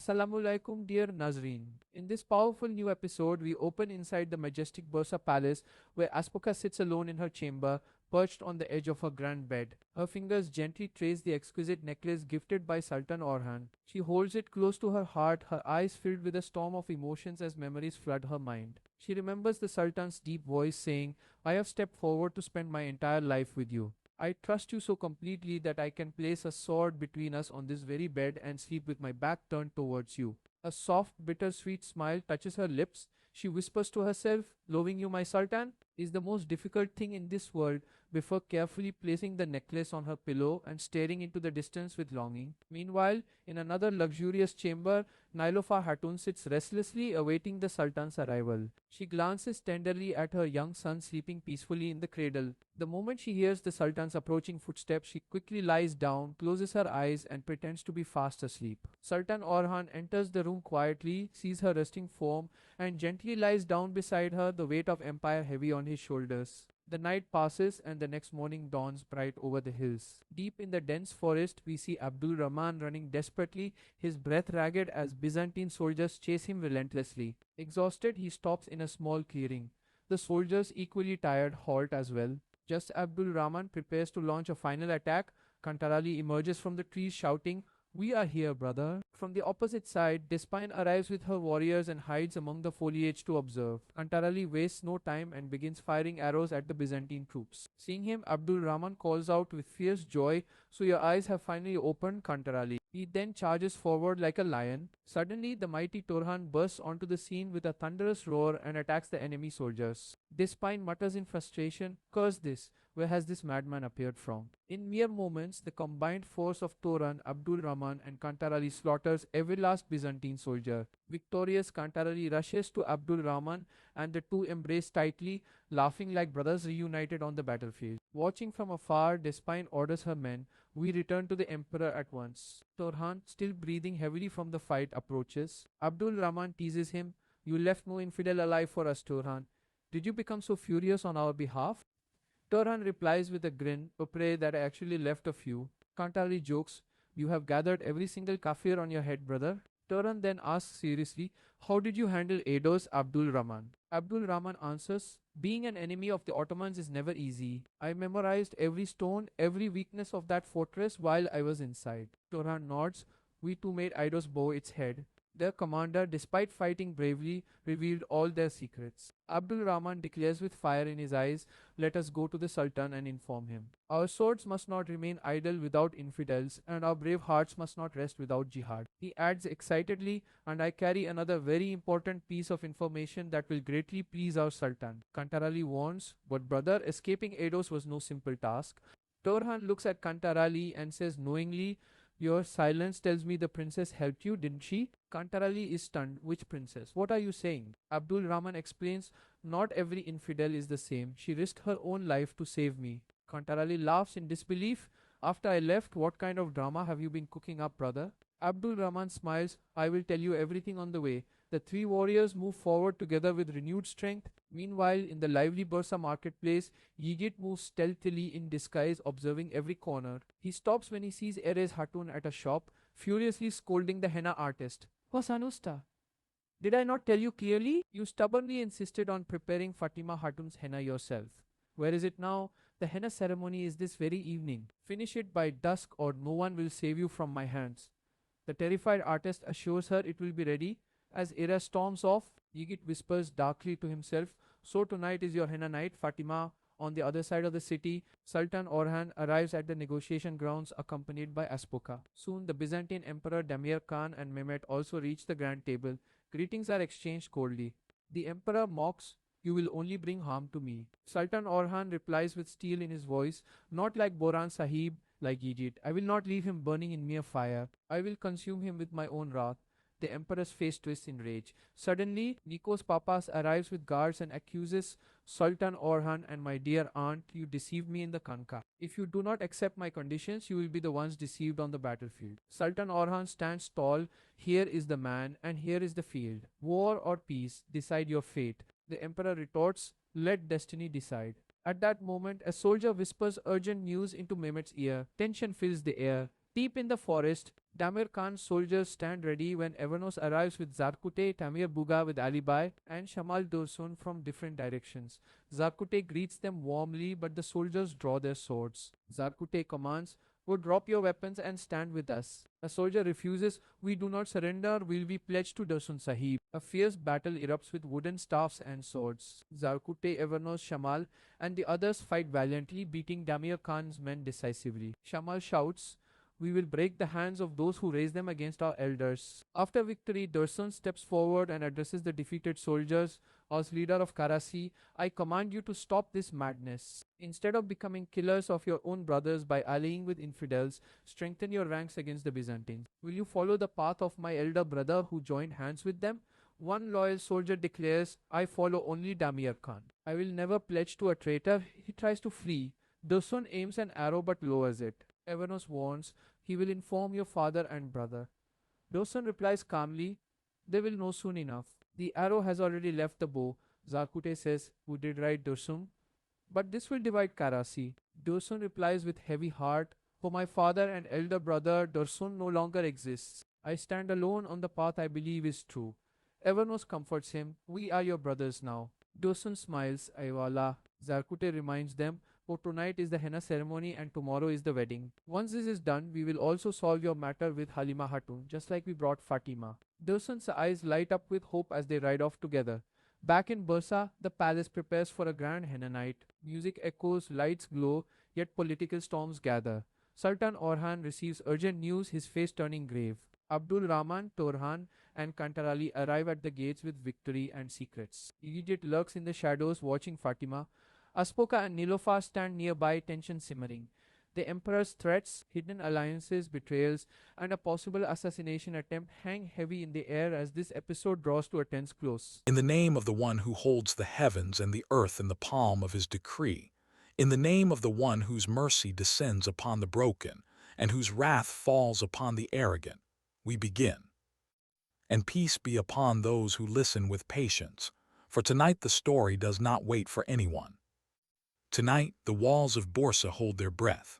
Assalamu alaikum, dear Nazreen. In this powerful new episode, we open inside the majestic Bursa palace where Aspoka sits alone in her chamber, perched on the edge of her grand bed. Her fingers gently trace the exquisite necklace gifted by Sultan Orhan. She holds it close to her heart, her eyes filled with a storm of emotions as memories flood her mind. She remembers the Sultan's deep voice saying, I have stepped forward to spend my entire life with you. I trust you so completely that I can place a sword between us on this very bed and sleep with my back turned towards you. A soft, bittersweet smile touches her lips. She whispers to herself, loving you, my Sultan, is the most difficult thing in this world before carefully placing the necklace on her pillow and staring into the distance with longing. Meanwhile, in another luxurious chamber, Nilofa Hatun sits restlessly awaiting the Sultan's arrival. She glances tenderly at her young son sleeping peacefully in the cradle. The moment she hears the Sultan's approaching footsteps, she quickly lies down, closes her eyes, and pretends to be fast asleep. Sultan Orhan enters the room quietly, sees her resting form, and gently lies down beside her, the weight of empire heavy on his shoulders. The night passes and the next morning dawns bright over the hills. Deep in the dense forest, we see Abdul Rahman running desperately, his breath ragged as Byzantine soldiers chase him relentlessly. Exhausted, he stops in a small clearing. The soldiers, equally tired, halt as well. Just as Abdul Rahman prepares to launch a final attack, Kantarali emerges from the trees shouting, We are here, brother. From the opposite side, Despine arrives with her warriors and hides among the foliage to observe. Kantarali wastes no time and begins firing arrows at the Byzantine troops. Seeing him, Abdul Rahman calls out with fierce joy, So your eyes have finally opened, Kantarali. He then charges forward like a lion. Suddenly, the mighty Torhan bursts onto the scene with a thunderous roar and attacks the enemy soldiers. Despine mutters in frustration, Curse this! Where has this madman appeared from? In mere moments, the combined force of Toran, Abdul Rahman, and Kantarali slaughters every last Byzantine soldier. Victorious, Kantarali rushes to Abdul Rahman, and the two embrace tightly, laughing like brothers reunited on the battlefield. Watching from afar, Despine orders her men, We return to the emperor at once. Torhan, still breathing heavily from the fight, approaches. Abdul Rahman teases him, You left no infidel alive for us, Torhan. Did you become so furious on our behalf? Torhan replies with a grin, Pray that I actually left a few. Kantari jokes, You have gathered every single kafir on your head, brother. Torhan then asks seriously, How did you handle Eidos Abdul Rahman? Abdul Rahman answers, Being an enemy of the Ottomans is never easy. I memorized every stone, every weakness of that fortress while I was inside. Torhan nods, We too made Eidos bow its head. Their commander, despite fighting bravely, revealed all their secrets. Abdul Rahman declares with fire in his eyes, Let us go to the Sultan and inform him. Our swords must not remain idle without infidels, and our brave hearts must not rest without jihad. He adds excitedly, And I carry another very important piece of information that will greatly please our Sultan. Kantarali warns, But brother, escaping Eidos was no simple task. Torhan looks at Kantarali and says knowingly, Your silence tells me the princess helped you, didn't she? Kantarali is stunned. Which princess? What are you saying? Abdul Rahman explains, Not every infidel is the same. She risked her own life to save me. Kantarali laughs in disbelief. After I left, what kind of drama have you been cooking up, brother? Abdul Rahman smiles. I will tell you everything on the way. The three warriors move forward together with renewed strength. Meanwhile, in the lively Bursa marketplace, Yigit moves stealthily in disguise, observing every corner. He stops when he sees Erez Hatun at a shop, furiously scolding the henna artist. Wasanusta, did I not tell you clearly? You stubbornly insisted on preparing Fatima Hatun's henna yourself. Where is it now? The henna ceremony is this very evening. Finish it by dusk or no one will save you from my hands. The terrified artist assures her it will be ready. As Era storms off, Yigit whispers darkly to himself, So tonight is your henna night, Fatima. On the other side of the city, Sultan Orhan arrives at the negotiation grounds accompanied by Aspoka. Soon the Byzantine Emperor Damir Khan and Mehmet also reach the grand table. Greetings are exchanged coldly. The emperor mocks, You will only bring harm to me. Sultan Orhan replies with steel in his voice, Not like Boran Sahib, like Yigit. I will not leave him burning in mere fire. I will consume him with my own wrath. The emperor's face twists in rage. Suddenly, Nikos Papas arrives with guards and accuses Sultan Orhan and my dear aunt, You deceived me in the Kanka. If you do not accept my conditions, you will be the ones deceived on the battlefield. Sultan Orhan stands tall. Here is the man and here is the field. War or peace, decide your fate. The emperor retorts, Let destiny decide. At that moment, a soldier whispers urgent news into Mehmet's ear. Tension fills the air. Deep in the forest, Damir Khan's soldiers stand ready when Evanos arrives with Zarkute, Tamir Buga with Alibi, and Shamal Dursun from different directions. Zarkute greets them warmly, but the soldiers draw their swords. Zarkute commands, "Go drop your weapons and stand with us." A soldier refuses, "We do not surrender, will be pledged to Dursun Sahib." A fierce battle erupts with wooden staffs and swords. Zarkute, Evanos, Shamal, and the others fight valiantly, beating Damir Khan's men decisively. Shamal shouts, "We will break the hands of those who raise them against our elders." After victory, Dursun steps forward and addresses the defeated soldiers. "As leader of Karasi, I command you to stop this madness. Instead of becoming killers of your own brothers by allying with infidels, strengthen your ranks against the Byzantines. Will you follow the path of my elder brother who joined hands with them?" One loyal soldier declares, "I follow only Damir Khan. I will never pledge to a traitor." He tries to flee. Dursun aims an arrow but lowers it. Evanos warns, "He will inform your father and brother." Dursun replies calmly, "They will know soon enough. The arrow has already left the bow." Zarkute says, "We did right, Dursun. But this will divide Karasi." Dursun replies with heavy heart, "For my father and elder brother, Dursun no longer exists. I stand alone on the path I believe is true." Evanos comforts him, "We are your brothers now." Dursun smiles, "Aiwala." Zarkute reminds them, "For tonight is the henna ceremony and tomorrow is the wedding. Once this is done, we will also solve your matter with Halima Hatun, just like we brought Fatima." Dursun's eyes light up with hope as they ride off together. Back in Bursa, the palace prepares for a grand henna night. Music echoes, lights glow, yet political storms gather. Sultan Orhan receives urgent news, his face turning grave. Abdul Rahman, Torhan, and Kantarali arrive at the gates with victory and secrets. Idiot lurks in the shadows watching Fatima. Aspoka and Nilüfer stand nearby, tension simmering. The Emperor's threats, hidden alliances, betrayals, and a possible assassination attempt hang heavy in the air as this episode draws to a tense close. In the name of the one who holds the heavens and the earth in the palm of his decree, in the name of the one whose mercy descends upon the broken and whose wrath falls upon the arrogant, we begin. And peace be upon those who listen with patience, for tonight the story does not wait for anyone. Tonight the walls of Borsa hold their breath.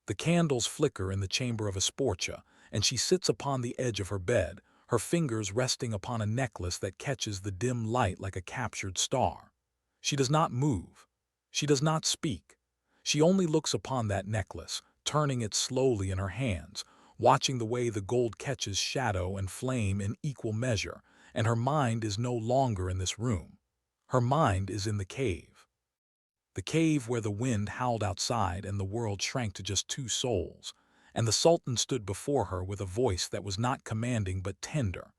The candles flicker in the chamber of Asporça, and she sits upon the edge of her bed, her fingers resting upon a necklace that catches the dim light like a captured star. She does not move. She does not speak. She only looks upon that necklace, turning it slowly in her hands, watching the way the gold catches shadow and flame in equal measure, and her mind is no longer in this room. Her mind is in the cave. The cave where the wind howled outside and the world shrank to just two souls, and the Sultan stood before her with a voice that was not commanding but tender,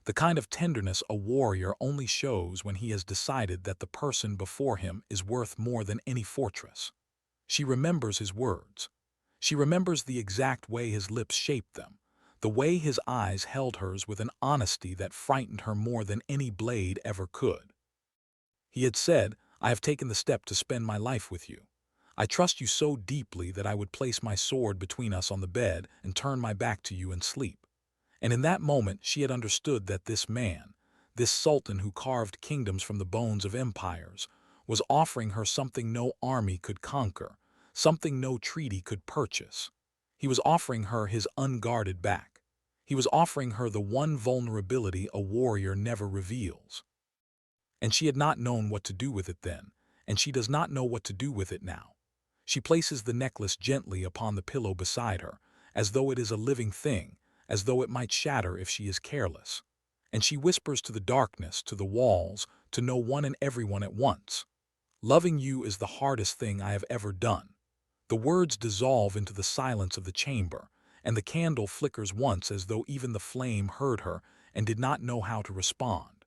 the kind of tenderness a warrior only shows when he has decided that the person before him is worth more than any fortress. She remembers his words. She remembers the exact way his lips shaped them, the way his eyes held hers with an honesty that frightened her more than any blade ever could. He had said, "I have taken the step to spend my life with you. I trust you so deeply that I would place my sword between us on the bed and turn my back to you and sleep." And in that moment she had understood that this man, this sultan who carved kingdoms from the bones of empires, was offering her something no army could conquer, something no treaty could purchase. He was offering her his unguarded back. He was offering her the one vulnerability a warrior never reveals. And she had not known what to do with it then, and she does not know what to do with it now. She places the necklace gently upon the pillow beside her, as though it is a living thing, as though it might shatter if she is careless. And she whispers to the darkness, to the walls, to no one and everyone at once, "Loving you is the hardest thing I have ever done." The words dissolve into the silence of the chamber, and the candle flickers once as though even the flame heard her and did not know how to respond.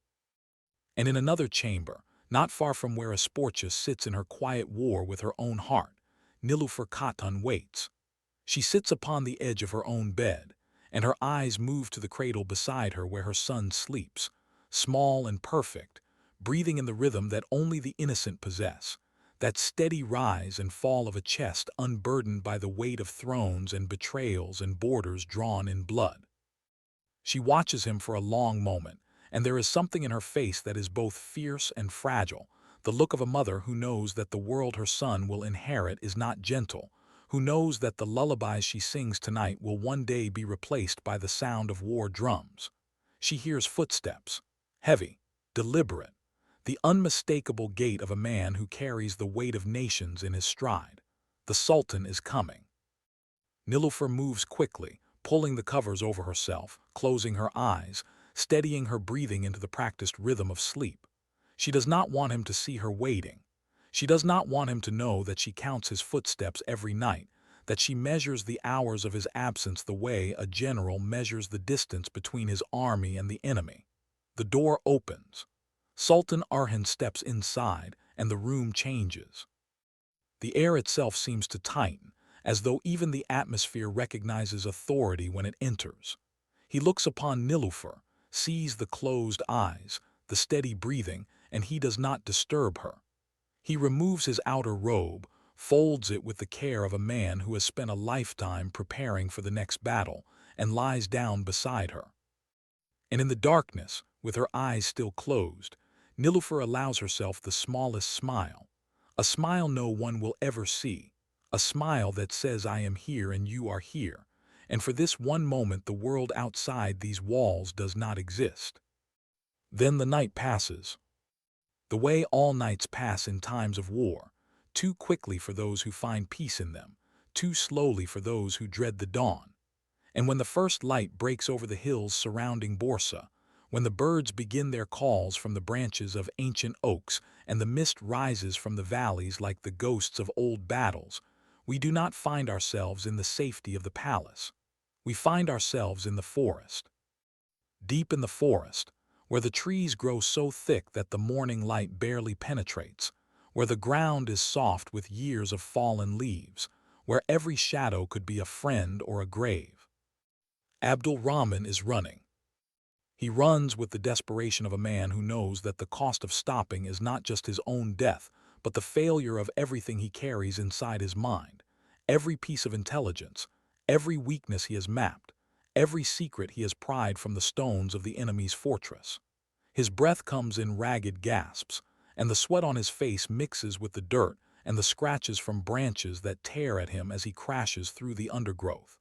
And in another chamber, not far from where Asporça sits in her quiet war with her own heart, Nilüfer Khatun waits. She sits upon the edge of her own bed, and her eyes move to the cradle beside her where her son sleeps, small and perfect, breathing in the rhythm that only the innocent possess, that steady rise and fall of a chest unburdened by the weight of thrones and betrayals and borders drawn in blood. She watches him for a long moment, and there is something in her face that is both fierce and fragile, the look of a mother who knows that the world her son will inherit is not gentle, who knows that the lullabies she sings tonight will one day be replaced by the sound of war drums. She hears footsteps, heavy, deliberate, the unmistakable gait of a man who carries the weight of nations in his stride. The Sultan is coming. Nilüfer moves quickly, pulling the covers over herself, closing her eyes, steadying her breathing into the practiced rhythm of sleep. She does not want him to see her waiting. She does not want him to know that she counts his footsteps every night, that she measures the hours of his absence the way a general measures the distance between his army and the enemy. The door opens. Sultan Orhan steps inside, and the room changes. The air itself seems to tighten, as though even the atmosphere recognizes authority when it enters. He looks upon Nilüfer, sees the closed eyes, the steady breathing, and he does not disturb her. He removes his outer robe, folds it with the care of a man who has spent a lifetime preparing for the next battle, and lies down beside her. And in the darkness, with her eyes still closed, Nilüfer allows herself the smallest smile, a smile no one will ever see, a smile that says, "I am here and you are here, and for this one moment the world outside these walls does not exist." Then the night passes. The way all nights pass in times of war, too quickly for those who find peace in them, too slowly for those who dread the dawn. And when the first light breaks over the hills surrounding Borsa, when the birds begin their calls from the branches of ancient oaks and the mist rises from the valleys like the ghosts of old battles, we do not find ourselves in the safety of the palace. We find ourselves in the forest. Deep in the forest, where the trees grow so thick that the morning light barely penetrates, where the ground is soft with years of fallen leaves, where every shadow could be a friend or a grave. Abdul Rahman is running. He runs with the desperation of a man who knows that the cost of stopping is not just his own death, but the failure of everything he carries inside his mind, every piece of intelligence, every weakness he has mapped, every secret he has pried from the stones of the enemy's fortress. His breath comes in ragged gasps, and the sweat on his face mixes with the dirt and the scratches from branches that tear at him as he crashes through the undergrowth.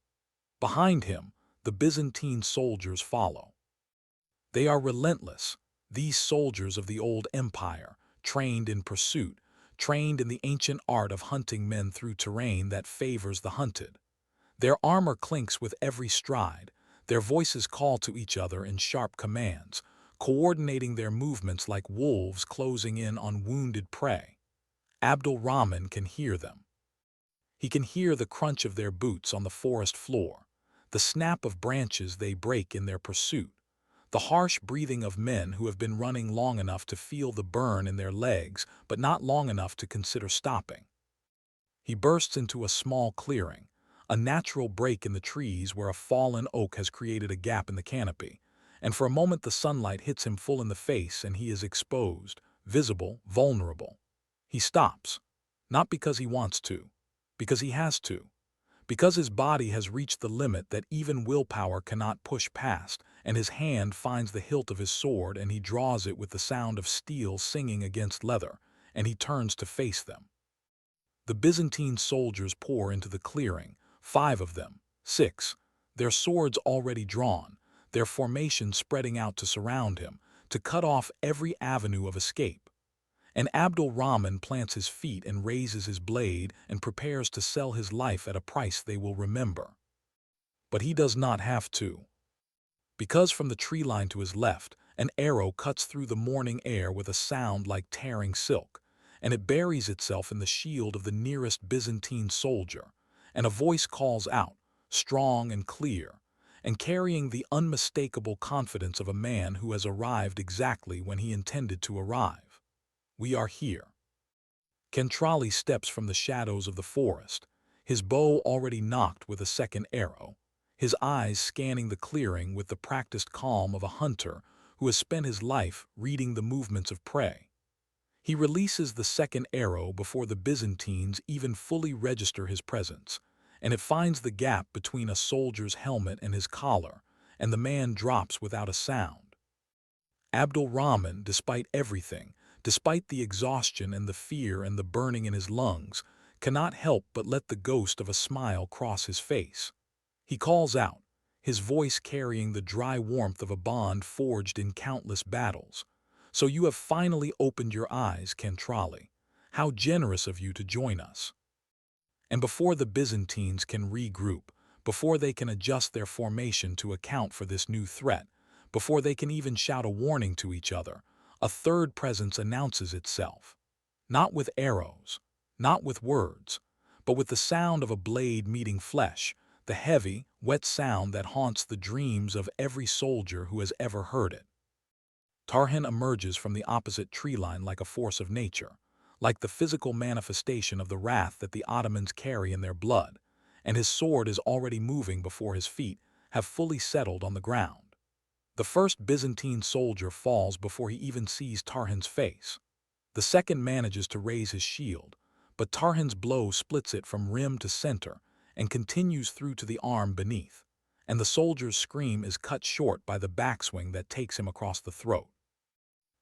Behind him, the Byzantine soldiers follow. They are relentless, these soldiers of the old empire, trained in pursuit, trained in the ancient art of hunting men through terrain that favors the hunted. Their armor clinks with every stride, their voices call to each other in sharp commands, coordinating their movements like wolves closing in on wounded prey. Abdul Rahman can hear them. He can hear the crunch of their boots on the forest floor, the snap of branches they break in their pursuit, the harsh breathing of men who have been running long enough to feel the burn in their legs but not long enough to consider stopping. He bursts into a small clearing, a natural break in the trees where a fallen oak has created a gap in the canopy, and for a moment the sunlight hits him full in the face and he is exposed, visible, vulnerable. He stops, not because he wants to, because he has to, because his body has reached the limit that even willpower cannot push past, and his hand finds the hilt of his sword and he draws it with the sound of steel singing against leather, and he turns to face them. The Byzantine soldiers pour into the clearing, 5 of them, 6, their swords already drawn, their formation spreading out to surround him, to cut off every avenue of escape. And Abdul Rahman plants his feet and raises his blade and prepares to sell his life at a price they will remember. But he does not have to. Because from the tree line to his left, an arrow cuts through the morning air with a sound like tearing silk, and it buries itself in the shield of the nearest Byzantine soldier, and a voice calls out, strong and clear, and carrying the unmistakable confidence of a man who has arrived exactly when he intended to arrive. We are here. Kentrali steps from the shadows of the forest, his bow already nocked with a second arrow, his eyes scanning the clearing with the practiced calm of a hunter who has spent his life reading the movements of prey. He releases the second arrow before the Byzantines even fully register his presence, and it finds the gap between a soldier's helmet and his collar, and the man drops without a sound. Abdul Rahman, despite everything, despite the exhaustion and the fear and the burning in his lungs, cannot help but let the ghost of a smile cross his face. He calls out, his voice carrying the dry warmth of a bond forged in countless battles. "So you have finally opened your eyes, Kentrali. How generous of you to join us." And before the Byzantines can regroup, before they can adjust their formation to account for this new threat, before they can even shout a warning to each other, a third presence announces itself. Not with arrows, not with words, but with the sound of a blade meeting flesh, the heavy, wet sound that haunts the dreams of every soldier who has ever heard it. Tarhan emerges from the opposite tree line like a force of nature, like the physical manifestation of the wrath that the Ottomans carry in their blood, and his sword is already moving before his feet have fully settled on the ground. The first Byzantine soldier falls before he even sees Tarhan's face. The second manages to raise his shield, but Tarhan's blow splits it from rim to center and continues through to the arm beneath, and the soldier's scream is cut short by the backswing that takes him across the throat.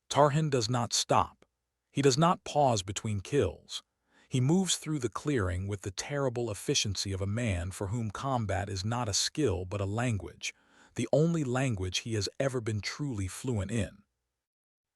Tarhan does not stop. He does not pause between kills. He moves through the clearing with the terrible efficiency of a man for whom combat is not a skill but a language, the only language he has ever been truly fluent in.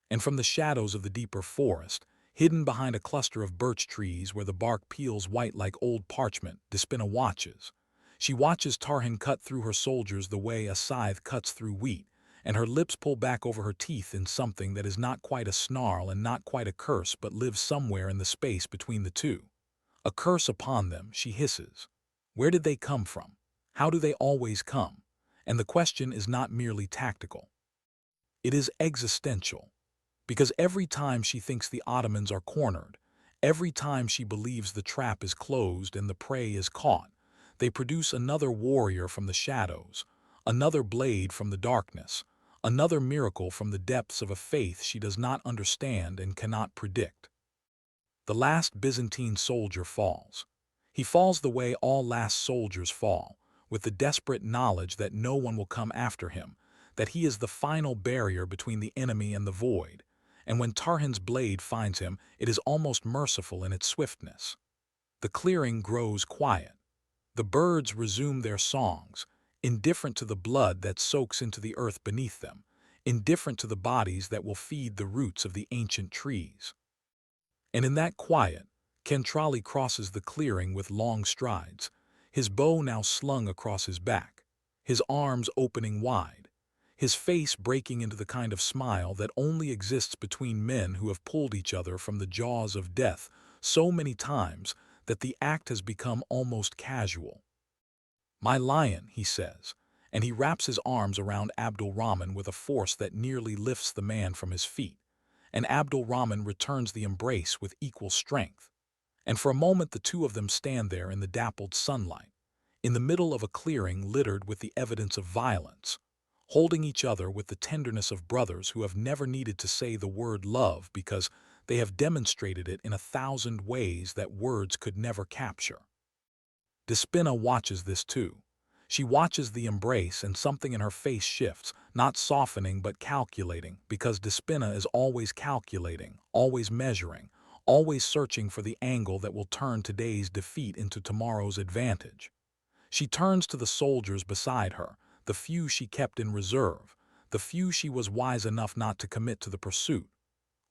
And from the shadows of the deeper forest, hidden behind a cluster of birch trees where the bark peels white like old parchment, Despina watches. She watches Tarhan cut through her soldiers the way a scythe cuts through wheat, and her lips pull back over her teeth in something that is not quite a snarl and not quite a curse but lives somewhere in the space between the two. "A curse upon them," she hisses. Where did they come from? How do they always come? And the question is not merely tactical. It is existential. Because every time she thinks the Ottomans are cornered, every time she believes the trap is closed and the prey is caught, they produce another warrior from the shadows, another blade from the darkness, another miracle from the depths of a faith she does not understand and cannot predict. The last Byzantine soldier falls. He falls the way all last soldiers fall, with the desperate knowledge that no one will come after him, that he is the final barrier between the enemy and the void. And when Tarhan's blade finds him, it is almost merciful in its swiftness. The clearing grows quiet. The birds resume their songs, indifferent to the blood that soaks into the earth beneath them, indifferent to the bodies that will feed the roots of the ancient trees. And in that quiet, Kentrali crosses the clearing with long strides, his bow now slung across his back, his arms opening wide, his face breaking into the kind of smile that only exists between men who have pulled each other from the jaws of death so many times that the act has become almost casual. "My lion," he says, and he wraps his arms around Abdul Rahman with a force that nearly lifts the man from his feet, and Abdul Rahman returns the embrace with equal strength. And for a moment the two of them stand there in the dappled sunlight, in the middle of a clearing littered with the evidence of violence, holding each other with the tenderness of brothers who have never needed to say the word love because they have demonstrated it in 1,000 ways that words could never capture. Despina watches this too. She watches the embrace and something in her face shifts, not softening but calculating, because Despina is always calculating, always measuring, always searching for the angle that will turn today's defeat into tomorrow's advantage. She turns to the soldiers beside her, the few she kept in reserve, the few she was wise enough not to commit to the pursuit.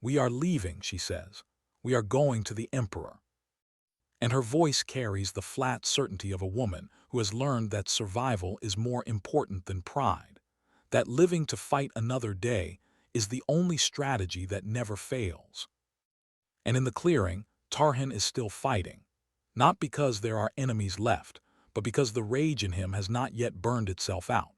"We are leaving," she says. "We are going to the Emperor." And her voice carries the flat certainty of a woman who has learned that survival is more important than pride, that living to fight another day is the only strategy that never fails. And in the clearing, Tarhan is still fighting, not because there are enemies left, but because the rage in him has not yet burned itself out.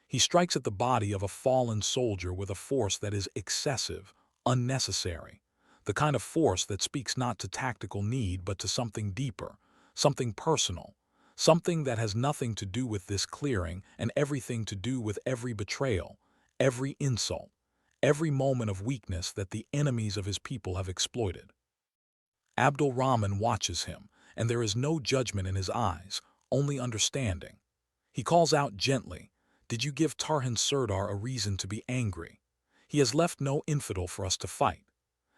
He strikes at the body of a fallen soldier with a force that is excessive, unnecessary, the kind of force that speaks not to tactical need but to something deeper, something personal, something that has nothing to do with this clearing and everything to do with every betrayal, every insult, every moment of weakness that the enemies of his people have exploited. Abdul Rahman watches him, and there is no judgment in his eyes, only understanding. He calls out gently, "Did you give Tarhan Sirdar a reason to be angry? He has left no infidel for us to fight."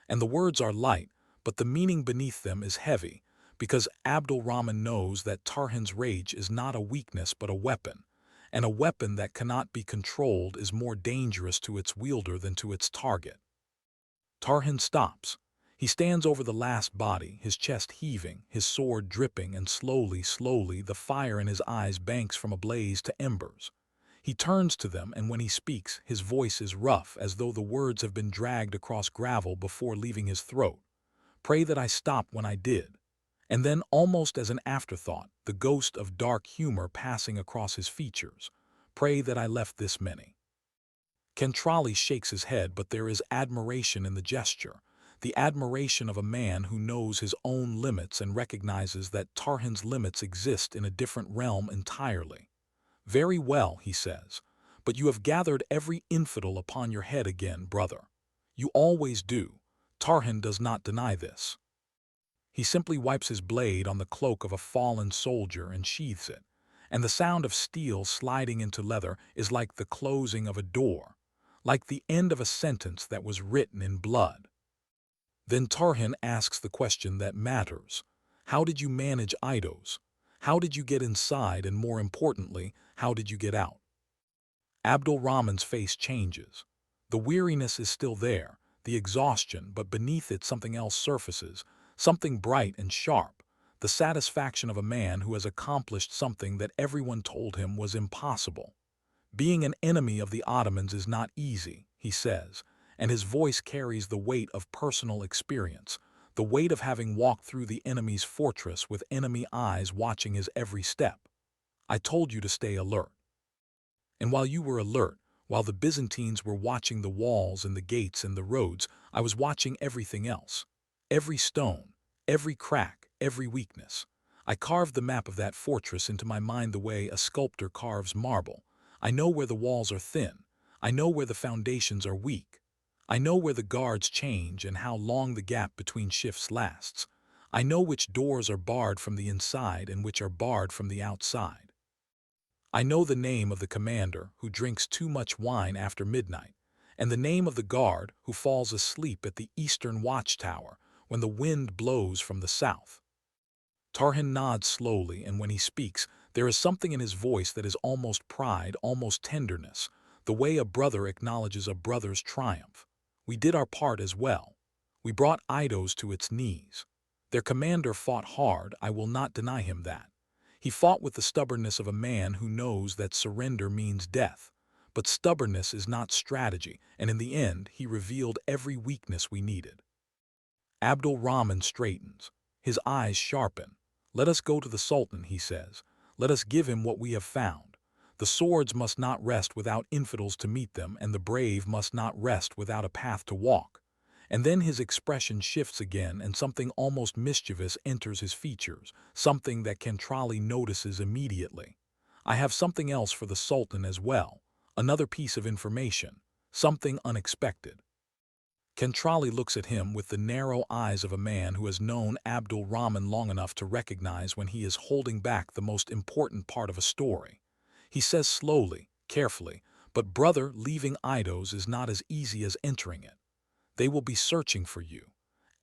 And the words are light, but the meaning beneath them is heavy, because Abdul Rahman knows that Tarhan's rage is not a weakness but a weapon, and a weapon that cannot be controlled is more dangerous to its wielder than to its target. Tarhan stops. He stands over the last body, his chest heaving, his sword dripping, and slowly, the fire in his eyes banks from a blaze to embers. He turns to them, and when he speaks, his voice is rough, as though the words have been dragged across gravel before leaving his throat. Pray that I stop when I did. And then, almost as an afterthought, the ghost of dark humor passing across his features. Pray that I left this many. Kentrali shakes his head, but there is admiration in the gesture. The admiration of a man who knows his own limits and recognizes that Tarhan's limits exist in a different realm entirely. Very well, he says, but you have gathered every infidel upon your head again, brother. You always do. Tarhan does not deny this. He simply wipes his blade on the cloak of a fallen soldier and sheathes it, and the sound of steel sliding into leather is like the closing of a door, like the end of a sentence that was written in blood. Then Tarhan asks the question that matters. How did you manage Eidos? How did you get inside, and more importantly, how did you get out? Abdul Rahman's face changes. The weariness is still there, the exhaustion, but beneath it something else surfaces, something bright and sharp, the satisfaction of a man who has accomplished something that everyone told him was impossible. Being an enemy of the Ottomans is not easy, he says, and his voice carries the weight of personal experience, the weight of having walked through the enemy's fortress with enemy eyes watching his every step. I told you to stay alert. And while you were alert, while the Byzantines were watching the walls and the gates and the roads, I was watching everything else. Every stone, every crack, every weakness. I carved the map of that fortress into my mind the way a sculptor carves marble. I know where the walls are thin. I know where the foundations are weak. I know where the guards change and how long the gap between shifts lasts. I know which doors are barred from the inside and which are barred from the outside. I know the name of the commander who drinks too much wine after midnight, and the name of the guard who falls asleep at the eastern watchtower when the wind blows from the south. Tarhan nods slowly, and when he speaks, there is something in his voice that is almost pride, almost tenderness, the way a brother acknowledges a brother's triumph. We did our part as well. We brought Eidos to its knees. Their commander fought hard, I will not deny him that. He fought with the stubbornness of a man who knows that surrender means death. But stubbornness is not strategy, and in the end, he revealed every weakness we needed. Abdul Rahman straightens. His eyes sharpen. Let us go to the Sultan, he says. Let us give him what we have found. The swords must not rest without infidels to meet them, and the brave must not rest without a path to walk. And then his expression shifts again, and something almost mischievous enters his features, something that Kentrali notices immediately. I have something else for the Sultan as well, another piece of information, something unexpected. Kentrali looks at him with the narrow eyes of a man who has known Abdul Rahman long enough to recognize when he is holding back the most important part of a story. He says slowly, carefully, but brother, leaving Eidos is not as easy as entering it. They will be searching for you.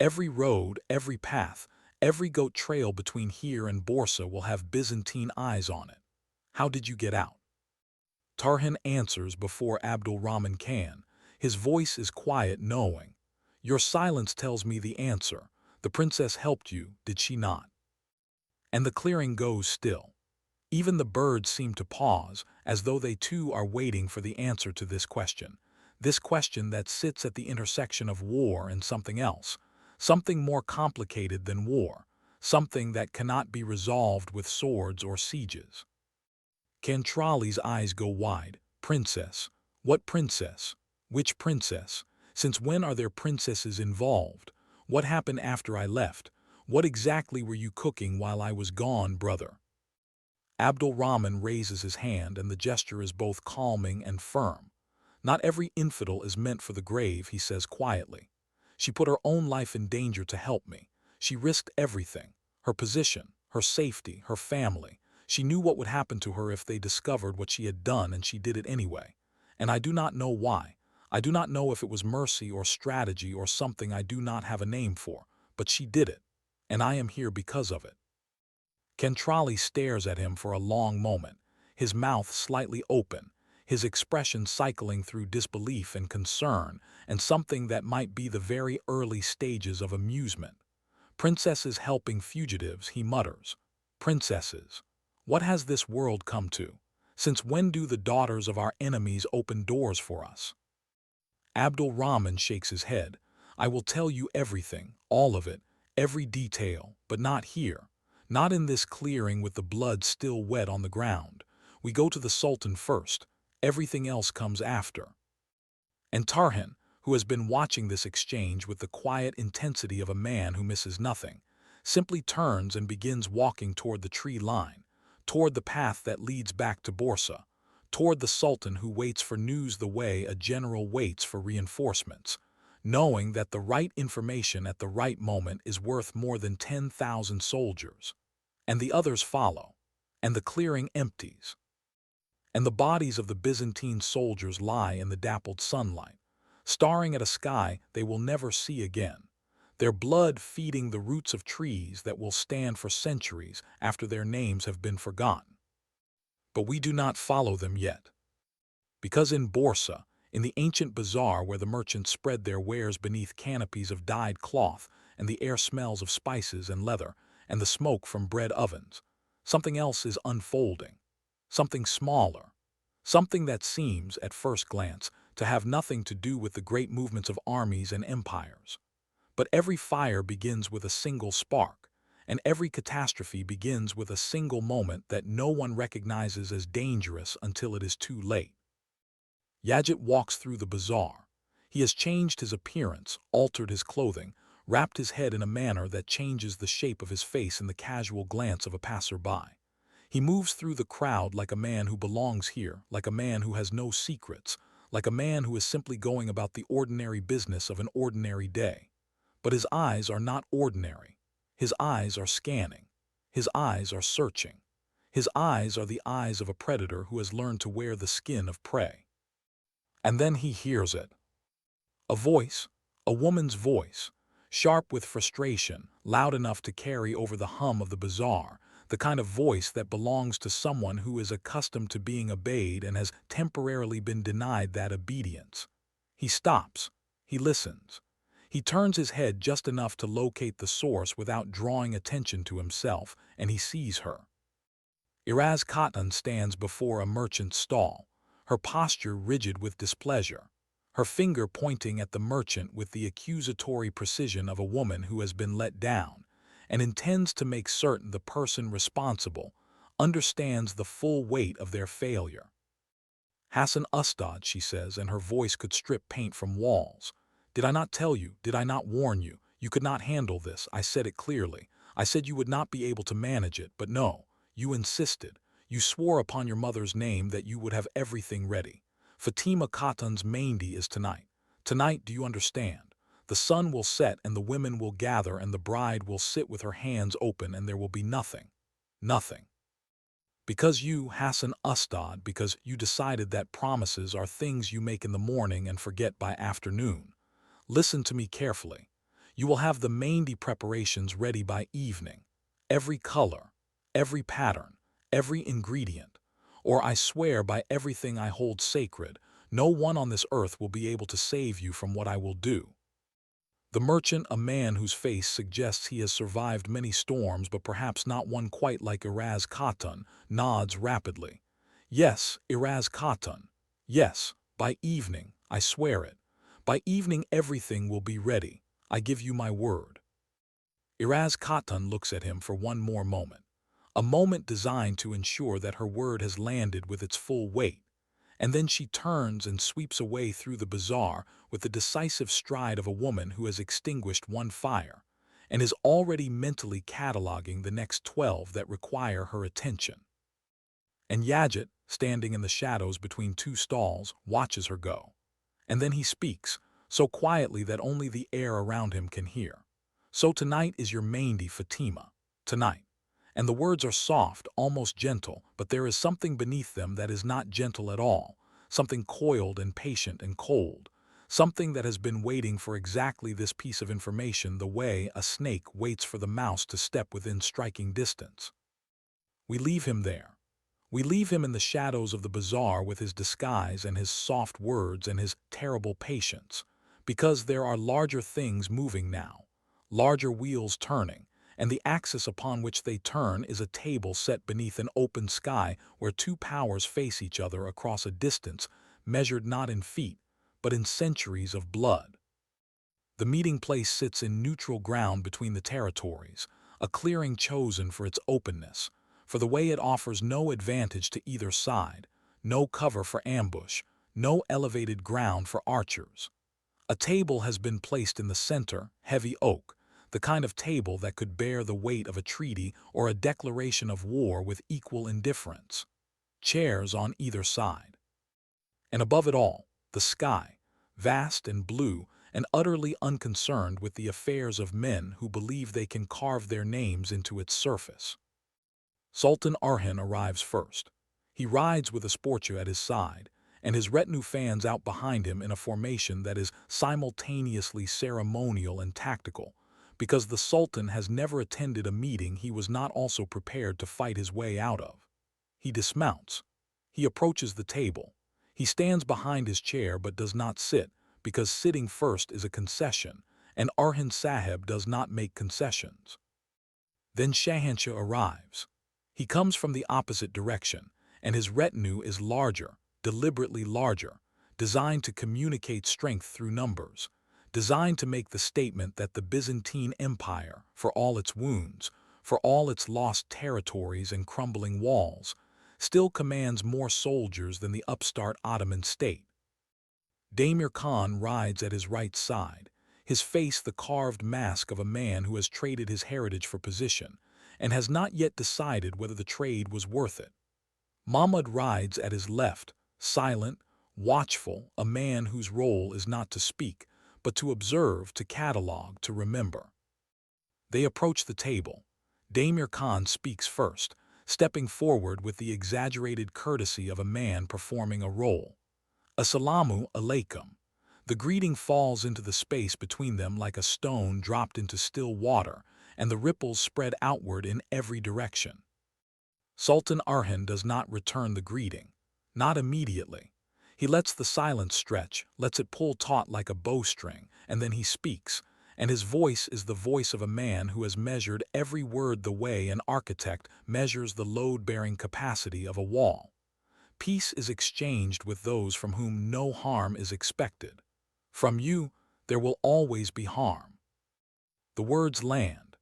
Every road, every path, every goat trail between here and Borsa will have Byzantine eyes on it. How did you get out? Tarhan answers before Abdul Rahman can. His voice is quiet, knowing. Your silence tells me the answer. The princess helped you, did she not? And the clearing goes still. Even the birds seem to pause, as though they too are waiting for the answer to this question that sits at the intersection of war and something else, something more complicated than war, something that cannot be resolved with swords or sieges. Kentrali's eyes go wide. Princess? What princess? Which princess? Since when are there princesses involved? What happened after I left? What exactly were you cooking while I was gone, brother? Abdul Rahman raises his hand, and the gesture is both calming and firm. Not every infidel is meant for the grave, he says quietly. She put her own life in danger to help me. She risked everything, her position, her safety, her family. She knew what would happen to her if they discovered what she had done, and she did it anyway. And I do not know why. I do not know if it was mercy or strategy or something I do not have a name for, but she did it. and I am here because of it. Kentrali stares at him for a long moment, his mouth slightly open, his expression cycling through disbelief and concern, and something that might be the very early stages of amusement. Princesses helping fugitives, he mutters. Princesses. What has this world come to? Since when do the daughters of our enemies open doors for us? Abdul Rahman shakes his head. I will tell you everything, all of it, every detail, but not here. Not in this clearing with the blood still wet on the ground. We go to the Sultan first. Everything else comes after. And Tarhan, who has been watching this exchange with the quiet intensity of a man who misses nothing, simply turns and begins walking toward the tree line, toward the path that leads back to Borsa, toward the Sultan who waits for news the way a general waits for reinforcements, knowing that the right information at the right moment is worth more than 10,000 soldiers. And the others follow, and the clearing empties. And the bodies of the Byzantine soldiers lie in the dappled sunlight, staring at a sky they will never see again, their blood feeding the roots of trees that will stand for centuries after their names have been forgotten. But we do not follow them yet. Because in Borsa, in the ancient bazaar where the merchants spread their wares beneath canopies of dyed cloth and the air smells of spices and leather and the smoke from bread ovens, something else is unfolding, something smaller, something that seems, at first glance, to have nothing to do with the great movements of armies and empires. But every fire begins with a single spark, and every catastrophe begins with a single moment that no one recognizes as dangerous until it is too late. Yajit walks through the bazaar. He has changed his appearance, altered his clothing, wrapped his head in a manner that changes the shape of his face in the casual glance of a passer-by. He moves through the crowd like a man who belongs here, like a man who has no secrets, like a man who is simply going about the ordinary business of an ordinary day. But his eyes are not ordinary. His eyes are scanning. His eyes are searching. His eyes are the eyes of a predator who has learned to wear the skin of prey. And then he hears it. A voice, a woman's voice, sharp with frustration, loud enough to carry over the hum of the bazaar, the kind of voice that belongs to someone who is accustomed to being obeyed and has temporarily been denied that obedience. He stops. He listens. He turns his head just enough to locate the source without drawing attention to himself, and he sees her. Iraz Khatun stands before a merchant's stall, her posture rigid with displeasure, her finger pointing at the merchant with the accusatory precision of a woman who has been let down, and intends to make certain the person responsible understands the full weight of their failure. Hassan Ustad, she says, and her voice could strip paint from walls. Did I not tell you, did I not warn you? You could not handle this. I said it clearly. I said you would not be able to manage it, but no, you insisted. You swore upon your mother's name that you would have everything ready. Fatima Khatun's Mehndi is tonight. Tonight, do you understand? The sun will set and the women will gather and the bride will sit with her hands open and there will be nothing. Nothing. Because you, Hassan Ustad, because you decided that promises are things you make in the morning and forget by afternoon. Listen to me carefully. You will have the Mehndi preparations ready by evening. Every color, every pattern, every ingredient. Or I swear by everything I hold sacred, no one on this earth will be able to save you from what I will do. The merchant, a man whose face suggests he has survived many storms but perhaps not one quite like Iraz Khatun, nods rapidly. Yes, Iraz Khatun. Yes, by evening, I swear it. By evening everything will be ready. I give you my word. Iraz Khatun looks at him for one more moment. A moment designed to ensure that her word has landed with its full weight. And then she turns and sweeps away through the bazaar with the decisive stride of a woman who has extinguished one fire and is already mentally cataloging the next 12 that require her attention. And Yajit, standing in the shadows between two stalls, watches her go. And then he speaks, so quietly that only the air around him can hear. So tonight is your Mehndi, Fatima. Tonight. And the words are soft, almost gentle, but there is something beneath them that is not gentle at all, something coiled and patient and cold, something that has been waiting for exactly this piece of information the way a snake waits for the mouse to step within striking distance. We leave him there. We leave him in the shadows of the bazaar with his disguise and his soft words and his terrible patience, because there are larger things moving now, larger wheels turning, and the axis upon which they turn is a table set beneath an open sky where two powers face each other across a distance measured not in feet, but in centuries of blood. The meeting place sits in neutral ground between the territories, a clearing chosen for its openness, for the way it offers no advantage to either side, no cover for ambush, no elevated ground for archers. A table has been placed in the center, heavy oak, the kind of table that could bear the weight of a treaty or a declaration of war with equal indifference. Chairs on either side. And above it all, the sky, vast and blue and utterly unconcerned with the affairs of men who believe they can carve their names into its surface. Sultan Orhan arrives first. He rides with Asporça at his side, and his retinue fans out behind him in a formation that is simultaneously ceremonial and tactical, because the Sultan has never attended a meeting he was not also prepared to fight his way out of. He dismounts. He approaches the table. He stands behind his chair but does not sit, because sitting first is a concession, and Orhan Sahib does not make concessions. Then Şahinşah arrives. He comes from the opposite direction, and his retinue is larger, deliberately larger, designed to communicate strength through numbers, designed to make the statement that the Byzantine Empire, for all its wounds, for all its lost territories and crumbling walls, still commands more soldiers than the upstart Ottoman state. Demirhan rides at his right side, his face the carved mask of a man who has traded his heritage for position, and has not yet decided whether the trade was worth it. Mahmud rides at his left, silent, watchful, a man whose role is not to speak, but to observe, to catalogue, to remember. They approach the table. Demirhan speaks first, stepping forward with the exaggerated courtesy of a man performing a role. Assalamu alaikum. The greeting falls into the space between them like a stone dropped into still water, and the ripples spread outward in every direction. Sultan Orhan does not return the greeting, not immediately. He lets the silence stretch, lets it pull taut like a bowstring, and then he speaks, and his voice is the voice of a man who has measured every word the way an architect measures the load-bearing capacity of a wall. Peace is exchanged with those from whom no harm is expected. From you, there will always be harm. The words land.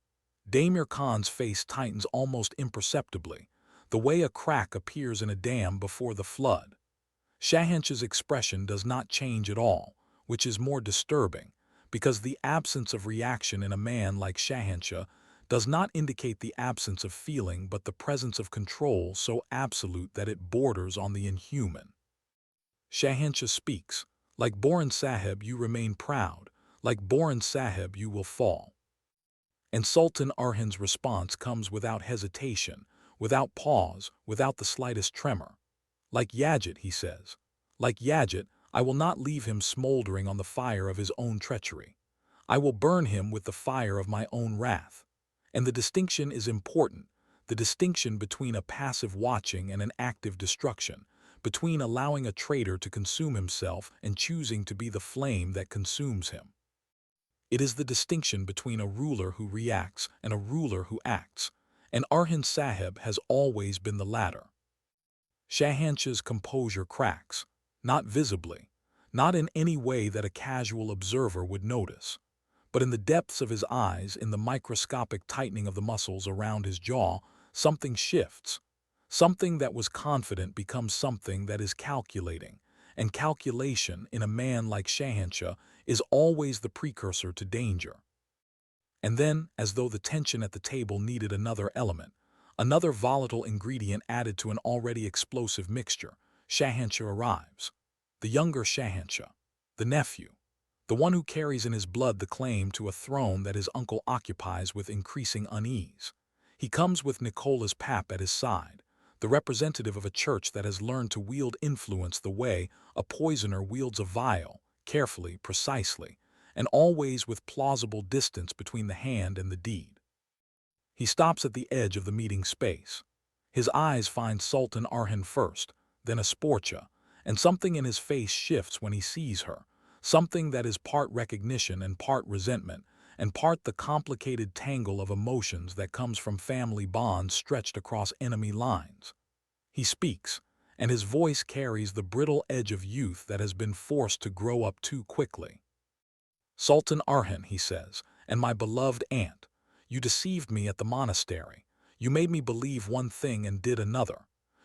Demirhan's face tightens almost imperceptibly, the way a crack appears in a dam before the flood. Şahinşah's expression does not change at all, which is more disturbing, because the absence of reaction in a man like Şahinşah does not indicate the absence of feeling but the presence of control so absolute that it borders on the inhuman. Şahinşah speaks. Like Boran Sahib you remain proud, like Boran Sahib you will fall. And Sultan Orhan's response comes without hesitation, without pause, without the slightest tremor. Like Yapacak, he says. Like Yapacak, I will not leave him smoldering on the fire of his own treachery. I will burn him with the fire of my own wrath. And the distinction is important, the distinction between a passive watching and an active destruction, between allowing a traitor to consume himself and choosing to be the flame that consumes him. It is the distinction between a ruler who reacts and a ruler who acts, and Orhan Sahib has always been the latter. Şahinşah's composure cracks, not visibly, not in any way that a casual observer would notice, but in the depths of his eyes, in the microscopic tightening of the muscles around his jaw, something shifts. Something that was confident becomes something that is calculating, and calculation in a man like Şahinşah is always the precursor to danger. And then, as though the tension at the table needed another element, another volatile ingredient added to an already explosive mixture, Şahinşah arrives. The younger Şahinşah, the nephew, the one who carries in his blood the claim to a throne that his uncle occupies with increasing unease. He comes with Nicola's pap at his side, the representative of a church that has learned to wield influence the way a poisoner wields a vial, carefully, precisely, and always with plausible distance between the hand and the deed. He stops at the edge of the meeting space. His eyes find Sultan Orhan first, then Asporça, and something in his face shifts when he sees her, something that is part recognition and part resentment, and part the complicated tangle of emotions that comes from family bonds stretched across enemy lines. He speaks, and his voice carries the brittle edge of youth that has been forced to grow up too quickly. "Sultan Orhan," he says, "and my beloved aunt, you deceived me at the monastery. You made me believe one thing and did another.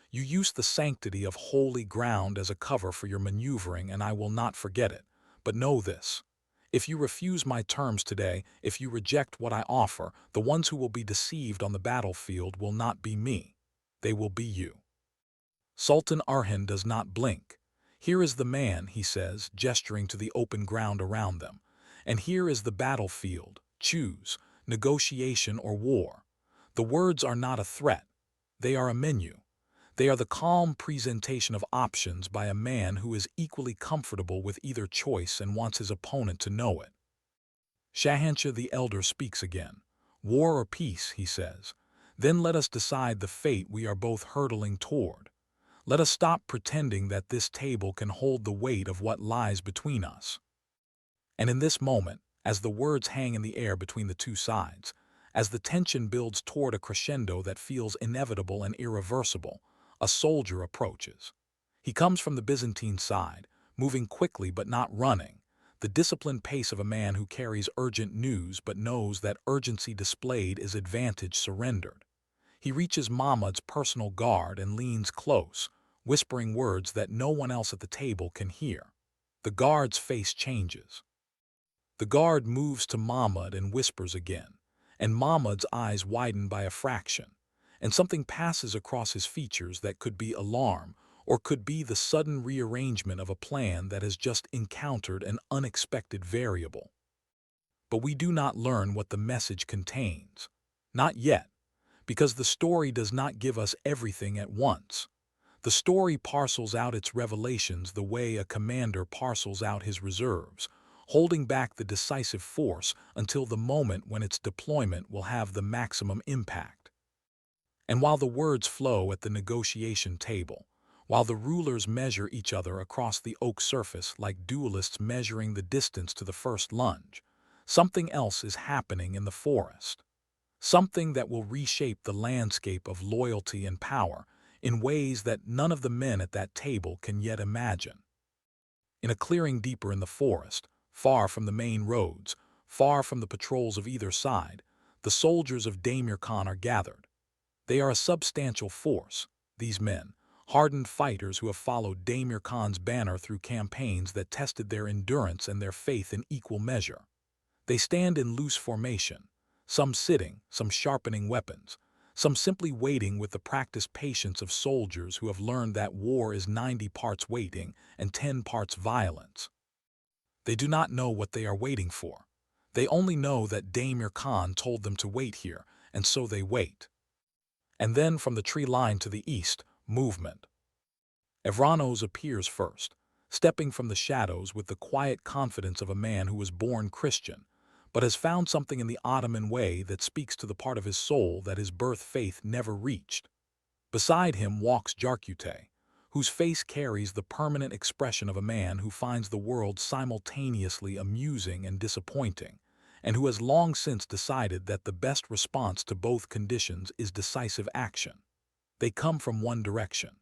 You used the sanctity of holy ground as a cover for your maneuvering, and I will not forget it. But know this. If you refuse my terms today, if you reject what I offer, the ones who will be deceived on the battlefield will not be me. They will be you." Sultan Orhan does not blink. "Here is the man," he says, gesturing to the open ground around them. "And here is the battlefield. Choose, negotiation or war." The words are not a threat. They are a menu. They are the calm presentation of options by a man who is equally comfortable with either choice and wants his opponent to know it. Şahinşah the elder speaks again. "War or peace," he says. "Then let us decide the fate we are both hurtling toward. Let us stop pretending that this table can hold the weight of what lies between us." And in this moment, as the words hang in the air between the two sides, as the tension builds toward a crescendo that feels inevitable and irreversible, a soldier approaches. He comes from the Byzantine side, moving quickly but not running, the disciplined pace of a man who carries urgent news but knows that urgency displayed is advantage surrendered. He reaches Mahmud's personal guard and leans close, whispering words that no one else at the table can hear. The guard's face changes. The guard moves to Mahmud and whispers again, and Mahmud's eyes widen by a fraction, and something passes across his features that could be alarm or could be the sudden rearrangement of a plan that has just encountered an unexpected variable. But we do not learn what the message contains. Not yet, because the story does not give us everything at once. The story parcels out its revelations the way a commander parcels out his reserves, holding back the decisive force until the moment when its deployment will have the maximum impact. And while the words flow at the negotiation table, while the rulers measure each other across the oak surface like duelists measuring the distance to the first lunge, something else is happening in the forest. Something that will reshape the landscape of loyalty and power in ways that none of the men at that table can yet imagine. In a clearing deeper in the forest, far from the main roads, far from the patrols of either side, the soldiers of Demirhan are gathered. They are a substantial force, these men, hardened fighters who have followed Demirhan's banner through campaigns that tested their endurance and their faith in equal measure. They stand in loose formation, some sitting, some sharpening weapons, some simply waiting with the practiced patience of soldiers who have learned that war is 90 parts waiting and 10 parts violence. They do not know what they are waiting for. They only know that Demirhan told them to wait here, and so they wait. And then from the tree line to the east, movement. Evranos appears first, stepping from the shadows with the quiet confidence of a man who was born Christian, but has found something in the Ottoman way that speaks to the part of his soul that his birth faith never reached. Beside him walks Jarkute, whose face carries the permanent expression of a man who finds the world simultaneously amusing and disappointing, and who has long since decided that the best response to both conditions is decisive action. They come from one direction.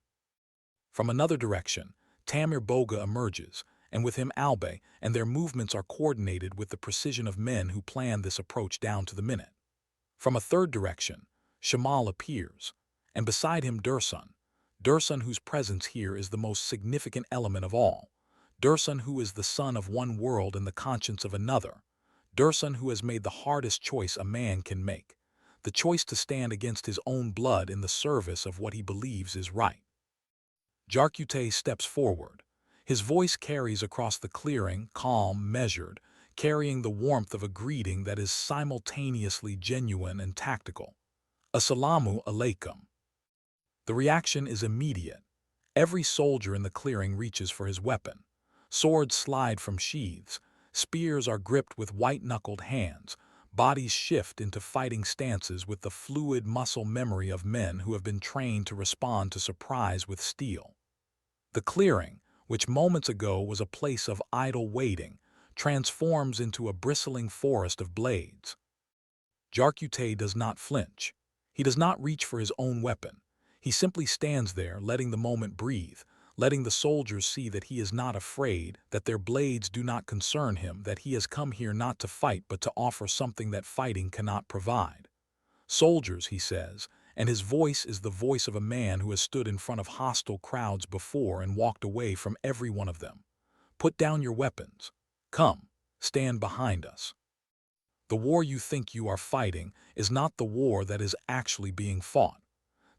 From another direction, Tamir Boga emerges, and with him Albay, and their movements are coordinated with the precision of men who plan this approach down to the minute. From a third direction, Shamal appears, and beside him Dursun whose presence here is the most significant element of all, Dursun who is the son of one world and the conscience of another, Dursun who has made the hardest choice a man can make, the choice to stand against his own blood in the service of what he believes is right. Jarkute steps forward. His voice carries across the clearing, calm, measured, carrying the warmth of a greeting that is simultaneously genuine and tactical. Assalamu alaikum. The reaction is immediate. Every soldier in the clearing reaches for his weapon. Swords slide from sheaths, spears are gripped with white-knuckled hands, bodies shift into fighting stances with the fluid muscle memory of men who have been trained to respond to surprise with steel. The clearing, which moments ago was a place of idle waiting, transforms into a bristling forest of blades. Jarkute does not flinch. He does not reach for his own weapon. He simply stands there, letting the moment breathe, letting the soldiers see that he is not afraid, that their blades do not concern him, that he has come here not to fight but to offer something that fighting cannot provide. Soldiers, he says, and his voice is the voice of a man who has stood in front of hostile crowds before and walked away from every one of them. Put down your weapons. Come, stand behind us. The war you think you are fighting is not the war that is actually being fought.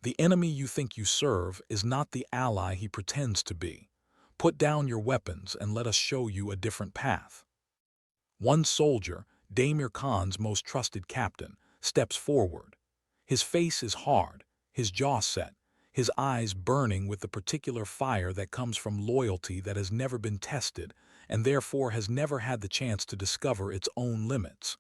The enemy you think you serve is not the ally he pretends to be. Put down your weapons and let us show you a different path. One soldier, Demir Khan's most trusted captain, steps forward. His face is hard, his jaw set, his eyes burning with the particular fire that comes from loyalty that has never been tested and therefore has never had the chance to discover its own limits.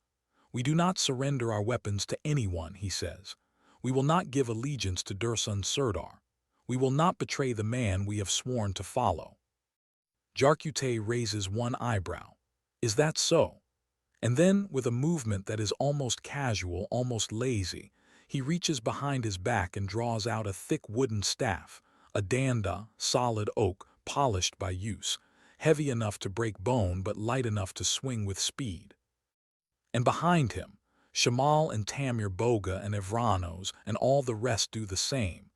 We do not surrender our weapons to anyone, he says. We will not give allegiance to Dursun Serdar. We will not betray the man we have sworn to follow. Jarkute raises one eyebrow. Is that so? And then, with a movement that is almost casual, almost lazy, he reaches behind his back and draws out a thick wooden staff, a danda, solid oak, polished by use, heavy enough to break bone but light enough to swing with speed. And behind him, Shamal and Tamir Boga and Evranos and all the rest do the same,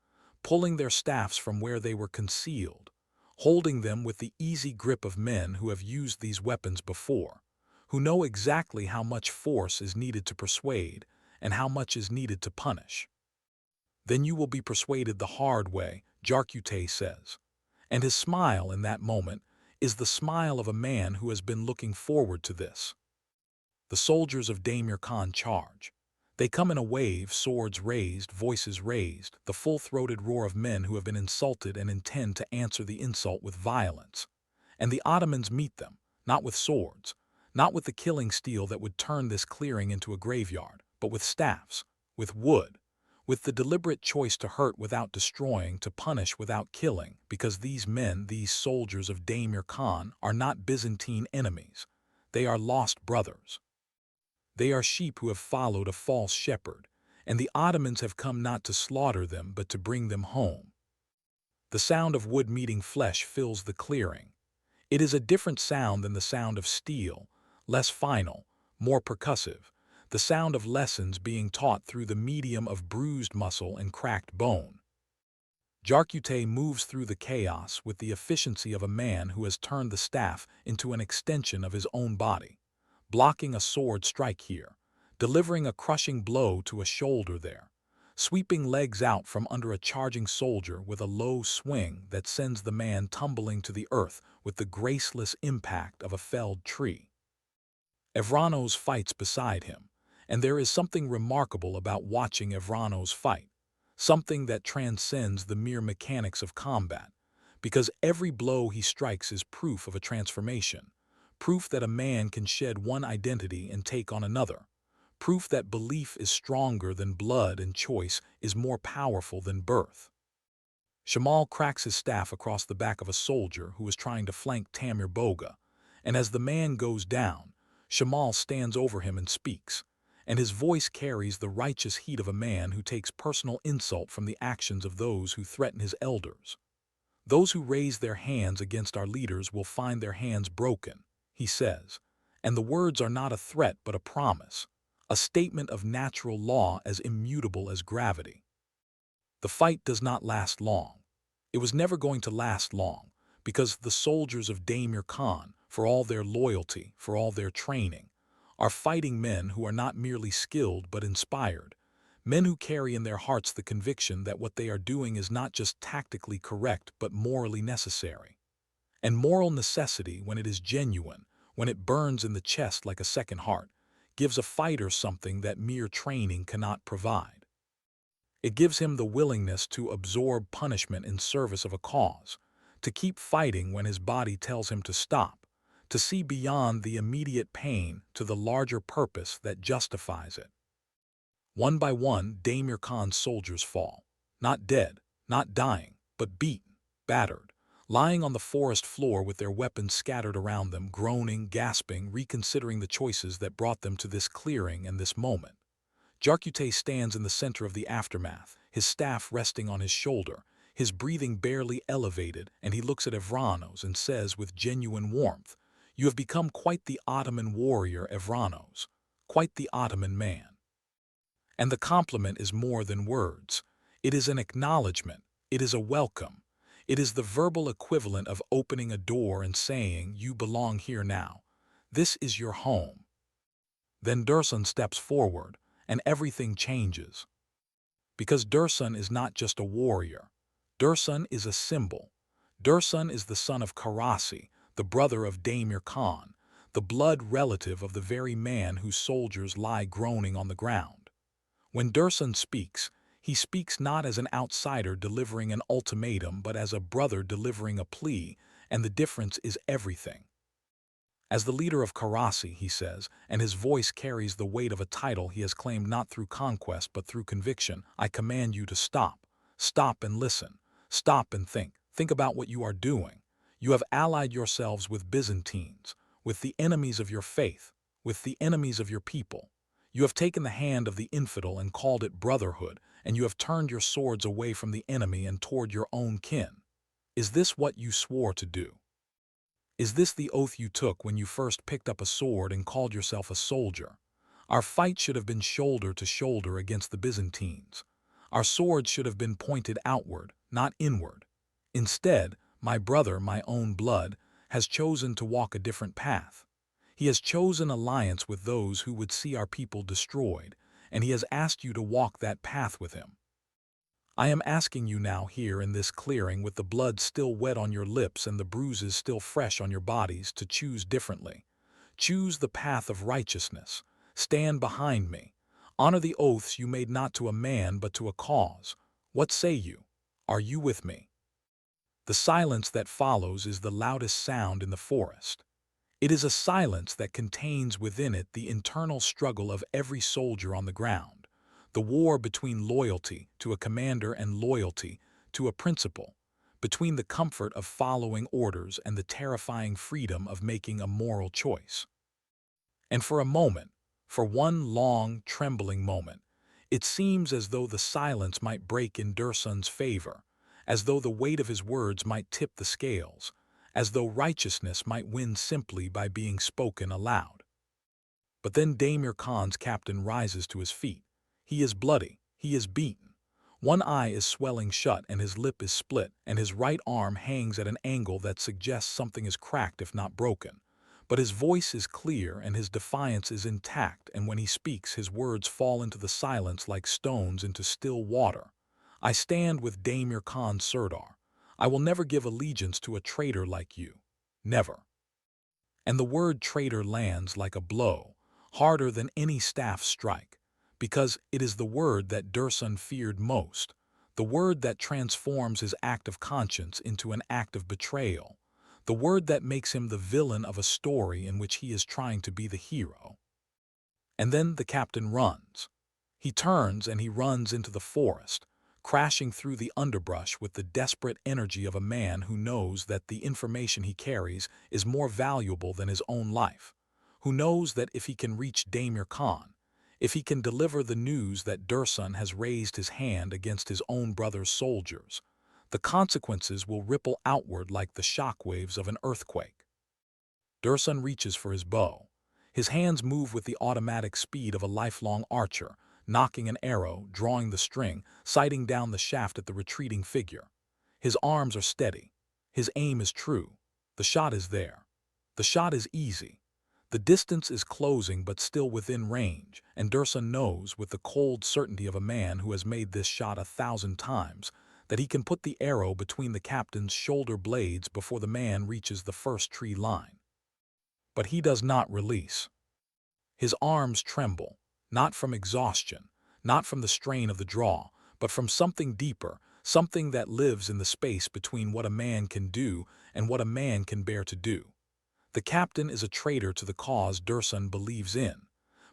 pulling their staffs from where they were concealed, holding them with the easy grip of men who have used these weapons before, who know exactly how much force is needed to persuade and how much is needed to punish. Then you will be persuaded the hard way, Jarkute says. And his smile in that moment is the smile of a man who has been looking forward to this. The soldiers of Demir Khan charge. They come in a wave, swords raised, voices raised, the full-throated roar of men who have been insulted and intend to answer the insult with violence. And the Ottomans meet them, not with swords, not with the killing steel that would turn this clearing into a graveyard, but with staffs, with wood, with the deliberate choice to hurt without destroying, to punish without killing, because these men, these soldiers of Demir Khan, are not Byzantine enemies. They are lost brothers. They are sheep who have followed a false shepherd, and the Ottomans have come not to slaughter them but to bring them home. The sound of wood meeting flesh fills the clearing. It is a different sound than the sound of steel, less final, more percussive, the sound of lessons being taught through the medium of bruised muscle and cracked bone. Jarkute moves through the chaos with the efficiency of a man who has turned the staff into an extension of his own body, blocking a sword strike here, delivering a crushing blow to a shoulder there, sweeping legs out from under a charging soldier with a low swing that sends the man tumbling to the earth with the graceless impact of a felled tree. Evranos fights beside him, and there is something remarkable about watching Evranos fight, something that transcends the mere mechanics of combat, because every blow he strikes is proof of a transformation, proof that a man can shed one identity and take on another, proof that belief is stronger than blood and choice is more powerful than birth. Shamal cracks his staff across the back of a soldier who is trying to flank Tamir Boga, and as the man goes down, Shamal stands over him and speaks, and his voice carries the righteous heat of a man who takes personal insult from the actions of those who threaten his elders. Those who raise their hands against our leaders will find their hands broken, he says, and the words are not a threat but a promise, a statement of natural law as immutable as gravity. The fight does not last long. It was never going to last long, because the soldiers of Demir Khan, for all their loyalty, for all their training, are fighting men who are not merely skilled but inspired, men who carry in their hearts the conviction that what they are doing is not just tactically correct but morally necessary. And moral necessity, when it is genuine, when it burns in the chest like a second heart, gives a fighter something that mere training cannot provide. It gives him the willingness to absorb punishment in service of a cause, to keep fighting when his body tells him to stop, to see beyond the immediate pain to the larger purpose that justifies it. One by one, Damir Khan's soldiers fall, not dead, not dying, but beaten, battered, lying on the forest floor with their weapons scattered around them, groaning, gasping, reconsidering the choices that brought them to this clearing and this moment. Jarkute stands in the center of the aftermath, his staff resting on his shoulder, his breathing barely elevated, and he looks at Evranos and says with genuine warmth, "You have become quite the Ottoman warrior, Evranos, quite the Ottoman man." And the compliment is more than words. It is an acknowledgement. It is a welcome. It is the verbal equivalent of opening a door and saying, "You belong here now. This is your home." Then Dursun steps forward, and everything changes. Because Dursun is not just a warrior. Dursun is a symbol. Dursun is the son of Karasi, the brother of Damir Khan, the blood relative of the very man whose soldiers lie groaning on the ground. When Dursun speaks, he speaks not as an outsider delivering an ultimatum, but as a brother delivering a plea, and the difference is everything. As the leader of Karasi, he says, and his voice carries the weight of a title he has claimed not through conquest but through conviction, "I command you to stop. Stop and listen. Stop and think. Think about what you are doing. You have allied yourselves with Byzantines, with the enemies of your faith, with the enemies of your people. You have taken the hand of the infidel and called it brotherhood, and you have turned your swords away from the enemy and toward your own kin. Is this what you swore to do? Is this the oath you took when you first picked up a sword and called yourself a soldier? Our fight should have been shoulder to shoulder against the Byzantines. Our swords should have been pointed outward, not inward. Instead, my brother, my own blood, has chosen to walk a different path. He has chosen alliance with those who would see our people destroyed, and he has asked you to walk that path with him. I am asking you now here in this clearing with the blood still wet on your lips and the bruises still fresh on your bodies to choose differently. Choose the path of righteousness. Stand behind me. Honor the oaths you made not to a man but to a cause. What say you? Are you with me?" The silence that follows is the loudest sound in the forest. It is a silence that contains within it the internal struggle of every soldier on the ground, the war between loyalty to a commander and loyalty to a principle, between the comfort of following orders and the terrifying freedom of making a moral choice. And for a moment, for one long, trembling moment, it seems as though the silence might break in Dursun's favor, as though the weight of his words might tip the scales, as though righteousness might win simply by being spoken aloud. But then Damir Khan's captain rises to his feet. He is bloody, he is beaten. One eye is swelling shut and his lip is split, and his right arm hangs at an angle that suggests something is cracked if not broken. But his voice is clear and his defiance is intact, and when he speaks his words fall into the silence like stones into still water. "I stand with Damir Khan Sirdar. I will never give allegiance to a traitor like you. Never." And the word traitor lands like a blow, harder than any staff strike, because it is the word that Dursun feared most, the word that transforms his act of conscience into an act of betrayal, the word that makes him the villain of a story in which he is trying to be the hero. And then the captain runs. He turns and he runs into the forest, crashing through the underbrush with the desperate energy of a man who knows that the information he carries is more valuable than his own life, who knows that if he can reach Damir Khan, if he can deliver the news that Dursun has raised his hand against his own brother's soldiers, the consequences will ripple outward like the shockwaves of an earthquake. Dursun reaches for his bow. His hands move with the automatic speed of a lifelong archer, knocking an arrow, drawing the string, sighting down the shaft at the retreating figure. His arms are steady. His aim is true. The shot is there. The shot is easy. The distance is closing but still within range, and Dursun knows, with the cold certainty of a man who has made this shot 1,000 times, that he can put the arrow between the captain's shoulder blades before the man reaches the first tree line. But he does not release. His arms tremble, not from exhaustion, not from the strain of the draw, but from something deeper, something that lives in the space between what a man can do and what a man can bear to do. The captain is a traitor to the cause Dursun believes in,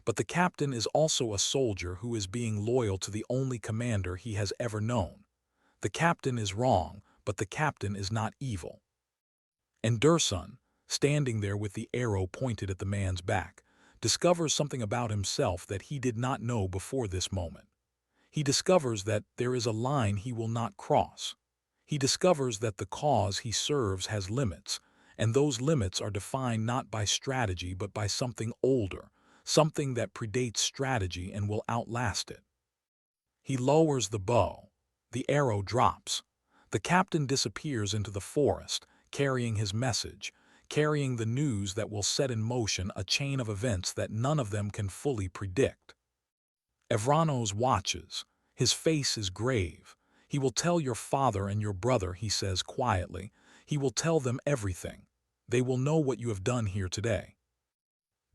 but the captain is also a soldier who is being loyal to the only commander he has ever known. The captain is wrong, but the captain is not evil. And Dursun, standing there with the arrow pointed at the man's back, discovers something about himself that he did not know before this moment. He discovers that there is a line he will not cross. He discovers that the cause he serves has limits, and those limits are defined not by strategy but by something older, something that predates strategy and will outlast it. He lowers the bow. The arrow drops. The captain disappears into the forest, carrying his message, carrying the news that will set in motion a chain of events that none of them can fully predict. Evranos watches. His face is grave. He will tell your father and your brother, he says quietly. He will tell them everything. They will know what you have done here today.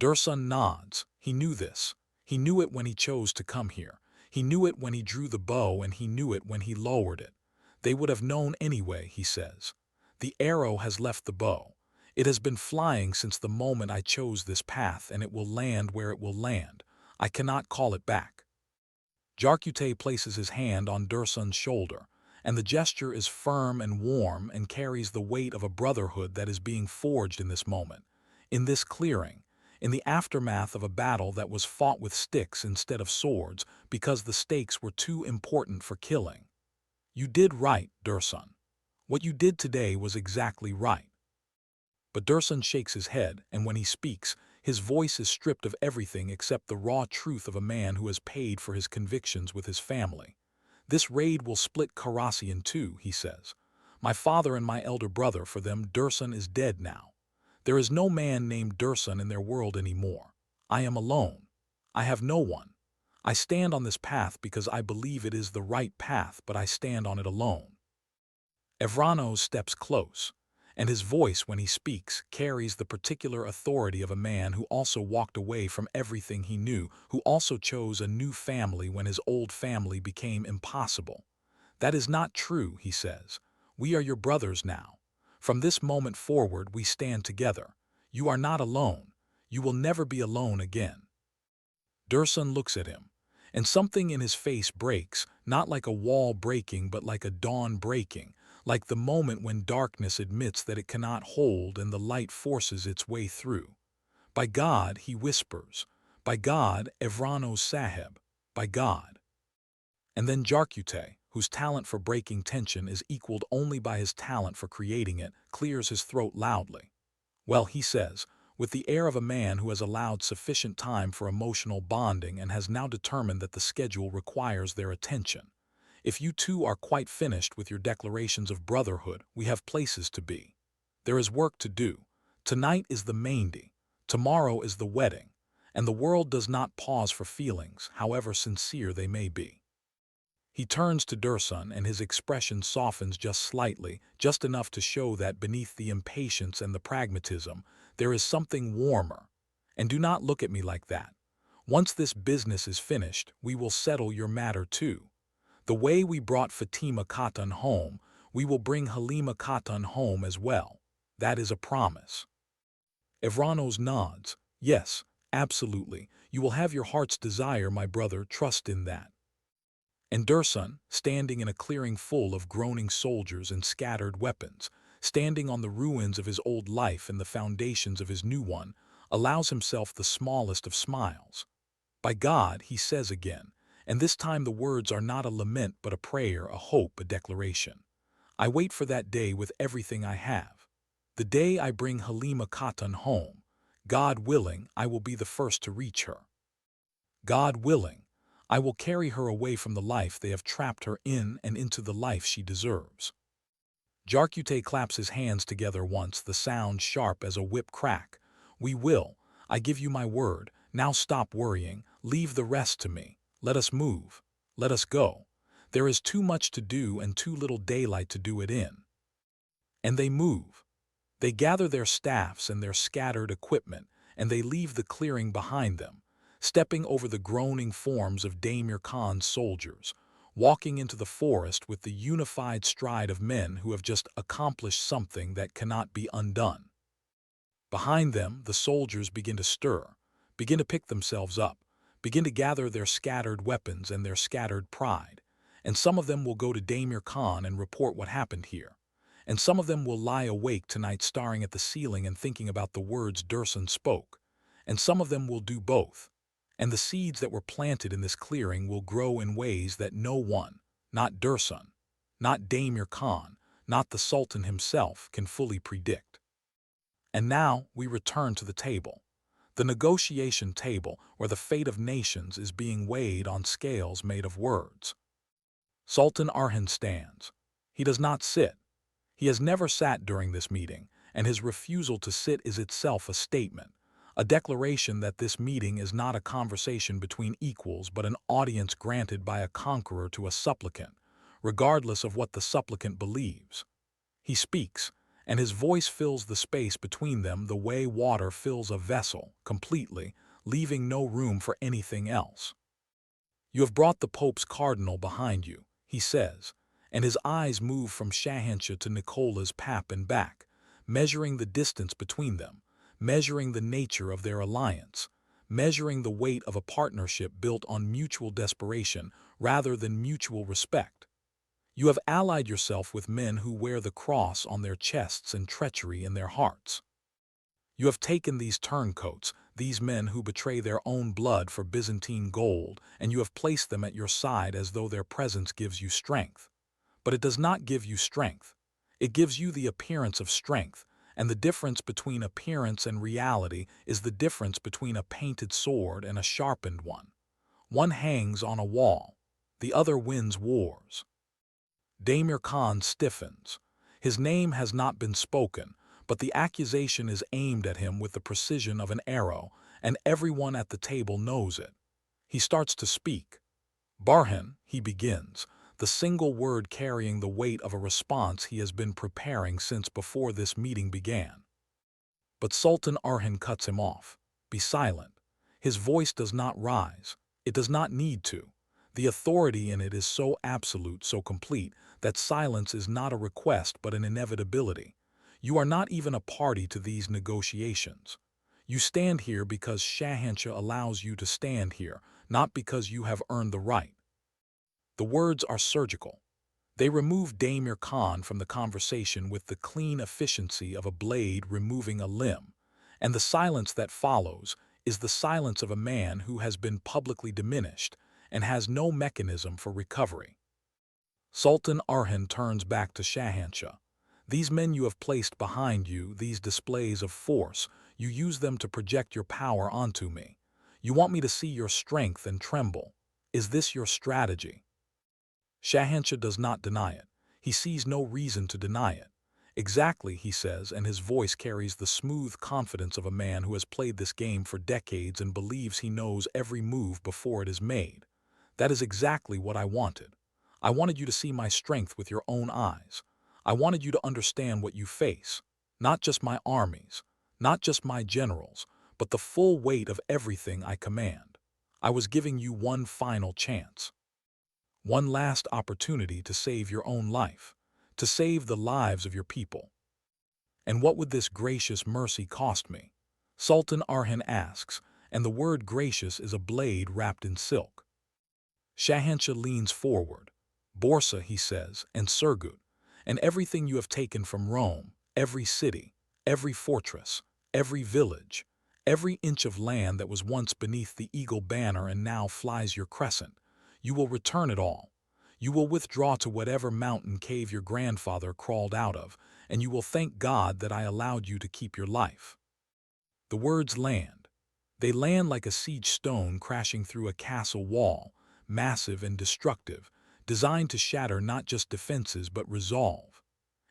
Dursun nods. He knew this. He knew it when he chose to come here. He knew it when he drew the bow, and he knew it when he lowered it. They would have known anyway, he says. The arrow has left the bow. It has been flying since the moment I chose this path, and it will land where it will land. I cannot call it back. Jarkute places his hand on Dursun's shoulder, and the gesture is firm and warm and carries the weight of a brotherhood that is being forged in this moment, in this clearing, in the aftermath of a battle that was fought with sticks instead of swords because the stakes were too important for killing. You did right, Dursun. What you did today was exactly right. But Dursun shakes his head, and when he speaks, his voice is stripped of everything except the raw truth of a man who has paid for his convictions with his family. This raid will split Karasi in two, he says. My father and my elder brother, for them Dursun is dead now. There is no man named Dursun in their world anymore. I am alone. I have no one. I stand on this path because I believe it is the right path, but I stand on it alone. Evranos steps close, and his voice when he speaks carries the particular authority of a man who also walked away from everything he knew, who also chose a new family when his old family became impossible. That is not true, he says. We are your brothers now. From this moment forward we stand together. You are not alone. You will never be alone again. Dursun looks at him, and something in his face breaks, not like a wall breaking but like a dawn breaking, like the moment when darkness admits that it cannot hold and the light forces its way through. By God, he whispers. By God, Evranos Sahib. By God. And then Jarkute, whose talent for breaking tension is equaled only by his talent for creating it, clears his throat loudly. Well, he says, with the air of a man who has allowed sufficient time for emotional bonding and has now determined that the schedule requires their attention. If you two are quite finished with your declarations of brotherhood, we have places to be. There is work to do. Tonight is the Mehndi. Tomorrow is the wedding. And the world does not pause for feelings, however sincere they may be. He turns to Dursun, and his expression softens just slightly, just enough to show that beneath the impatience and the pragmatism, there is something warmer. And do not look at me like that. Once this business is finished, we will settle your matter too. The way we brought Fatima Khatun home, we will bring Halima Khatun home as well. That is a promise. Evranos nods. Yes, absolutely. You will have your heart's desire, my brother, trust in that. And Dursun, standing in a clearing full of groaning soldiers and scattered weapons, standing on the ruins of his old life and the foundations of his new one, allows himself the smallest of smiles. By God, he says again, and this time the words are not a lament but a prayer, a hope, a declaration. I wait for that day with everything I have. The day I bring Halima Khatun home, God willing, I will be the first to reach her. God willing, I will carry her away from the life they have trapped her in and into the life she deserves. Jarkute claps his hands together once, the sound sharp as a whip crack. We will. I give you my word. Now stop worrying. Leave the rest to me. Let us move. Let us go. There is too much to do and too little daylight to do it in. And they move. They gather their staffs and their scattered equipment, and they leave the clearing behind them, stepping over the groaning forms of Damir Khan's soldiers, walking into the forest with the unified stride of men who have just accomplished something that cannot be undone. Behind them, the soldiers begin to stir, begin to pick themselves up, begin to gather their scattered weapons and their scattered pride, and some of them will go to Damir Khan and report what happened here, and some of them will lie awake tonight staring at the ceiling and thinking about the words Dursun spoke, and some of them will do both, and the seeds that were planted in this clearing will grow in ways that no one, not Dursun, not Damir Khan, not the Sultan himself, can fully predict. And now we return to the table. The negotiation table where the fate of nations is being weighed on scales made of words. Sultan Orhan stands. He does not sit. He has never sat during this meeting, and his refusal to sit is itself a statement, a declaration that this meeting is not a conversation between equals but an audience granted by a conqueror to a supplicant, regardless of what the supplicant believes. He speaks, and his voice fills the space between them the way water fills a vessel, completely, leaving no room for anything else. "You have brought the Pope's cardinal behind you," he says, and his eyes move from Şahinşah to Nicola's pap and back, measuring the distance between them, measuring the nature of their alliance, measuring the weight of a partnership built on mutual desperation rather than mutual respect. "You have allied yourself with men who wear the cross on their chests and treachery in their hearts. You have taken these turncoats, these men who betray their own blood for Byzantine gold, and you have placed them at your side as though their presence gives you strength. But it does not give you strength. It gives you the appearance of strength, and the difference between appearance and reality is the difference between a painted sword and a sharpened one. One hangs on a wall, the other wins wars." Damir Khan stiffens. His name has not been spoken, but the accusation is aimed at him with the precision of an arrow, and everyone at the table knows it. He starts to speak. "Barhan," he begins, the single word carrying the weight of a response he has been preparing since before this meeting began. But Sultan Orhan cuts him off. "Be silent." His voice does not rise. It does not need to. The authority in it is so absolute, so complete, that silence is not a request but an inevitability. You are not even a party to these negotiations. You stand here because Şahinşah allows you to stand here, not because you have earned the right. The words are surgical. They remove Damir Khan from the conversation with the clean efficiency of a blade removing a limb, and the silence that follows is the silence of a man who has been publicly diminished and has no mechanism for recovery. Sultan Orhan turns back to Şahinşah. "These men you have placed behind you, these displays of force, you use them to project your power onto me. You want me to see your strength and tremble. Is this your strategy?" Şahinşah does not deny it. He sees no reason to deny it. "Exactly," he says, and his voice carries the smooth confidence of a man who has played this game for decades and believes he knows every move before it is made. "That is exactly what I wanted. I wanted you to see my strength with your own eyes. I wanted you to understand what you face, not just my armies, not just my generals, but the full weight of everything I command. I was giving you one final chance. One last opportunity to save your own life, to save the lives of your people." "And what would this gracious mercy cost me?" Sultan Orhan asks, and the word gracious is a blade wrapped in silk. Şahinşah leans forward. "Borsa," he says, "and Surgut, and everything you have taken from Rome, every city, every fortress, every village, every inch of land that was once beneath the eagle banner and now flies your crescent, you will return it all. You will withdraw to whatever mountain cave your grandfather crawled out of, and you will thank God that I allowed you to keep your life." The words land. They land like a siege stone crashing through a castle wall, massive and destructive, designed to shatter not just defenses but resolve.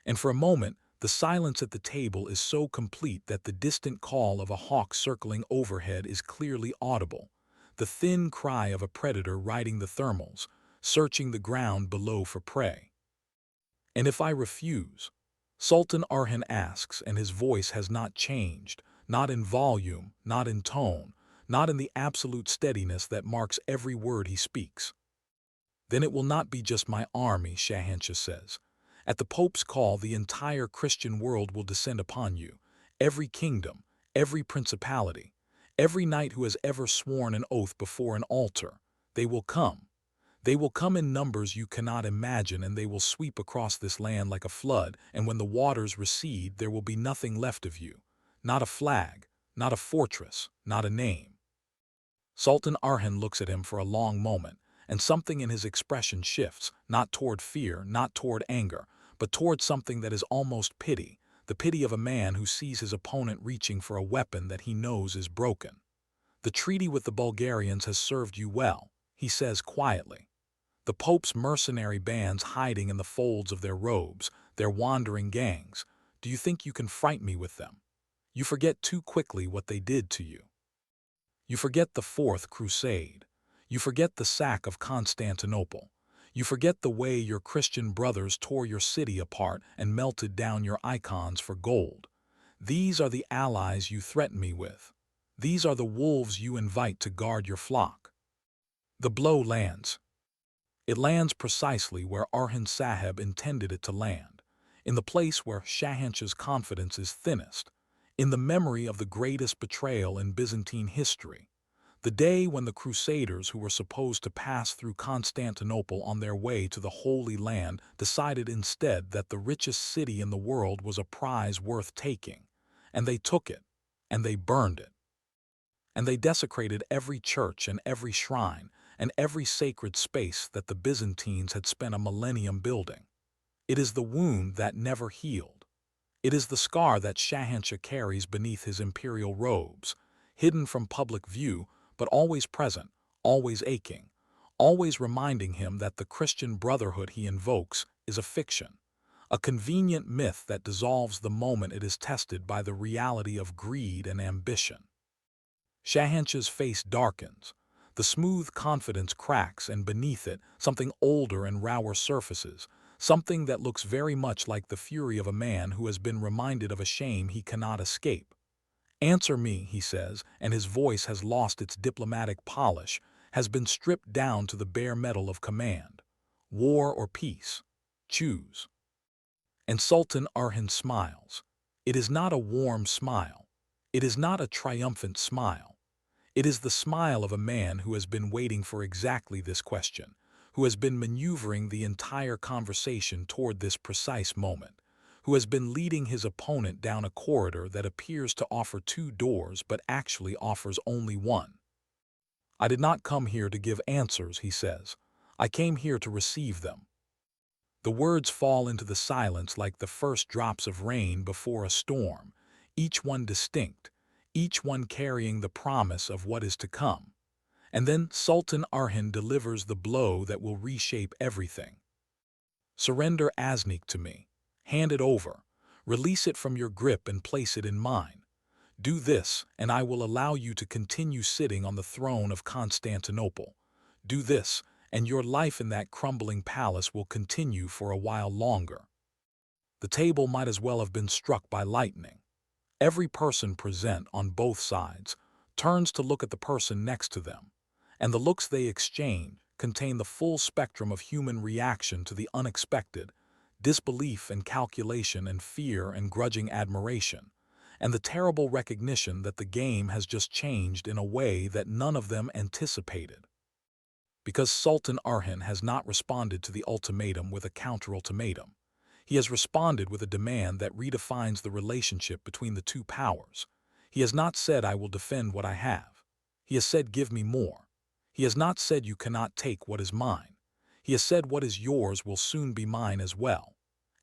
And for a moment, the silence at the table is so complete that the distant call of a hawk circling overhead is clearly audible, the thin cry of a predator riding the thermals, searching the ground below for prey. "And if I refuse?" Sultan Orhan asks, and his voice has not changed, not in volume, not in tone, not in the absolute steadiness that marks every word he speaks. Then it will not be just my army, Şahinşah says. At the Pope's call, the entire Christian world will descend upon you, every kingdom, every principality, every knight who has ever sworn an oath before an altar. They will come. They will come in numbers you cannot imagine, and they will sweep across this land like a flood, and when the waters recede, there will be nothing left of you. Not a flag, not a fortress, not a name. Sultan Orhan looks at him for a long moment, and something in his expression shifts, not toward fear, not toward anger, but toward something that is almost pity, the pity of a man who sees his opponent reaching for a weapon that he knows is broken. The treaty with the Bulgarians has served you well, he says quietly. The Pope's mercenary bands hiding in the folds of their robes, their wandering gangs, do you think you can frighten me with them? You forget too quickly what they did to you. You forget the Fourth Crusade. You forget the sack of Constantinople. You forget the way your Christian brothers tore your city apart and melted down your icons for gold. These are the allies you threaten me with. These are the wolves you invite to guard your flock. The blow lands. It lands precisely where Orhan Sahib intended it to land, in the place where Şahinşah's confidence is thinnest, in the memory of the greatest betrayal in Byzantine history, the day when the Crusaders who were supposed to pass through Constantinople on their way to the Holy Land decided instead that the richest city in the world was a prize worth taking, and they took it, and they burned it. And they desecrated every church and every shrine and every sacred space that the Byzantines had spent a millennium building. It is the wound that never healed. It is the scar that Şahinşah carries beneath his imperial robes, hidden from public view, but always present, always aching, always reminding him that the Christian brotherhood he invokes is a fiction, a convenient myth that dissolves the moment it is tested by the reality of greed and ambition. Şahinşah's face darkens, the smooth confidence cracks, and beneath it, something older and rower surfaces, something that looks very much like the fury of a man who has been reminded of a shame he cannot escape. Answer me, he says, and his voice has lost its diplomatic polish, has been stripped down to the bare metal of command. War or peace? Choose. And Sultan Orhan smiles. It is not a warm smile. It is not a triumphant smile. It is the smile of a man who has been waiting for exactly this question, who has been maneuvering the entire conversation toward this precise moment, who has been leading his opponent down a corridor that appears to offer two doors but actually offers only one. I did not come here to give answers, he says. I came here to receive them. The words fall into the silence like the first drops of rain before a storm, each one distinct, each one carrying the promise of what is to come. And then Sultan Orhan delivers the blow that will reshape everything. Surrender İznik to me. Hand it over. Release it from your grip and place it in mine. Do this, and I will allow you to continue sitting on the throne of Constantinople. Do this, and your life in that crumbling palace will continue for a while longer. The table might as well have been struck by lightning. Every person present on both sides turns to look at the person next to them, and the looks they exchange contain the full spectrum of human reaction to the unexpected, disbelief and calculation and fear and grudging admiration, and the terrible recognition that the game has just changed in a way that none of them anticipated. Because Sultan Orhan has not responded to the ultimatum with a counter-ultimatum. He has responded with a demand that redefines the relationship between the two powers. He has not said, I will defend what I have. He has said, give me more. He has not said, you cannot take what is mine. He has said, what is yours will soon be mine as well.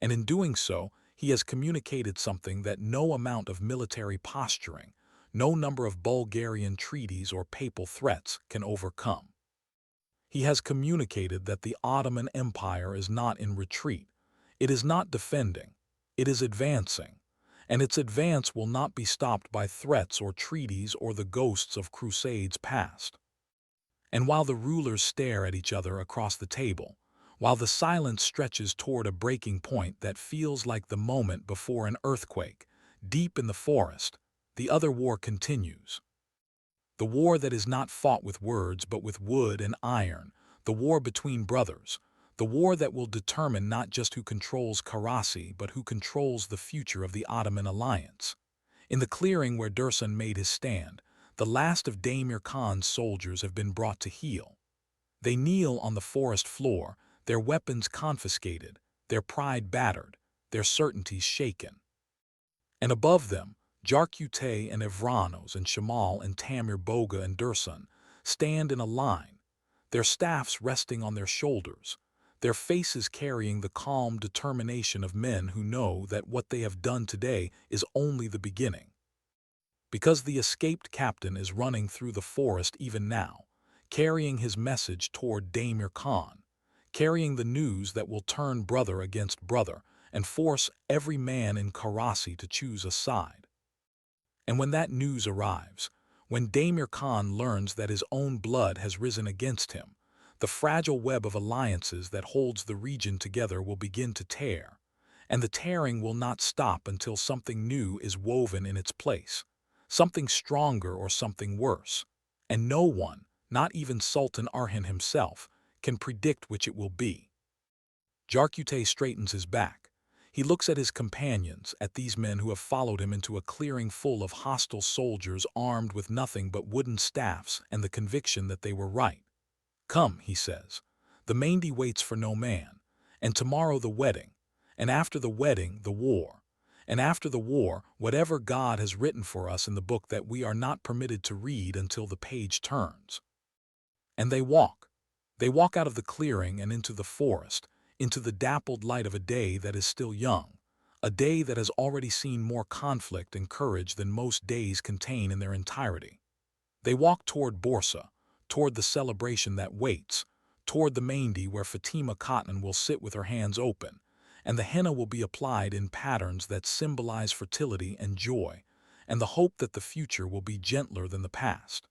And in doing so, he has communicated something that no amount of military posturing, no number of Bulgarian treaties or papal threats can overcome. He has communicated that the Ottoman Empire is not in retreat. It is not defending. It is advancing. And its advance will not be stopped by threats or treaties or the ghosts of crusades past. And while the rulers stare at each other across the table, while the silence stretches toward a breaking point that feels like the moment before an earthquake, deep in the forest, the other war continues. The war that is not fought with words but with wood and iron, the war between brothers, the war that will determine not just who controls Karasi but who controls the future of the Ottoman alliance. In the clearing where Dursun made his stand, the last of Demir Khan's soldiers have been brought to heel. They kneel on the forest floor, their weapons confiscated, their pride battered, their certainties shaken. And above them, Jarkute and Evranos and Shamal and Tamir Boga and Dursun stand in a line, their staffs resting on their shoulders, their faces carrying the calm determination of men who know that what they have done today is only the beginning. Because the escaped captain is running through the forest even now, carrying his message toward Demir Khan, carrying the news that will turn brother against brother and force every man in Karasi to choose a side. And when that news arrives, when Demir Khan learns that his own blood has risen against him, the fragile web of alliances that holds the region together will begin to tear, and the tearing will not stop until something new is woven in its place, something stronger or something worse, and no one, not even Sultan Orhan himself, can predict which it will be. Jarkute straightens his back. He looks at his companions, at these men who have followed him into a clearing full of hostile soldiers armed with nothing but wooden staffs and the conviction that they were right. "Come," he says, "the Mehndi waits for no man, and tomorrow the wedding, and after the wedding the war, and after the war whatever God has written for us in the book that we are not permitted to read until the page turns." And they walk. They walk out of the clearing and into the forest, into the dappled light of a day that is still young, a day that has already seen more conflict and courage than most days contain in their entirety. They walk toward Borsa, toward the celebration that waits, toward the Mehndi where Fatima Khatun will sit with her hands open, and the henna will be applied in patterns that symbolize fertility and joy, and the hope that the future will be gentler than the past.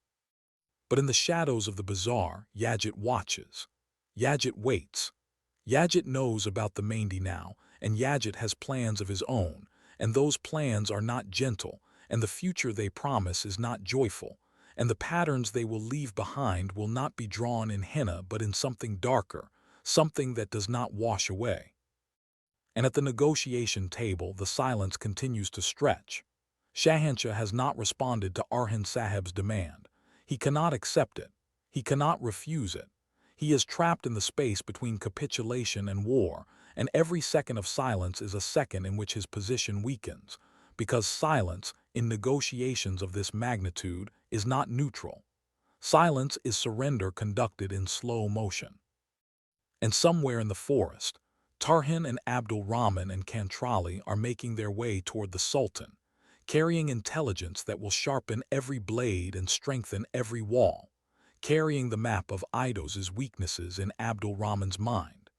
But in the shadows of the bazaar, Yajit watches. Yajit waits. Yajit knows about the Mehndi now, and Yajit has plans of his own, and those plans are not gentle, and the future they promise is not joyful, and the patterns they will leave behind will not be drawn in henna but in something darker, something that does not wash away. And at the negotiation table the silence continues to stretch. Şahinşah has not responded to Orhan Sahib's demand. He cannot accept it. He cannot refuse it. He is trapped in the space between capitulation and war, and every second of silence is a second in which his position weakens, because silence, in negotiations of this magnitude, is not neutral. Silence is surrender conducted in slow motion. And somewhere in the forest, Tarhan and Abdul Rahman and Kantrali are making their way toward the Sultan, carrying intelligence that will sharpen every blade and strengthen every wall, carrying the map of Idos's weaknesses in Abdul Rahman's mind,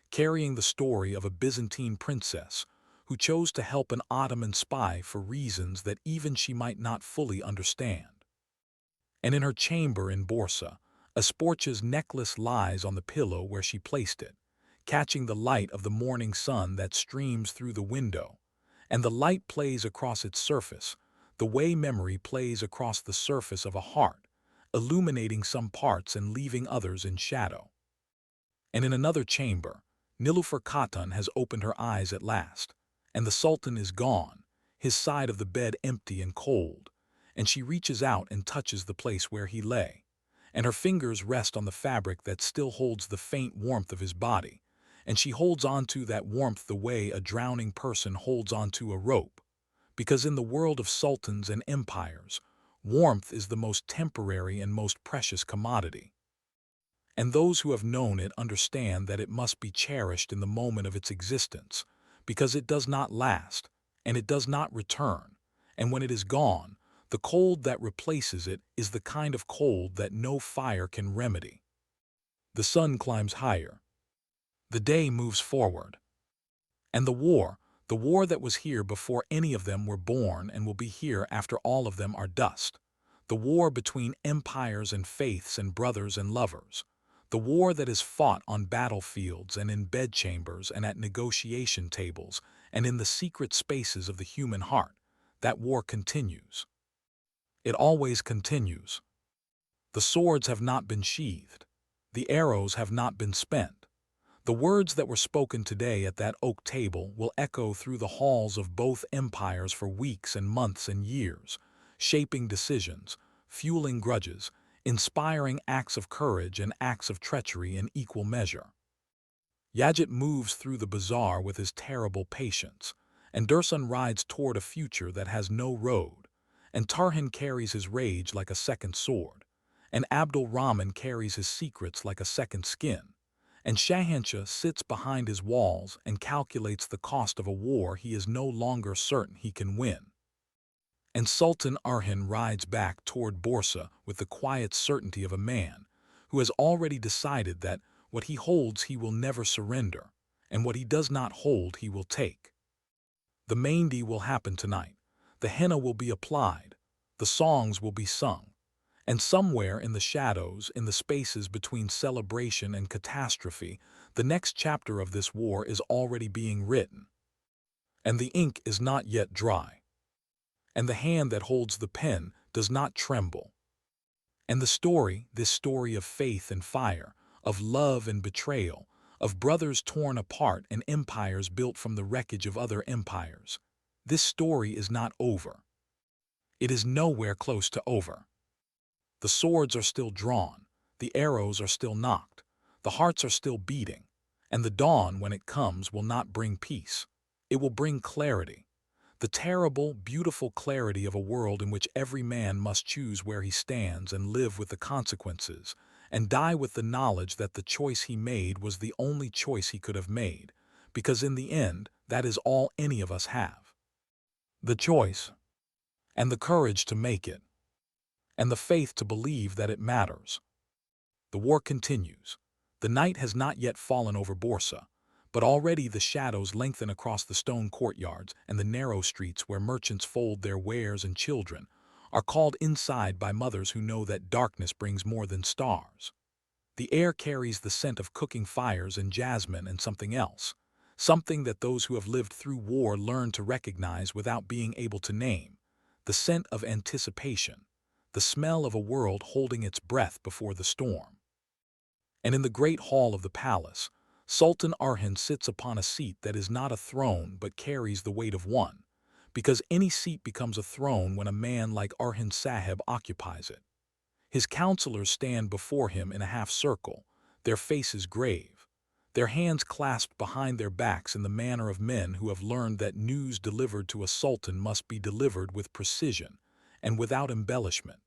carrying the story of a Byzantine princess who chose to help an Ottoman spy for reasons that even she might not fully understand. And in her chamber in Borsa, Asporcha's necklace lies on the pillow where she placed it, catching the light of the morning sun that streams through the window, and the light plays across its surface, the way memory plays across the surface of a heart, illuminating some parts and leaving others in shadow. And in another chamber, Nilüfer Khatun has opened her eyes at last, and the Sultan is gone, his side of the bed empty and cold, and she reaches out and touches the place where he lay, and her fingers rest on the fabric that still holds the faint warmth of his body, and she holds on to that warmth the way a drowning person holds on to a rope, because in the world of sultans and empires, warmth is the most temporary and most precious commodity. And those who have known it understand that it must be cherished in the moment of its existence, because it does not last, and it does not return, and when it is gone, the cold that replaces it is the kind of cold that no fire can remedy. The sun climbs higher. The day moves forward. And the war that was here before any of them were born and will be here after all of them are dust, the war between empires and faiths and brothers and lovers, the war that is fought on battlefields and in bedchambers and at negotiation tables and in the secret spaces of the human heart, that war continues. It always continues. The swords have not been sheathed. The arrows have not been spent. The words that were spoken today at that oak table will echo through the halls of both empires for weeks and months and years, shaping decisions, fueling grudges, inspiring acts of courage and acts of treachery in equal measure. Yapacak moves through the bazaar with his terrible patience, and Dursun rides toward a future that has no road, and Tarhan carries his rage like a second sword, and Abdul Rahman carries his secrets like a second skin, and Şahinşah sits behind his walls and calculates the cost of a war he is no longer certain he can win. And Sultan Orhan rides back toward Bursa with the quiet certainty of a man who has already decided that what he holds he will never surrender, and what he does not hold he will take. The Mehndi will happen tonight, the henna will be applied, the songs will be sung, and somewhere in the shadows, in the spaces between celebration and catastrophe, the next chapter of this war is already being written. And the ink is not yet dry, and the hand that holds the pen does not tremble. And the story, this story of faith and fire, of love and betrayal, of brothers torn apart and empires built from the wreckage of other empires, this story is not over. It is nowhere close to over. The swords are still drawn, the arrows are still knocked, the hearts are still beating, and the dawn, when it comes, will not bring peace. It will bring clarity, the terrible, beautiful clarity of a world in which every man must choose where he stands and live with the consequences, and die with the knowledge that the choice he made was the only choice he could have made, because in the end, that is all any of us have. The choice, and the courage to make it, and the faith to believe that it matters. The war continues. The night has not yet fallen over Bursa, but already the shadows lengthen across the stone courtyards and the narrow streets where merchants fold their wares and children are called inside by mothers who know that darkness brings more than stars. The air carries the scent of cooking fires and jasmine and something else, something that those who have lived through war learn to recognize without being able to name, the scent of anticipation, the smell of a world holding its breath before the storm. And in the great hall of the palace, Sultan Orhan sits upon a seat that is not a throne but carries the weight of one, because any seat becomes a throne when a man like Orhan Sahib occupies it. His counselors stand before him in a half-circle, their faces grave, their hands clasped behind their backs in the manner of men who have learned that news delivered to a sultan must be delivered with precision and without embellishment.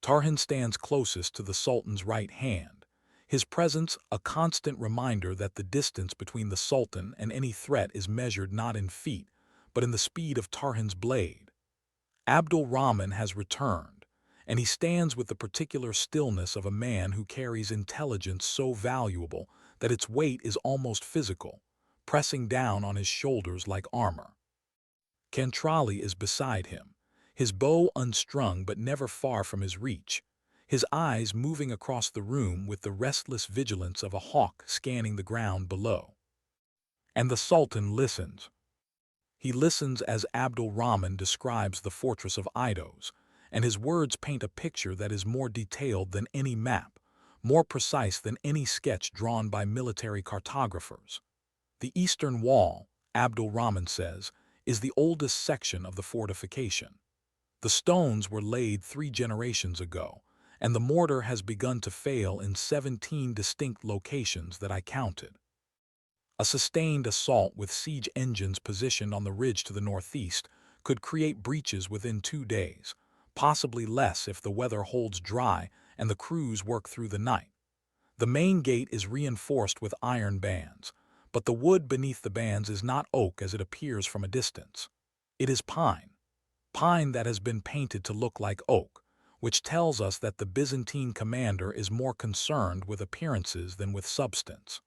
Tarhan stands closest to the sultan's right hand, his presence a constant reminder that the distance between the sultan and any threat is measured not in feet, but in the speed of Tarhan's blade. Abdul Rahman has returned, and he stands with the particular stillness of a man who carries intelligence so valuable that its weight is almost physical, pressing down on his shoulders like armor. Kentrali is beside him, his bow unstrung but never far from his reach, his eyes moving across the room with the restless vigilance of a hawk scanning the ground below. And the Sultan listens. He listens as Abdul Rahman describes the fortress of Idos, and his words paint a picture that is more detailed than any map, more precise than any sketch drawn by military cartographers. The eastern wall, Abdul Rahman says, is the oldest section of the fortification. The stones were laid 3 generations ago, and the mortar has begun to fail in 17 distinct locations that I counted. A sustained assault with siege engines positioned on the ridge to the northeast could create breaches within 2 days, possibly less if the weather holds dry and the crews work through the night. The main gate is reinforced with iron bands, but the wood beneath the bands is not oak as it appears from a distance. It is pine, pine that has been painted to look like oak, which tells us that the Byzantine commander is more concerned with appearances than with substance.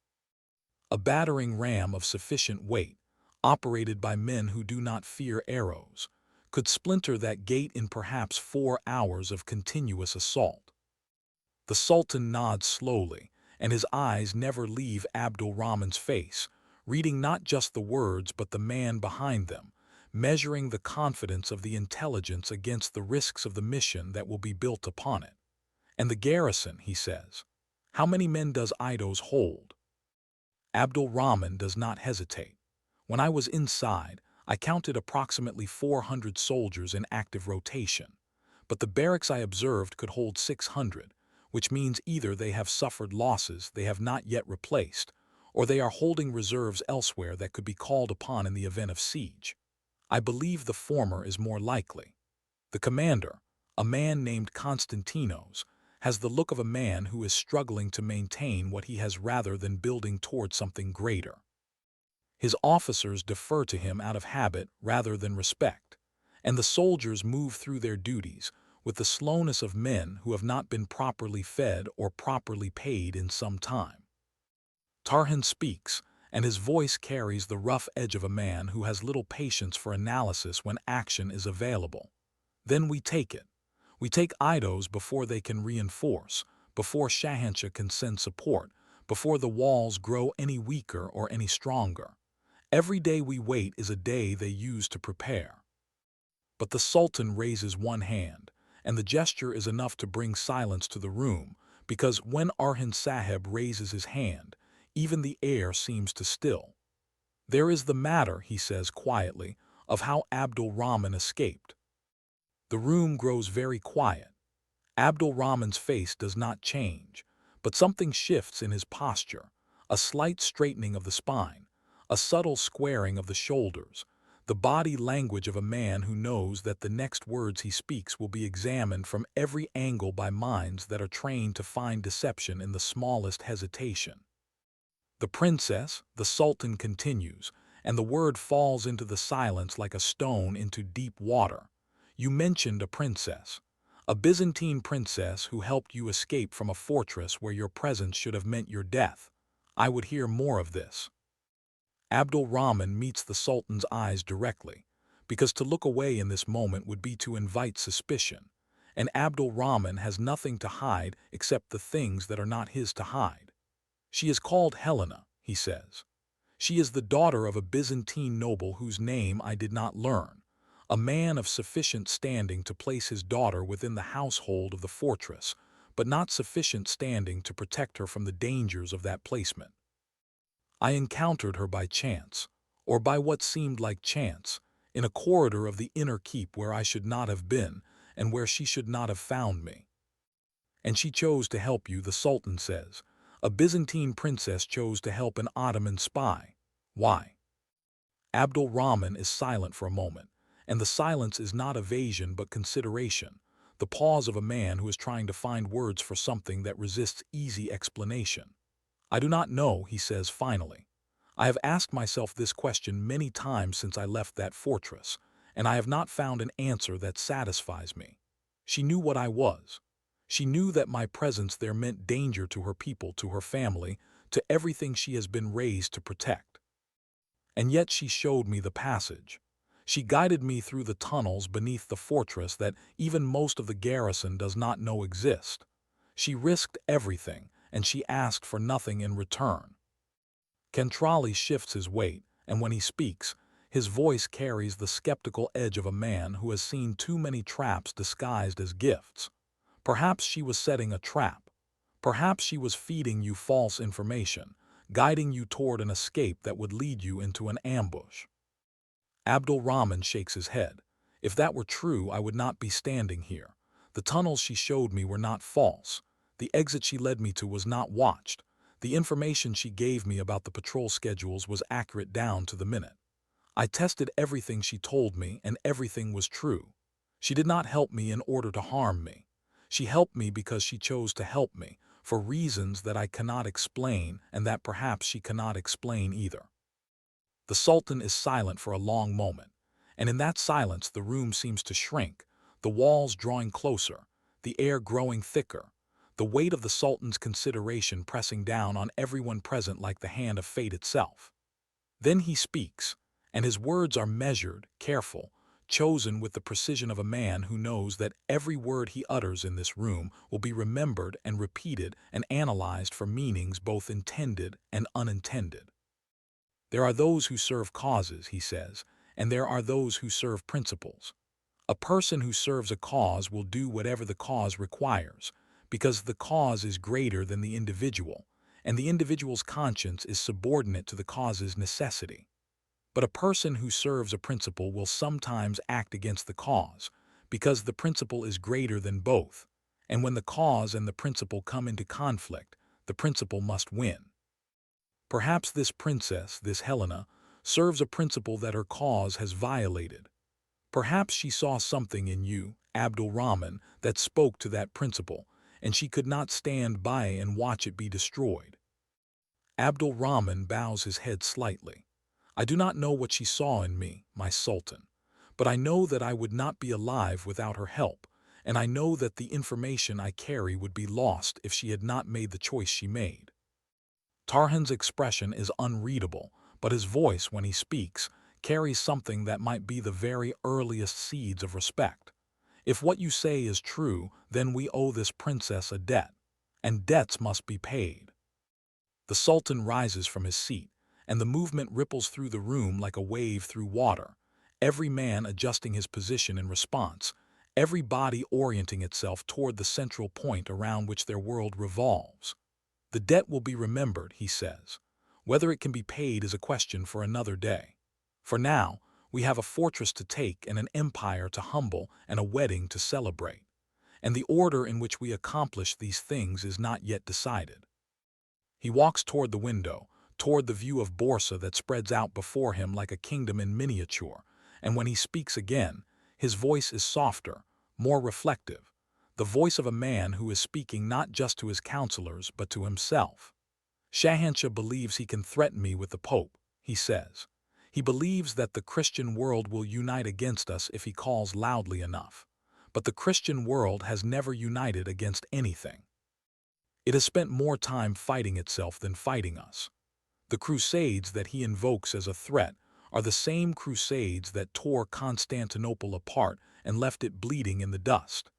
A battering ram of sufficient weight, operated by men who do not fear arrows, could splinter that gate in perhaps 4 hours of continuous assault. The Sultan nods slowly, and his eyes never leave Abdul Rahman's face, reading not just the words but the man behind them, measuring the confidence of the intelligence against the risks of the mission that will be built upon it. And the garrison, he says. How many men does Idos hold? Abdul Rahman does not hesitate. When I was inside, I counted approximately 400 soldiers in active rotation, but the barracks I observed could hold 600, which means either they have suffered losses they have not yet replaced, or they are holding reserves elsewhere that could be called upon in the event of siege. I believe the former is more likely. The commander, a man named Konstantinos, has the look of a man who is struggling to maintain what he has rather than building towards something greater. His officers defer to him out of habit rather than respect, and the soldiers move through their duties with the slowness of men who have not been properly fed or properly paid in some time. Tarhan speaks, and his voice carries the rough edge of a man who has little patience for analysis when action is available. Then we take it. We take Idos before they can reinforce, before Şahinşah can send support, before the walls grow any weaker or any stronger. Every day we wait is a day they use to prepare. But the Sultan raises one hand, and the gesture is enough to bring silence to the room, because when Orhan Sahib raises his hand, even the air seems to still. There is the matter, he says quietly, of how Abdul Rahman escaped. The room grows very quiet. Abdul Rahman's face does not change, but something shifts in his posture, a slight straightening of the spine, a subtle squaring of the shoulders, the body language of a man who knows that the next words he speaks will be examined from every angle by minds that are trained to find deception in the smallest hesitation. The princess, the Sultan continues, and the word falls into the silence like a stone into deep water. You mentioned a princess. A Byzantine princess who helped you escape from a fortress where your presence should have meant your death. I would hear more of this. Abdul Rahman meets the Sultan's eyes directly, because to look away in this moment would be to invite suspicion, and Abdul Rahman has nothing to hide except the things that are not his to hide. She is called Helena, he says. She is the daughter of a Byzantine noble whose name I did not learn, a man of sufficient standing to place his daughter within the household of the fortress, but not sufficient standing to protect her from the dangers of that placement. I encountered her by chance, or by what seemed like chance, in a corridor of the inner keep where I should not have been and where she should not have found me. And she chose to help you, the Sultan says. A Byzantine princess chose to help an Ottoman spy. Why? Abdul Rahman is silent for a moment, and the silence is not evasion but consideration, the pause of a man who is trying to find words for something that resists easy explanation. I do not know, he says finally. I have asked myself this question many times since I left that fortress, and I have not found an answer that satisfies me. She knew what I was. She knew that my presence there meant danger to her people, to her family, to everything she has been raised to protect. And yet she showed me the passage. She guided me through the tunnels beneath the fortress that even most of the garrison does not know exist. She risked everything, and she asked for nothing in return. Kentrali shifts his weight, and when he speaks, his voice carries the skeptical edge of a man who has seen too many traps disguised as gifts. Perhaps she was setting a trap. Perhaps she was feeding you false information, guiding you toward an escape that would lead you into an ambush. Abdul Rahman shakes his head. If that were true, I would not be standing here. The tunnels she showed me were not false. The exit she led me to was not watched. The information she gave me about the patrol schedules was accurate down to the minute. I tested everything she told me, and everything was true. She did not help me in order to harm me. She helped me because she chose to help me, for reasons that I cannot explain and that perhaps she cannot explain either. The Sultan is silent for a long moment, and in that silence the room seems to shrink, the walls drawing closer, the air growing thicker, the weight of the Sultan's consideration pressing down on everyone present like the hand of fate itself. Then he speaks, and his words are measured, careful, chosen with the precision of a man who knows that every word he utters in this room will be remembered and repeated and analyzed for meanings both intended and unintended. There are those who serve causes, he says, and there are those who serve principles. A person who serves a cause will do whatever the cause requires, because the cause is greater than the individual, and the individual's conscience is subordinate to the cause's necessity. But a person who serves a principle will sometimes act against the cause, because the principle is greater than both, and when the cause and the principle come into conflict, the principle must win. Perhaps this princess, this Helena, serves a principle that her cause has violated. Perhaps she saw something in you, Abdul Rahman, that spoke to that principle, and she could not stand by and watch it be destroyed. Abdul Rahman bows his head slightly. I do not know what she saw in me, my sultan, but I know that I would not be alive without her help, and I know that the information I carry would be lost if she had not made the choice she made. Tarhan's expression is unreadable, but his voice, when he speaks, carries something that might be the very earliest seeds of respect. If what you say is true, then we owe this princess a debt, and debts must be paid. The Sultan rises from his seat, and the movement ripples through the room like a wave through water, every man adjusting his position in response, every body orienting itself toward the central point around which their world revolves. The debt will be remembered, he says. Whether it can be paid is a question for another day. For now, we have a fortress to take and an empire to humble and a wedding to celebrate. And the order in which we accomplish these things is not yet decided. He walks toward the window, toward the view of Borsa that spreads out before him like a kingdom in miniature, and when he speaks again, his voice is softer, more reflective, the voice of a man who is speaking not just to his counselors but to himself. Şahinşah believes he can threaten me with the Pope, he says. He believes that the Christian world will unite against us if he calls loudly enough. But the Christian world has never united against anything. It has spent more time fighting itself than fighting us. The crusades that he invokes as a threat are the same crusades that tore Constantinople apart and left it bleeding in the dust.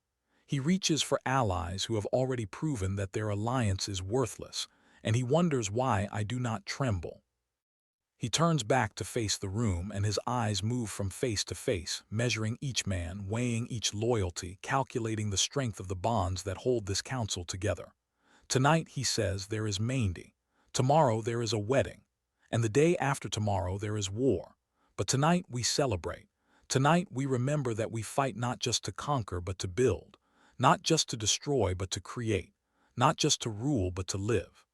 He reaches for allies who have already proven that their alliance is worthless, and he wonders why I do not tremble. He turns back to face the room, and his eyes move from face to face, measuring each man, weighing each loyalty, calculating the strength of the bonds that hold this council together. Tonight, he says, there is Mehndi. Tomorrow there is a wedding. And the day after tomorrow there is war. But tonight we celebrate. Tonight we remember that we fight not just to conquer but to build. Not just to destroy but to create. Not just to rule but to live.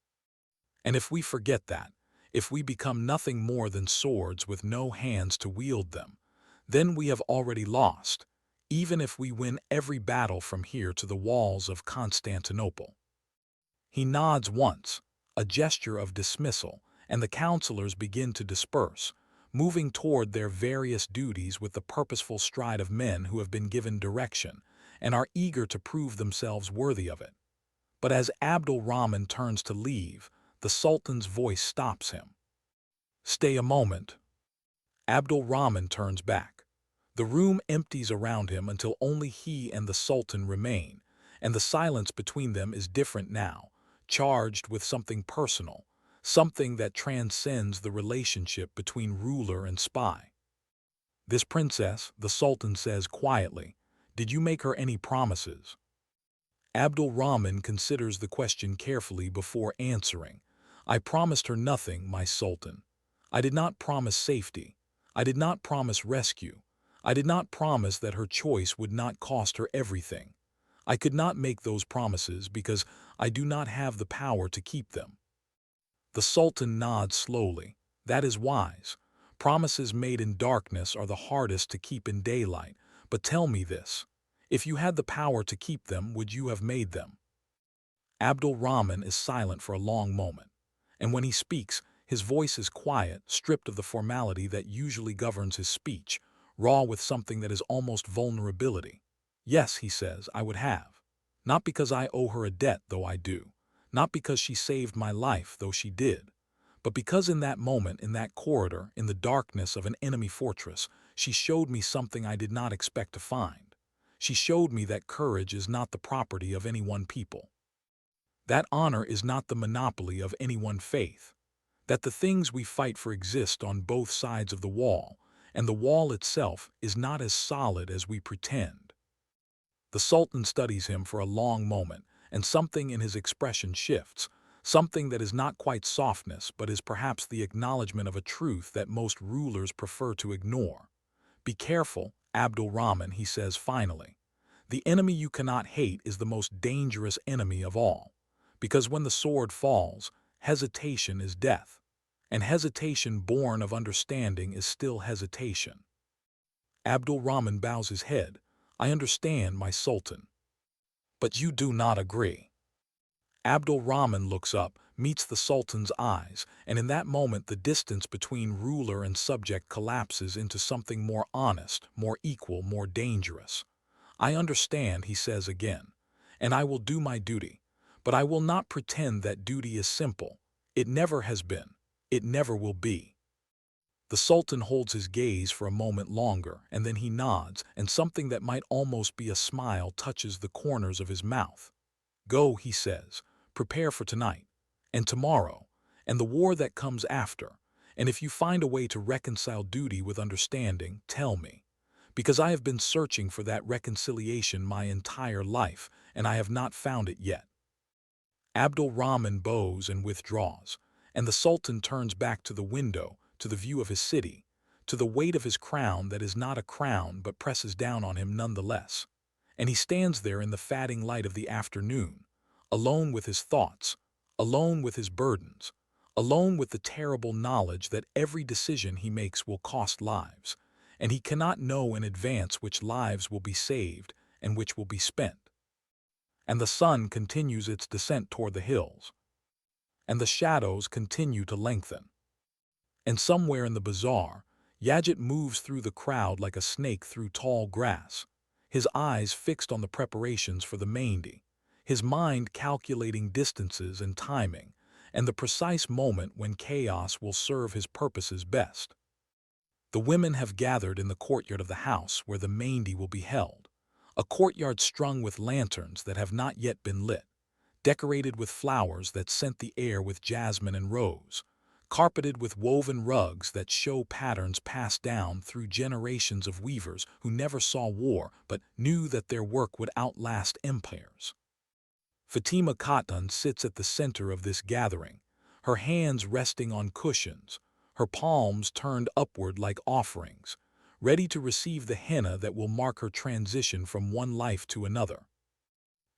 And if we forget that, if we become nothing more than swords with no hands to wield them, then we have already lost, even if we win every battle from here to the walls of Constantinople. He nods once, a gesture of dismissal, and the counselors begin to disperse, moving toward their various duties with the purposeful stride of men who have been given direction and are eager to prove themselves worthy of it. But as Abdul Rahman turns to leave, the Sultan's voice stops him. Stay a moment. Abdul Rahman turns back. The room empties around him until only he and the Sultan remain, and the silence between them is different now, charged with something personal, something that transcends the relationship between ruler and spy. This princess, the Sultan says quietly, did you make her any promises? Abdul Rahman considers the question carefully before answering. I promised her nothing, my Sultan. I did not promise safety. I did not promise rescue. I did not promise that her choice would not cost her everything. I could not make those promises because I do not have the power to keep them. The Sultan nods slowly. That is wise. Promises made in darkness are the hardest to keep in daylight. But tell me this. If you had the power to keep them, would you have made them? Abdul Rahman is silent for a long moment, and when he speaks, his voice is quiet, stripped of the formality that usually governs his speech, raw with something that is almost vulnerability. Yes, he says, I would have. Not because I owe her a debt, though I do. Not because she saved my life, though she did. But because in that moment, in that corridor, in the darkness of an enemy fortress, she showed me something I did not expect to find. She showed me that courage is not the property of any one people. That honor is not the monopoly of any one faith. That the things we fight for exist on both sides of the wall, and the wall itself is not as solid as we pretend. The Sultan studies him for a long moment, and something in his expression shifts, something that is not quite softness but is perhaps the acknowledgement of a truth that most rulers prefer to ignore. "Be careful, Abdul Rahman," he says finally. "The enemy you cannot hate is the most dangerous enemy of all, because when the sword falls, hesitation is death, and hesitation born of understanding is still hesitation." Abdul Rahman bows his head. "I understand, my sultan." "But you do not agree." Abdul Rahman looks up, meets the sultan's eyes, and in that moment the distance between ruler and subject collapses into something more honest, more equal, more dangerous. "I understand," he says again, "and I will do my duty, but I will not pretend that duty is simple. It never has been. It never will be." The sultan holds his gaze for a moment longer, and then he nods, and something that might almost be a smile touches the corners of his mouth. "Go," he says, "prepare for tonight, and tomorrow, and the war that comes after, and if you find a way to reconcile duty with understanding, tell me, because I have been searching for that reconciliation my entire life, and I have not found it yet." Abdul Rahman bows and withdraws, and the sultan turns back to the window, to the view of his city, to the weight of his crown that is not a crown but presses down on him nonetheless. And he stands there in the fading light of the afternoon, alone with his thoughts, alone with his burdens, alone with the terrible knowledge that every decision he makes will cost lives, and he cannot know in advance which lives will be saved and which will be spent. And the sun continues its descent toward the hills, and the shadows continue to lengthen. And somewhere in the bazaar, Yajit moves through the crowd like a snake through tall grass, his eyes fixed on the preparations for the Mehndi, his mind calculating distances and timing, and the precise moment when chaos will serve his purposes best. The women have gathered in the courtyard of the house where the Mehndi will be held, a courtyard strung with lanterns that have not yet been lit, decorated with flowers that scent the air with jasmine and rose, carpeted with woven rugs that show patterns passed down through generations of weavers who never saw war but knew that their work would outlast empires. Fatima Khatun sits at the center of this gathering, her hands resting on cushions, her palms turned upward like offerings, ready to receive the henna that will mark her transition from one life to another.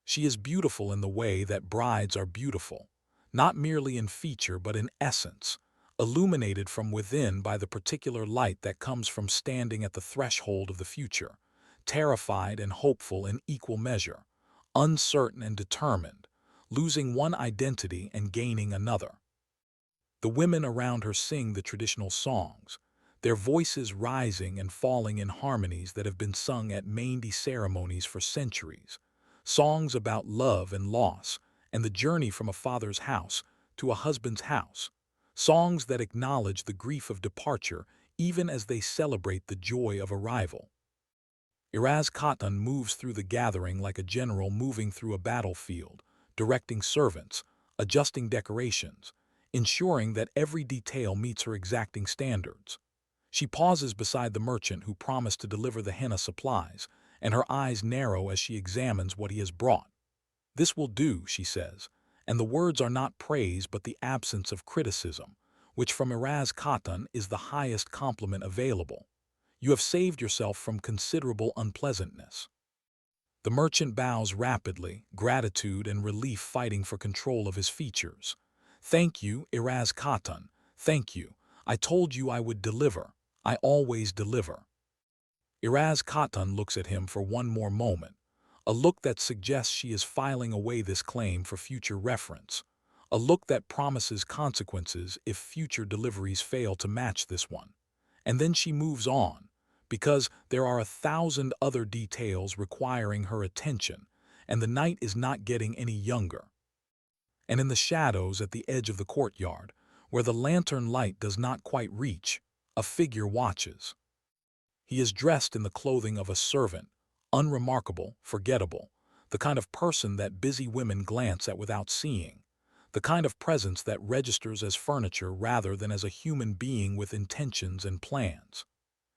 She is beautiful in the way that brides are beautiful, not merely in feature but in essence, illuminated from within by the particular light that comes from standing at the threshold of the future, terrified and hopeful in equal measure, uncertain and determined, losing one identity and gaining another. The women around her sing the traditional songs, their voices rising and falling in harmonies that have been sung at Mehndi ceremonies for centuries, songs about love and loss and the journey from a father's house to a husband's house, songs that acknowledge the grief of departure even as they celebrate the joy of arrival. Iraz Khatun moves through the gathering like a general moving through a battlefield, directing servants, adjusting decorations, ensuring that every detail meets her exacting standards. She pauses beside the merchant who promised to deliver the henna supplies, and her eyes narrow as she examines what he has brought. "This will do," she says, and the words are not praise but the absence of criticism, which from Iraz Khatun is the highest compliment available. "You have saved yourself from considerable unpleasantness." The merchant bows rapidly, gratitude and relief fighting for control of his features. "Thank you, Iraz Khatun, thank you. I told you I would deliver. I always deliver." Iraz Khatun looks at him for one more moment, a look that suggests she is filing away this claim for future reference, a look that promises consequences if future deliveries fail to match this one. And then she moves on, because there are 1,000 other details requiring her attention, and the night is not getting any younger. And in the shadows at the edge of the courtyard, where the lantern light does not quite reach, a figure watches. He is dressed in the clothing of a servant, unremarkable, forgettable, the kind of person that busy women glance at without seeing, the kind of presence that registers as furniture rather than as a human being with intentions and plans.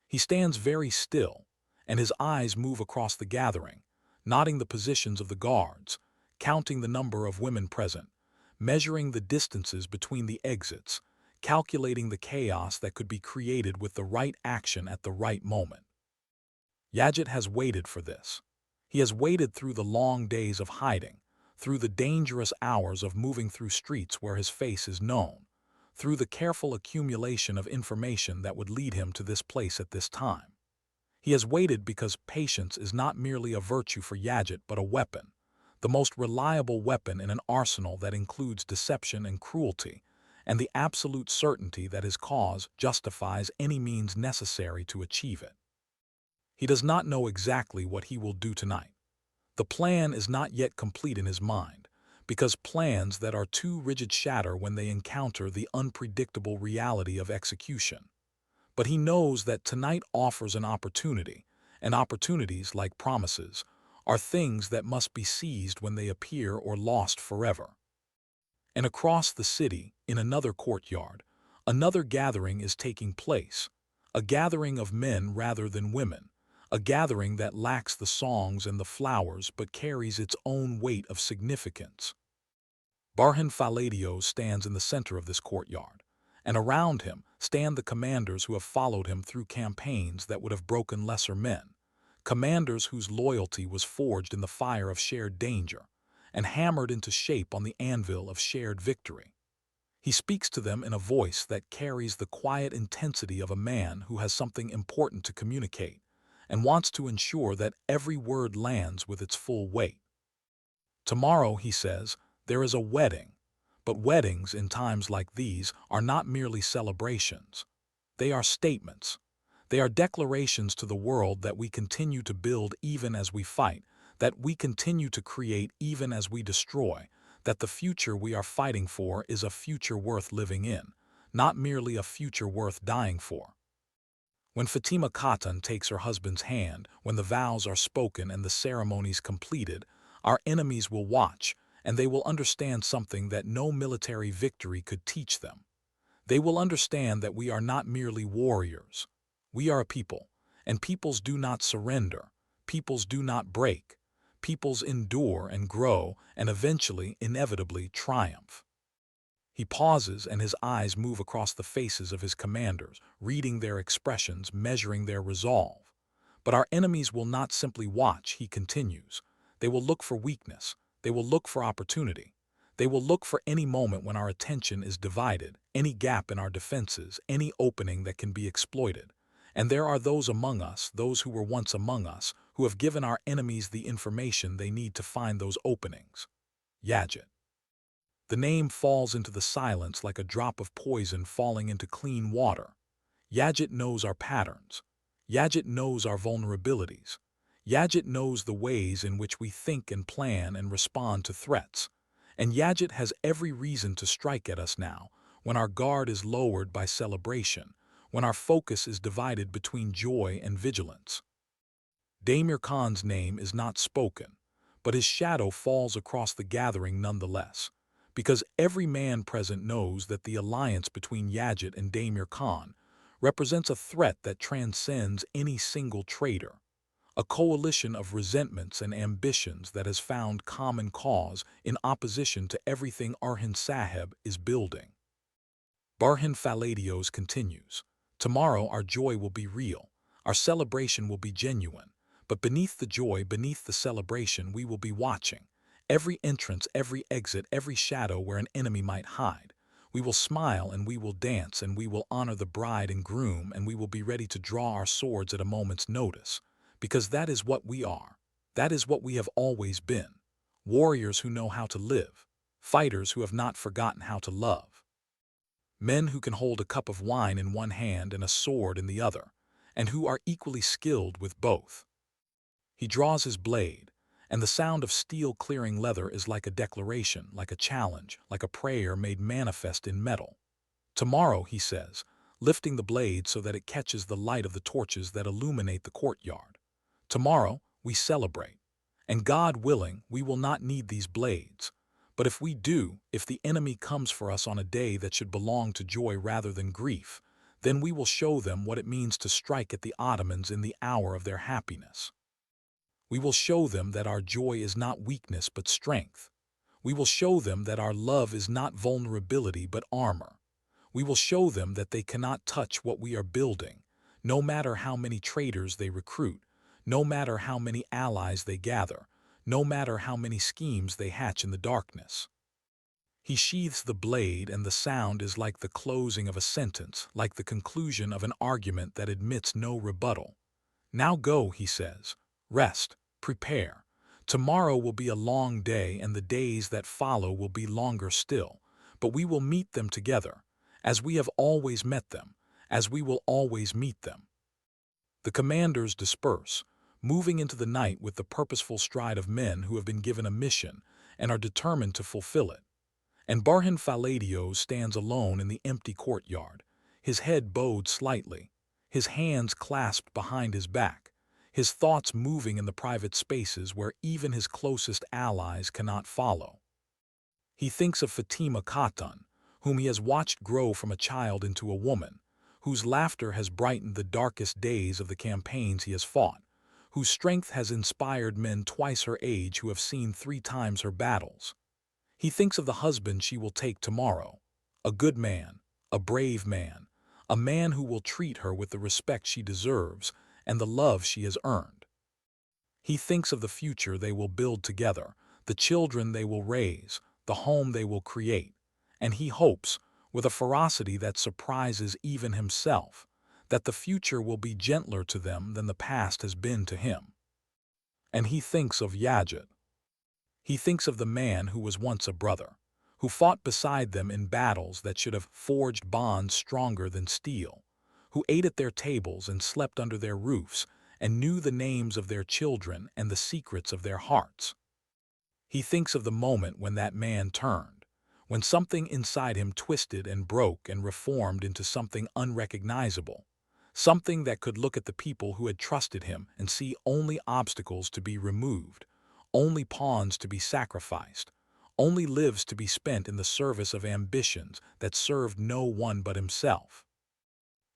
He stands very still, and his eyes move across the gathering, noting the positions of the guards, counting the number of women present, measuring the distances between the exits, calculating the chaos that could be created with the right action at the right moment. Yajit has waited for this. He has waited through the long days of hiding, through the dangerous hours of moving through streets where his face is known, through the careful accumulation of information that would lead him to this place at this time. He has waited because patience is not merely a virtue for Yajit but a weapon, the most reliable weapon in an arsenal that includes deception and cruelty, and the absolute certainty that his cause justifies any means necessary to achieve it. He does not know exactly what he will do tonight. The plan is not yet complete in his mind, because plans that are too rigid shatter when they encounter the unpredictable reality of execution. But he knows that tonight offers an opportunity, and opportunities, like promises, are things that must be seized when they appear or lost forever. And across the city, in another courtyard, another gathering is taking place, a gathering of men rather than women, a gathering that lacks the songs and the flowers but carries its own weight of significance. Barhan Faladios stands in the center of this courtyard, and around him stand the commanders who have followed him through campaigns that would have broken lesser men, commanders whose loyalty was forged in the fire of shared danger and hammered into shape on the anvil of shared victory. He speaks to them in a voice that carries the quiet intensity of a man who has something important to communicate and wants to ensure that every word lands with its full weight. Tomorrow, he says, there is a wedding, but weddings in times like these are not merely celebrations. They are statements. They are declarations to the world that we continue to build even as we fight, that we continue to create even as we destroy, that the future we are fighting for is a future worth living in, not merely a future worth dying for. When Fatima Khatan takes her husband's hand, when the vows are spoken and the ceremonies completed, our enemies will watch, and they will understand something that no military victory could teach them. They will understand that we are not merely warriors. We are a people, and peoples do not surrender, peoples do not break, peoples endure and grow and eventually, inevitably, triumph. He pauses and his eyes move across the faces of his commanders, reading their expressions, measuring their resolve. But our enemies will not simply watch, he continues. They will look for weakness. They will look for opportunity. They will look for any moment when our attention is divided, any gap in our defenses, any opening that can be exploited. And there are those among us, those who were once among us, who have given our enemies the information they need to find those openings. Yajit. The name falls into the silence like a drop of poison falling into clean water. Yajit knows our patterns. Yajit knows our vulnerabilities. Yajit knows the ways in which we think and plan and respond to threats. And Yajit has every reason to strike at us now, when our guard is lowered by celebration, when our focus is divided between joy and vigilance. Damir Khan's name is not spoken, but his shadow falls across the gathering nonetheless, because every man present knows that the alliance between Yajit and Damir Khan represents a threat that transcends any single traitor, a coalition of resentments and ambitions that has found common cause in opposition to everything Orhan Sahib is building. Barhan Faladios continues, tomorrow our joy will be real, our celebration will be genuine, but beneath the joy, beneath the celebration, we will be watching. Every entrance, every exit, every shadow where an enemy might hide. We will smile and we will dance and we will honor the bride and groom and we will be ready to draw our swords at a moment's notice. Because that is what we are. That is what we have always been. Warriors who know how to live. Fighters who have not forgotten how to love. Men who can hold a cup of wine in one hand and a sword in the other, and who are equally skilled with both. He draws his blade, and the sound of steel clearing leather is like a declaration, like a challenge, like a prayer made manifest in metal. Tomorrow, he says, lifting the blade so that it catches the light of the torches that illuminate the courtyard. Tomorrow, we celebrate. And God willing, we will not need these blades. But if we do, if the enemy comes for us on a day that should belong to joy rather than grief, then we will show them what it means to strike at the Ottomans in the hour of their happiness. We will show them that our joy is not weakness but strength. We will show them that our love is not vulnerability but armor. We will show them that they cannot touch what we are building, no matter how many traitors they recruit, no matter how many allies they gather, no matter how many schemes they hatch in the darkness. He sheathes the blade, and the sound is like the closing of a sentence, like the conclusion of an argument that admits no rebuttal. Now go, he says. Rest, prepare. Tomorrow will be a long day, and the days that follow will be longer still, but we will meet them together, as we have always met them, as we will always meet them. The commanders disperse, moving into the night with the purposeful stride of men who have been given a mission and are determined to fulfill it. And Barhan Faladios stands alone in the empty courtyard, his head bowed slightly, his hands clasped behind his back, his thoughts moving in the private spaces where even his closest allies cannot follow. He thinks of Fatima Khatan, whom he has watched grow from a child into a woman, whose laughter has brightened the darkest days of the campaigns he has fought, whose strength has inspired men twice her age who have seen 3 times her battles. He thinks of the husband she will take tomorrow, a good man, a brave man, a man who will treat her with the respect she deserves and the love she has earned. He thinks of the future they will build together, the children they will raise, the home they will create, and he hopes, with a ferocity that surprises even himself, that the future will be gentler to them than the past has been to him. And he thinks of Yapacak. He thinks of the man who was once a brother, who fought beside them in battles that should have forged bonds stronger than steel, who ate at their tables and slept under their roofs and knew the names of their children and the secrets of their hearts. He thinks of the moment when that man turned, when something inside him twisted and broke and reformed into something unrecognizable, something that could look at the people who had trusted him and see only obstacles to be removed, only pawns to be sacrificed, only lives to be spent in the service of ambitions that served no one but himself.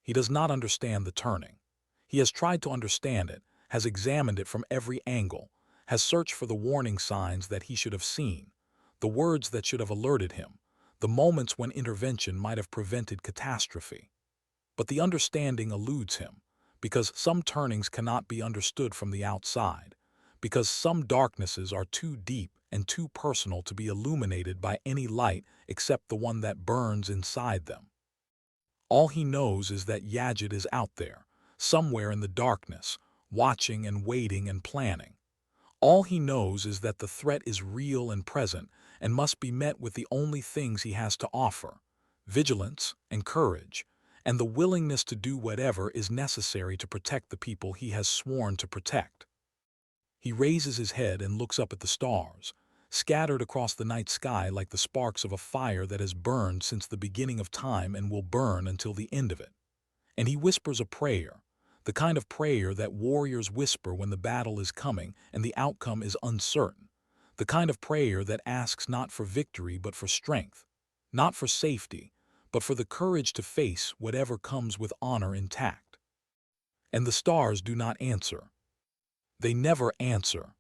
He does not understand the turning. He has tried to understand it, has examined it from every angle, has searched for the warning signs that he should have seen, the words that should have alerted him, the moments when intervention might have prevented catastrophe. But the understanding eludes him, because some turnings cannot be understood from the outside, because some darknesses are too deep and too personal to be illuminated by any light except the one that burns inside them. All he knows is that Yapacak is out there, somewhere in the darkness, watching and waiting and planning. All he knows is that the threat is real and present and must be met with the only things he has to offer: vigilance and courage, and the willingness to do whatever is necessary to protect the people he has sworn to protect. He raises his head and looks up at the stars, scattered across the night sky like the sparks of a fire that has burned since the beginning of time and will burn until the end of it. And he whispers a prayer, the kind of prayer that warriors whisper when the battle is coming and the outcome is uncertain, the kind of prayer that asks not for victory but for strength, not for safety, but for the courage to face whatever comes with honor intact. And the stars do not answer. They never answer.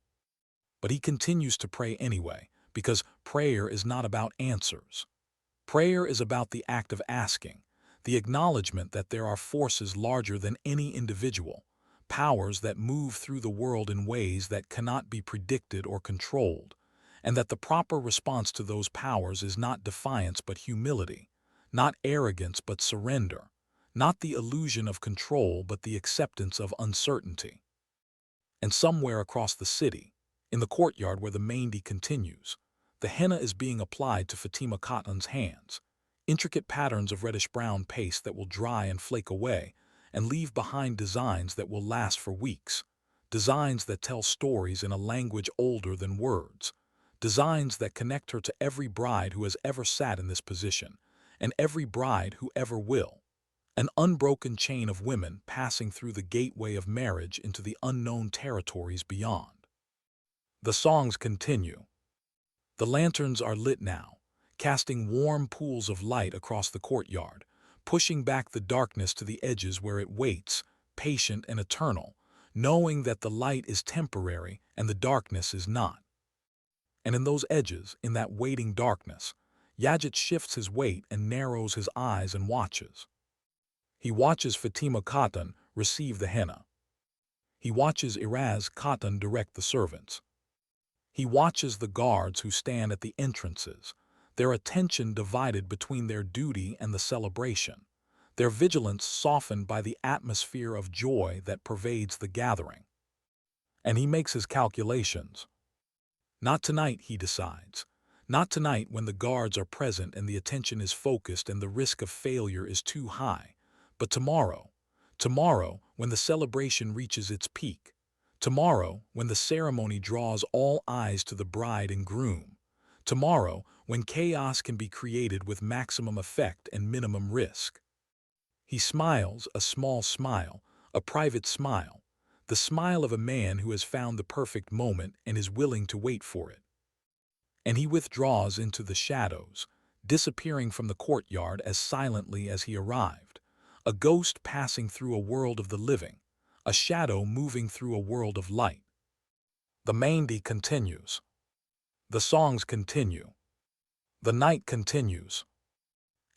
But he continues to pray anyway, because prayer is not about answers. Prayer is about the act of asking, the acknowledgement that there are forces larger than any individual, powers that move through the world in ways that cannot be predicted or controlled, and that the proper response to those powers is not defiance but humility, not arrogance but surrender, not the illusion of control but the acceptance of uncertainty. And somewhere across the city, in the courtyard where the mehndi continues, the henna is being applied to Fatima Khatun's hands, intricate patterns of reddish-brown paste that will dry and flake away and leave behind designs that will last for weeks, designs that tell stories in a language older than words, designs that connect her to every bride who has ever sat in this position, and every bride who ever will. An unbroken chain of women passing through the gateway of marriage into the unknown territories beyond. The songs continue. The lanterns are lit now, casting warm pools of light across the courtyard, pushing back the darkness to the edges where it waits, patient and eternal, knowing that the light is temporary and the darkness is not. And in those edges, in that waiting darkness, Yajit shifts his weight and narrows his eyes and watches. He watches Fatima Khatun receive the henna. He watches Iraz Khatun direct the servants. He watches the guards who stand at the entrances, their attention divided between their duty and the celebration, their vigilance softened by the atmosphere of joy that pervades the gathering. And he makes his calculations. Not tonight, he decides. Not tonight when the guards are present and the attention is focused and the risk of failure is too high, but tomorrow. Tomorrow, when the celebration reaches its peak. Tomorrow, when the ceremony draws all eyes to the bride and groom. Tomorrow, when chaos can be created with maximum effect and minimum risk. He smiles a small smile, a private smile, the smile of a man who has found the perfect moment and is willing to wait for it. And he withdraws into the shadows, disappearing from the courtyard as silently as he arrived, a ghost passing through a world of the living, a shadow moving through a world of light. The Mehndi continues. The songs continue. The night continues.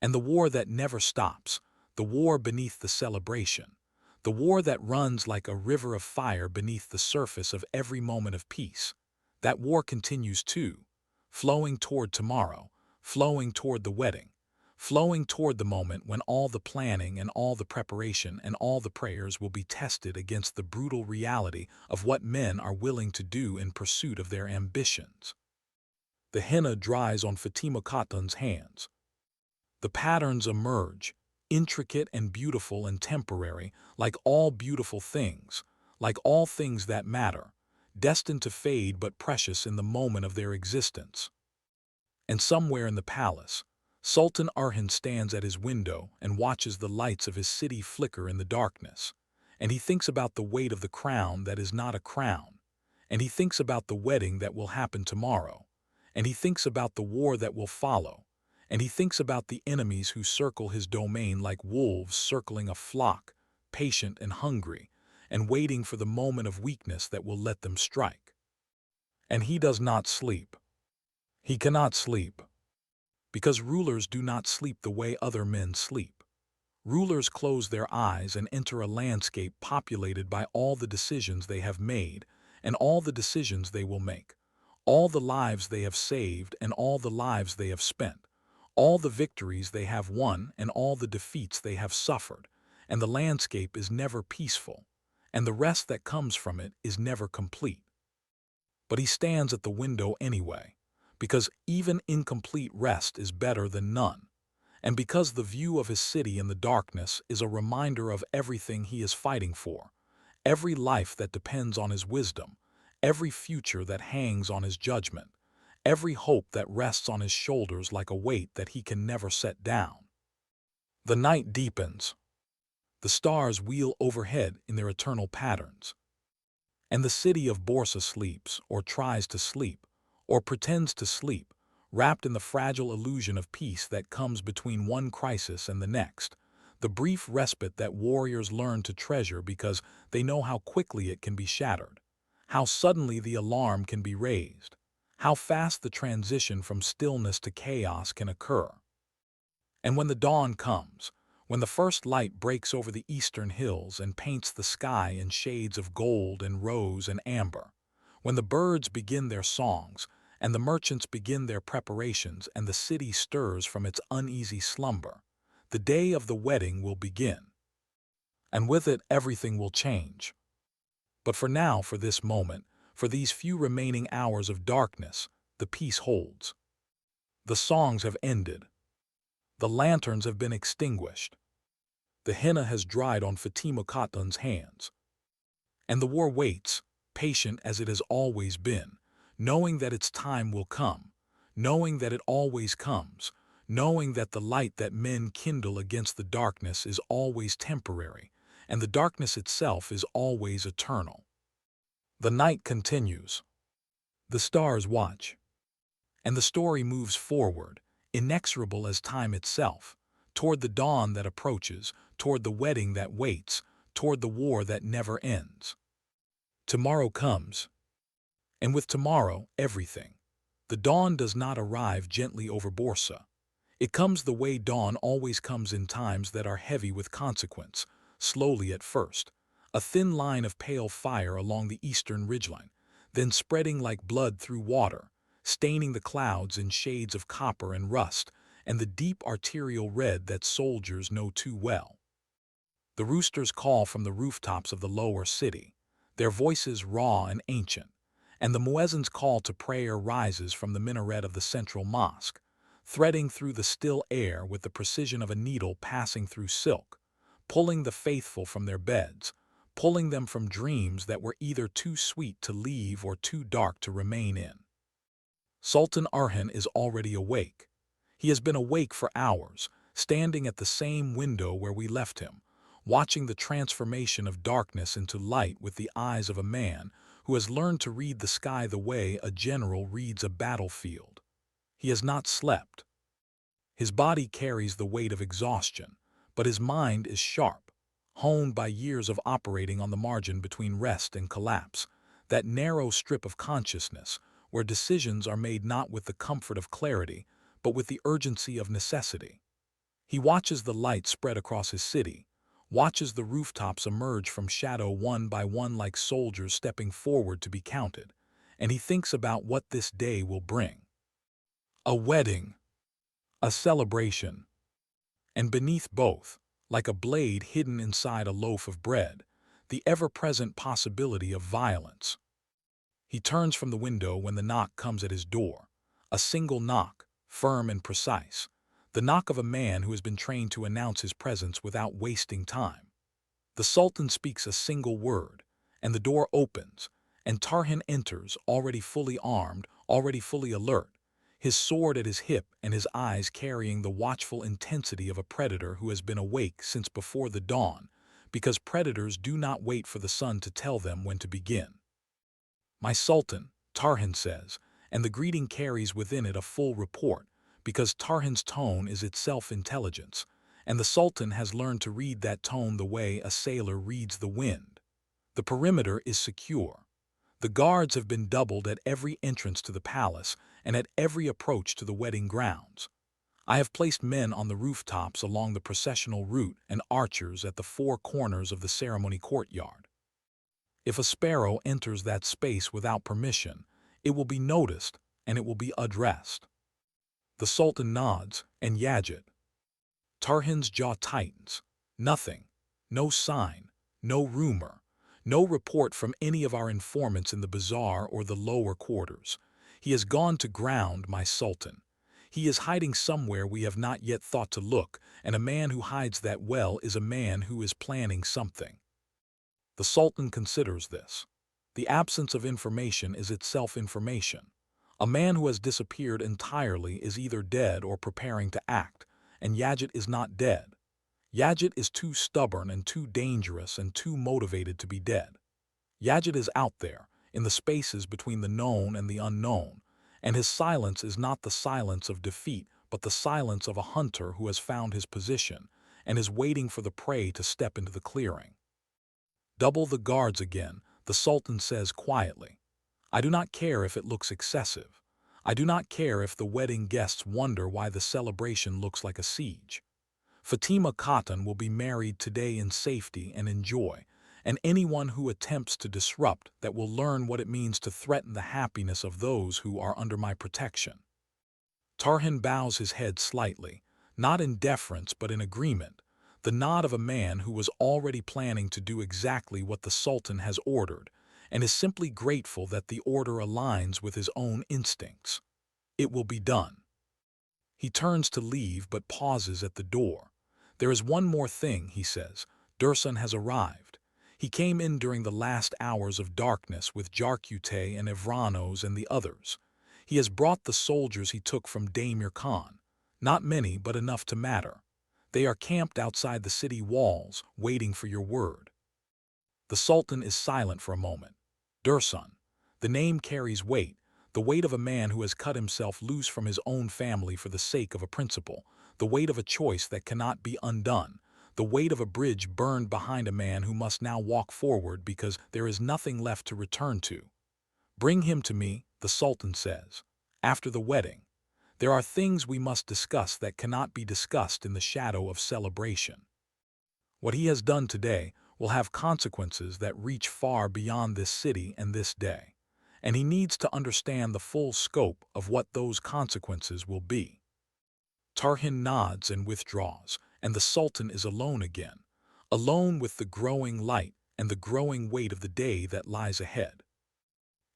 And the war that never stops, the war beneath the celebration, the war that runs like a river of fire beneath the surface of every moment of peace, that war continues too, flowing toward tomorrow, flowing toward the wedding, flowing toward the moment when all the planning and all the preparation and all the prayers will be tested against the brutal reality of what men are willing to do in pursuit of their ambitions. The henna dries on Fatima Khatun's hands. The patterns emerge, intricate and beautiful and temporary, like all beautiful things, like all things that matter, destined to fade but precious in the moment of their existence. And somewhere in the palace, Sultan Orhan stands at his window and watches the lights of his city flicker in the darkness, and he thinks about the weight of the crown that is not a crown, and he thinks about the wedding that will happen tomorrow, and he thinks about the war that will follow, and he thinks about the enemies who circle his domain like wolves circling a flock, patient and hungry, and waiting for the moment of weakness that will let them strike. And he does not sleep. He cannot sleep. Because rulers do not sleep the way other men sleep. Rulers close their eyes and enter a landscape populated by all the decisions they have made and all the decisions they will make, all the lives they have saved and all the lives they have spent, all the victories they have won and all the defeats they have suffered, and the landscape is never peaceful, and the rest that comes from it is never complete. But he stands at the window anyway, because even incomplete rest is better than none, and because the view of his city in the darkness is a reminder of everything he is fighting for, every life that depends on his wisdom, every future that hangs on his judgment, every hope that rests on his shoulders like a weight that he can never set down. The night deepens. The stars wheel overhead in their eternal patterns. And the city of Borsa sleeps, or tries to sleep, or pretends to sleep, wrapped in the fragile illusion of peace that comes between one crisis and the next, the brief respite that warriors learn to treasure because they know how quickly it can be shattered, how suddenly the alarm can be raised, how fast the transition from stillness to chaos can occur. And when the dawn comes, when the first light breaks over the eastern hills and paints the sky in shades of gold and rose and amber, when the birds begin their songs and the merchants begin their preparations and the city stirs from its uneasy slumber, the day of the wedding will begin. And with it everything will change. But for now, for this moment, for these few remaining hours of darkness, the peace holds. The songs have ended. The lanterns have been extinguished. The henna has dried on Fatima Khatun's hands. And the war waits, patient as it has always been, knowing that its time will come, knowing that it always comes, knowing that the light that men kindle against the darkness is always temporary, and the darkness itself is always eternal. The night continues. The stars watch. And the story moves forward, inexorable as time itself, toward the dawn that approaches, toward the wedding that waits, toward the war that never ends. Tomorrow comes, and with tomorrow, everything. The dawn does not arrive gently over Borsa. It comes the way dawn always comes in times that are heavy with consequence, slowly at first, a thin line of pale fire along the eastern ridgeline, then spreading like blood through water, staining the clouds in shades of copper and rust, and the deep arterial red that soldiers know too well. The roosters call from the rooftops of the lower city, their voices raw and ancient, and the muezzin's call to prayer rises from the minaret of the central mosque, threading through the still air with the precision of a needle passing through silk, pulling the faithful from their beds, pulling them from dreams that were either too sweet to leave or too dark to remain in. Sultan Orhan is already awake. He has been awake for hours, standing at the same window where we left him, watching the transformation of darkness into light with the eyes of a man who has learned to read the sky the way a general reads a battlefield. He has not slept. His body carries the weight of exhaustion, but his mind is sharp, honed by years of operating on the margin between rest and collapse, that narrow strip of consciousness where decisions are made not with the comfort of clarity, but with the urgency of necessity. He watches the light spread across his city, watches the rooftops emerge from shadow one by one like soldiers stepping forward to be counted, and he thinks about what this day will bring. A wedding, a celebration, and beneath both, like a blade hidden inside a loaf of bread, the ever-present possibility of violence. He turns from the window when the knock comes at his door, a single knock, firm and precise, the knock of a man who has been trained to announce his presence without wasting time. The Sultan speaks a single word, and the door opens, and Tarhan enters, already fully armed, already fully alert, his sword at his hip and his eyes carrying the watchful intensity of a predator who has been awake since before the dawn, because predators do not wait for the sun to tell them when to begin. "My Sultan," Tarhan says, and the greeting carries within it a full report, because Tarhan's tone is itself intelligence, and the Sultan has learned to read that tone the way a sailor reads the wind. The perimeter is secure. The guards have been doubled at every entrance to the palace and at every approach to the wedding grounds. I have placed men on the rooftops along the processional route and archers at the four corners of the ceremony courtyard. If a sparrow enters that space without permission, it will be noticed and it will be addressed. The Sultan nods, and Yapacak. Tarhan's jaw tightens. Nothing. No sign. No rumor. No report from any of our informants in the bazaar or the lower quarters. He has gone to ground, my Sultan. He is hiding somewhere we have not yet thought to look, and a man who hides that well is a man who is planning something. The Sultan considers this. The absence of information is itself information. A man who has disappeared entirely is either dead or preparing to act, and Yapacak is not dead. Yapacak is too stubborn and too dangerous and too motivated to be dead. Yapacak is out there, in the spaces between the known and the unknown, and his silence is not the silence of defeat, but the silence of a hunter who has found his position and is waiting for the prey to step into the clearing. "Double the guards again," the Sultan says quietly. "I do not care if it looks excessive. I do not care if the wedding guests wonder why the celebration looks like a siege. Fatima Khatun will be married today in safety and in joy, and anyone who attempts to disrupt that will learn what it means to threaten the happiness of those who are under my protection." Tarhan bows his head slightly, not in deference but in agreement, the nod of a man who was already planning to do exactly what the Sultan has ordered, and is simply grateful that the order aligns with his own instincts. It will be done. He turns to leave but pauses at the door. "There is one more thing," he says. "Dursun has arrived. He came in during the last hours of darkness with Jarkute and Evranos and the others. He has brought the soldiers he took from Daimir Khan. Not many, but enough to matter. They are camped outside the city walls, waiting for your word." The Sultan is silent for a moment. Dursun. The name carries weight, the weight of a man who has cut himself loose from his own family for the sake of a principle, the weight of a choice that cannot be undone, the weight of a bridge burned behind a man who must now walk forward because there is nothing left to return to. "Bring him to me," the Sultan says. "After the wedding, there are things we must discuss that cannot be discussed in the shadow of celebration. What he has done today will have consequences that reach far beyond this city and this day, and he needs to understand the full scope of what those consequences will be." Tarhan nods and withdraws, and the Sultan is alone again, alone with the growing light and the growing weight of the day that lies ahead.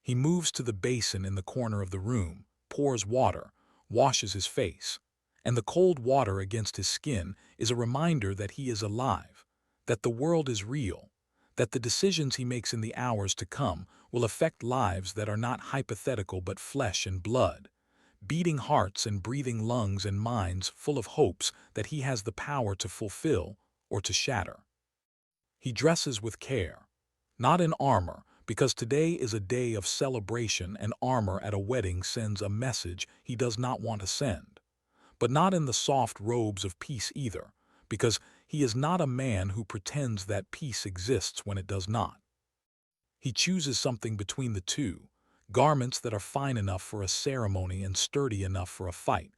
He moves to the basin in the corner of the room, pours water, washes his face, and the cold water against his skin is a reminder that he is alive, that the world is real, that the decisions he makes in the hours to come will affect lives that are not hypothetical but flesh and blood, beating hearts and breathing lungs and minds full of hopes that he has the power to fulfill or to shatter. He dresses with care, not in armor, because today is a day of celebration and armor at a wedding sends a message he does not want to send, but not in the soft robes of peace either, because he is not a man who pretends that peace exists when it does not. He chooses something between the two, garments that are fine enough for a ceremony and sturdy enough for a fight,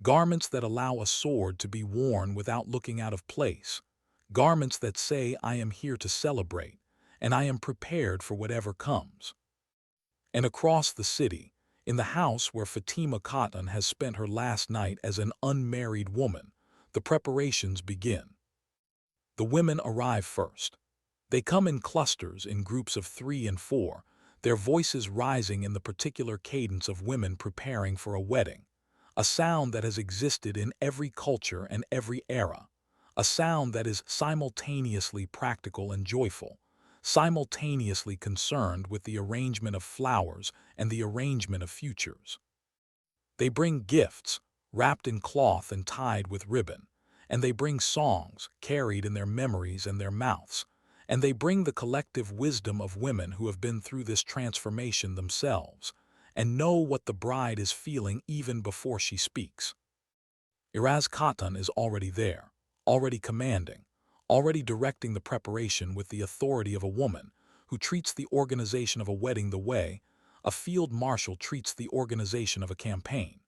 garments that allow a sword to be worn without looking out of place, garments that say, "I am here to celebrate, and I am prepared for whatever comes." And across the city, in the house where Fatima Khatun has spent her last night as an unmarried woman, the preparations begin. The women arrive first. They come in clusters in groups of 3 and 4, their voices rising in the particular cadence of women preparing for a wedding, a sound that has existed in every culture and every era, a sound that is simultaneously practical and joyful, simultaneously concerned with the arrangement of flowers and the arrangement of futures. They bring gifts, wrapped in cloth and tied with ribbon, and they bring songs, carried in their memories and their mouths, and they bring the collective wisdom of women who have been through this transformation themselves, and know what the bride is feeling even before she speaks. Iraz Khatun is already there, already commanding, already directing the preparation with the authority of a woman who treats the organization of a wedding the way a field marshal treats the organization of a campaign.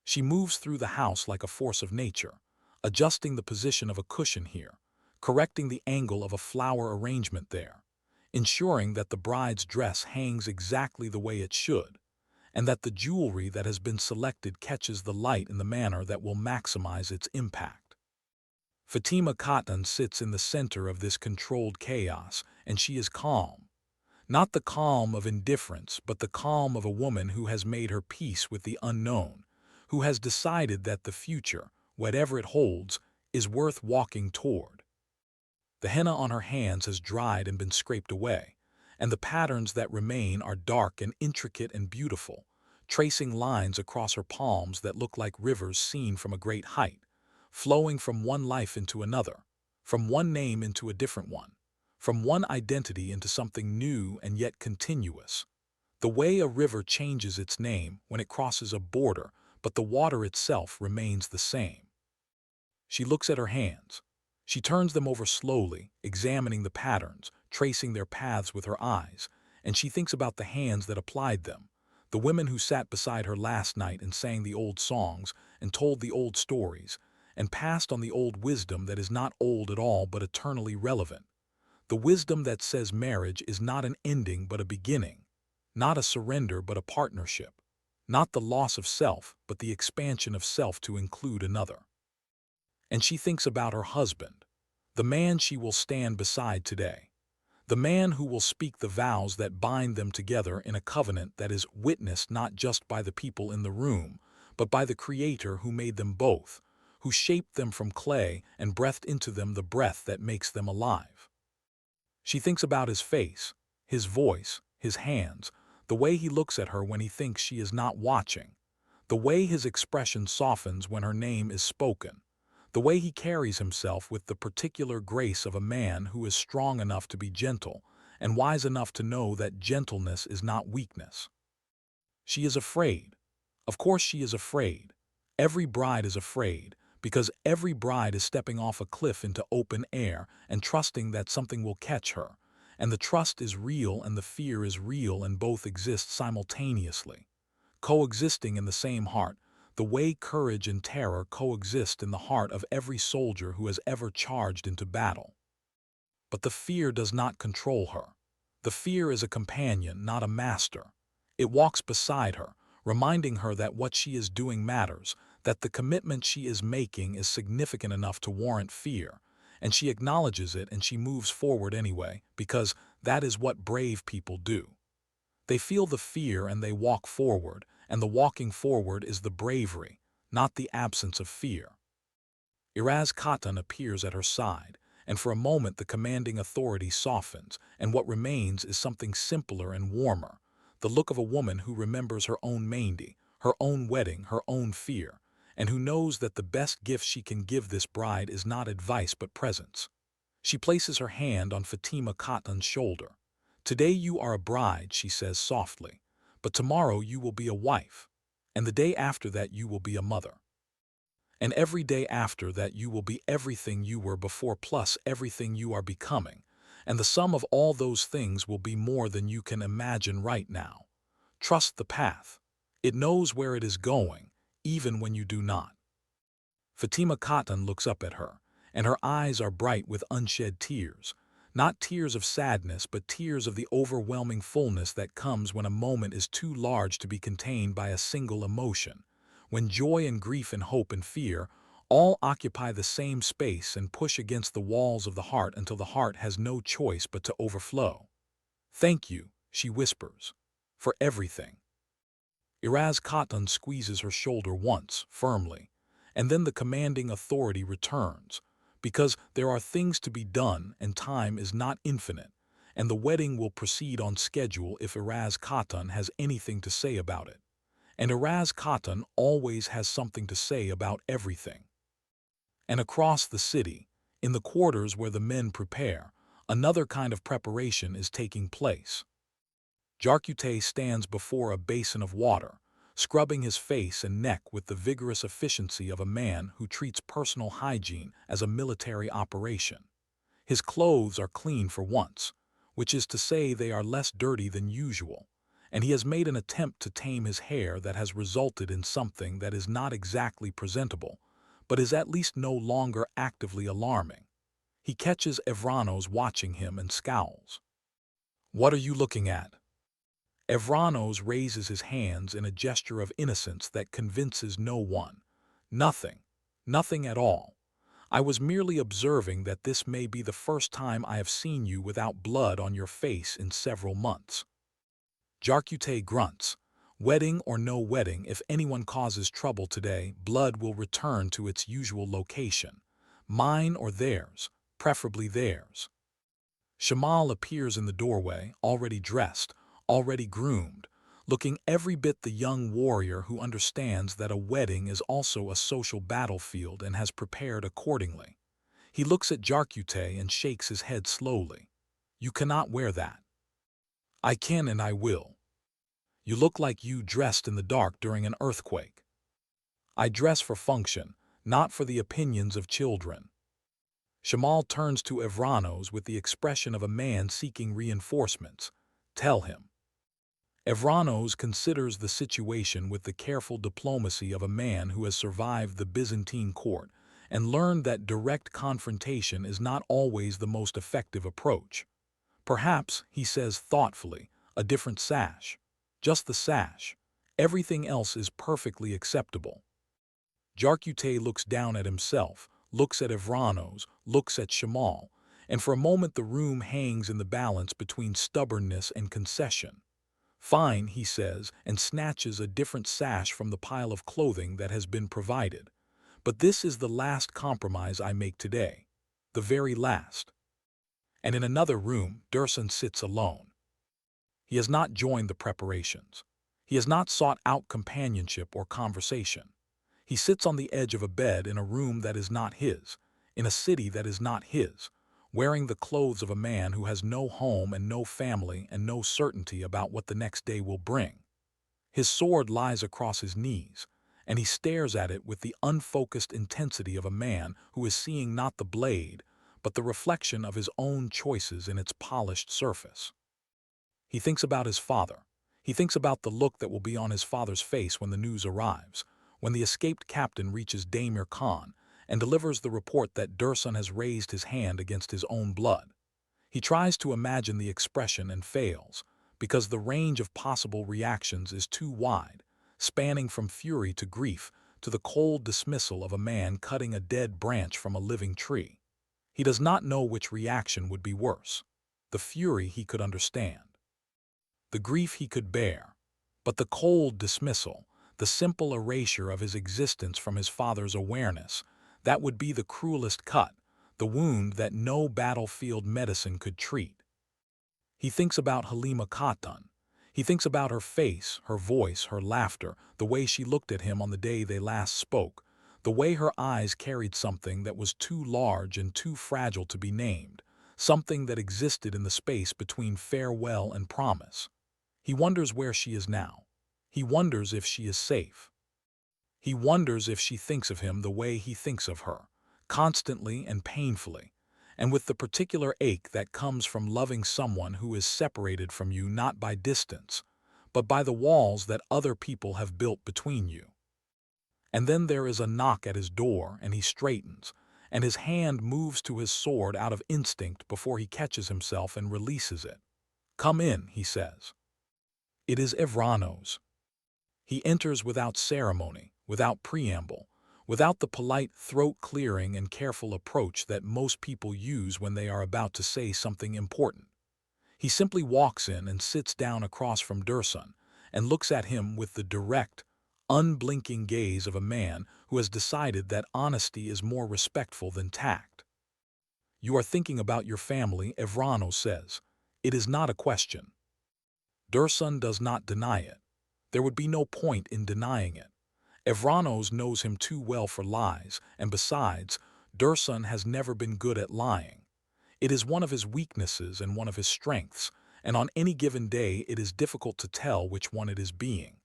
She moves through the house like a force of nature, adjusting the position of a cushion here, correcting the angle of a flower arrangement there, ensuring that the bride's dress hangs exactly the way it should, and that the jewelry that has been selected catches the light in the manner that will maximize its impact. Fatima Khatun sits in the center of this controlled chaos, and she is calm. Not the calm of indifference, but the calm of a woman who has made her peace with the unknown, who has decided that the future, whatever it holds, is worth walking toward. The henna on her hands has dried and been scraped away, and the patterns that remain are dark and intricate and beautiful, tracing lines across her palms that look like rivers seen from a great height, flowing from one life into another, from one name into a different one, from one identity into something new and yet continuous. The way a river changes its name when it crosses a border, but the water itself remains the same. She looks at her hands. She turns them over slowly, examining the patterns, tracing their paths with her eyes, and she thinks about the hands that applied them, the women who sat beside her last night and sang the old songs and told the old stories, and passed on the old wisdom that is not old at all but eternally relevant. The wisdom that says marriage is not an ending but a beginning, not a surrender but a partnership, not the loss of self but the expansion of self to include another. And she thinks about her husband, the man she will stand beside today, the man who will speak the vows that bind them together in a covenant that is witnessed not just by the people in the room, but by the Creator who made them both, who shaped them from clay and breathed into them the breath that makes them alive. She thinks about his face, his voice, his hands, the way he looks at her when he thinks she is not watching, the way his expression softens when her name is spoken, the way he carries himself with the particular grace of a man who is strong enough to be gentle and wise enough to know that gentleness is not weakness. She is afraid. Of course she is afraid. Every bride is afraid, because every bride is stepping off a cliff into open air and trusting that something will catch her, and the trust is real and the fear is real, and both exist simultaneously, coexisting in the same heart, the way courage and terror coexist in the heart of every soldier who has ever charged into battle. But the fear does not control her. The fear is a companion, not a master. It walks beside her, reminding her that what she is doing matters, that the commitment she is making is significant enough to warrant fear, and she acknowledges it and she moves forward anyway, because that is what brave people do. They feel the fear and they walk forward, and the walking forward is the bravery, not the absence of fear. Iraz Katan appears at her side, and for a moment the commanding authority softens, and what remains is something simpler and warmer, the look of a woman who remembers her own Mehndi, her own wedding, her own fear, and who knows that the best gift she can give this bride is not advice but presence. She places her hand on Fatima Katan's shoulder. "Today you are a bride," she says softly, "but tomorrow you will be a wife, and the day after that you will be a mother. And every day after that you will be everything you were before plus everything you are becoming, and the sum of all those things will be more than you can imagine right now. Trust the path. It knows where it is going, even when you do not." Fatima Katan looks up at her, and her eyes are bright with unshed tears, not tears of sadness but tears of the overwhelming fullness that comes when a moment is too large to be contained by a single emotion, when joy and grief and hope and fear all occupy the same space and push against the walls of the heart until the heart has no choice but to overflow. "Thank you," she whispers, "for everything." Iraz Katan squeezes her shoulder once, firmly, and then the commanding authority returns, because there are things to be done and time is not infinite, and the wedding will proceed on schedule if Iraz Katan has anything to say about it. And Iraz Katan always has something to say about everything. And across the city, in the quarters where the men prepare, another kind of preparation is taking place. Jarkute stands before a basin of water, scrubbing his face and neck with the vigorous efficiency of a man who treats personal hygiene as a military operation. His clothes are clean for once, which is to say they are less dirty than usual, and he has made an attempt to tame his hair that has resulted in something that is not exactly presentable, but is at least no longer actively alarming. He catches Evranos watching him and scowls. "What are you looking at?" Evranos raises his hands in a gesture of innocence that convinces no one. "Nothing. Nothing at all. I was merely observing that this may be the first time I have seen you without blood on your face in several months." Jarkute grunts. "Wedding or no wedding, if anyone causes trouble today, blood will return to its usual location. Mine or theirs, preferably theirs." Shamal appears in the doorway, already dressed, already groomed, looking every bit the young warrior who understands that a wedding is also a social battlefield and has prepared accordingly. He looks at Jarkute and shakes his head slowly. "You cannot wear that." "I can and I will." "You look like you dressed in the dark during an earthquake." "I dress for function, not for the opinions of children." Shamal turns to Evranos with the expression of a man seeking reinforcements. "Tell him." Evranos considers the situation with the careful diplomacy of a man who has survived the Byzantine court and learned that direct confrontation is not always the most effective approach. "Perhaps," he says thoughtfully, "a different sash. Just the sash. Everything else is perfectly acceptable." Jarkute looks down at himself, looks at Evranos, looks at Shamal, and for a moment the room hangs in the balance between stubbornness and concession. "Fine," he says, and snatches a different sash from the pile of clothing that has been provided. "But this is the last compromise I make today. The very last." And in another room, Dursun sits alone. He has not joined the preparations. He has not sought out companionship or conversation. He sits on the edge of a bed in a room that is not his, in a city that is not his, wearing the clothes of a man who has no home and no family and no certainty about what the next day will bring. His sword lies across his knees, and he stares at it with the unfocused intensity of a man who is seeing not the blade, but the reflection of his own choices in its polished surface. He thinks about his father. He thinks about the look that will be on his father's face when the news arrives, when the escaped captain reaches Damir Khan and delivers the report that Dursun has raised his hand against his own blood. He tries to imagine the expression and fails, because the range of possible reactions is too wide, spanning from fury to grief to the cold dismissal of a man cutting a dead branch from a living tree. He does not know which reaction would be worse. The fury he could understand. The grief he could bear. But the cold dismissal, the simple erasure of his existence from his father's awareness, that would be the cruelest cut, the wound that no battlefield medicine could treat. He thinks about Halima Khatun. He thinks about her face, her voice, her laughter, the way she looked at him on the day they last spoke, the way her eyes carried something that was too large and too fragile to be named, something that existed in the space between farewell and promise. He wonders where she is now. He wonders if she is safe. He wonders if she thinks of him the way he thinks of her, constantly and painfully, and with the particular ache that comes from loving someone who is separated from you not by distance, but by the walls that other people have built between you. And then there is a knock at his door, and he straightens, and his hand moves to his sword out of instinct before he catches himself and releases it. "Come in," he says. It is Evranos. He enters without ceremony, without preamble, without the polite throat-clearing and careful approach that most people use when they are about to say something important. He simply walks in and sits down across from Dursun and looks at him with the direct, unblinking gaze of a man who has decided that honesty is more respectful than tact. "You are thinking about your family," Evranos says. "It is not a question." Dursun does not deny it. There would be no point in denying it. Evranos knows him too well for lies, and besides, Dursun has never been good at lying. It is one of his weaknesses and one of his strengths, and on any given day it is difficult to tell which one it is being.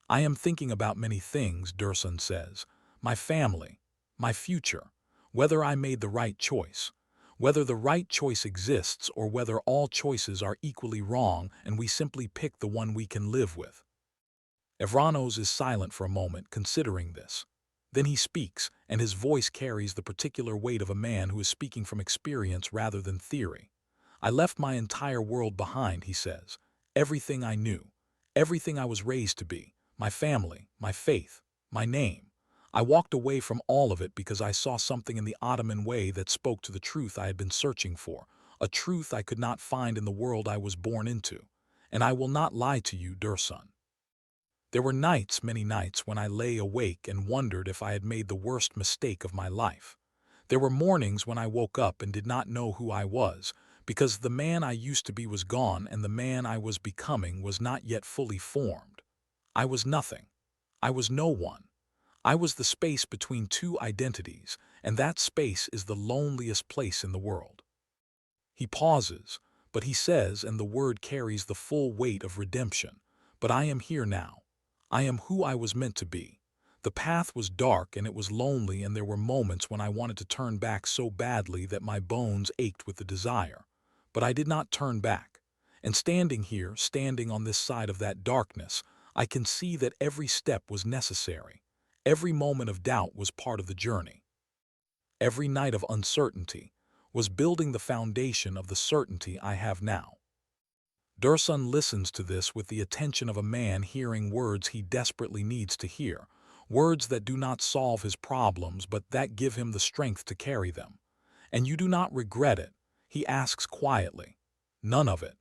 "I am thinking about many things," Dursun says. "My family, my future, whether I made the right choice, whether the right choice exists or whether all choices are equally wrong and we simply pick the one we can live with." Evranos is silent for a moment, considering this. Then he speaks, and his voice carries the particular weight of a man who is speaking from experience rather than theory. "I left my entire world behind," he says. "Everything I knew, everything I was raised to be, my family, my faith, my name. I walked away from all of it because I saw something in the Ottoman way that spoke to the truth I had been searching for, a truth I could not find in the world I was born into. And I will not lie to you, Dursun. There were nights, many nights, when I lay awake and wondered if I had made the worst mistake of my life. There were mornings when I woke up and did not know who I was, because the man I used to be was gone and the man I was becoming was not yet fully formed. I was nothing. I was no one. I was the space between two identities, and that space is the loneliest place in the world." He pauses, but he says, and the word carries the full weight of redemption, "But I am here now. I am who I was meant to be. The path was dark and it was lonely, and there were moments when I wanted to turn back so badly that my bones ached with the desire. But I did not turn back. And standing here, standing on this side of that darkness, I can see that every step was necessary. Every moment of doubt was part of the journey. Every night of uncertainty was building the foundation of the certainty I have now." Dursun listens to this with the attention of a man hearing words he desperately needs to hear, words that do not solve his problems but that give him the strength to carry them. "And you do not regret it?" he asks quietly. "None of it."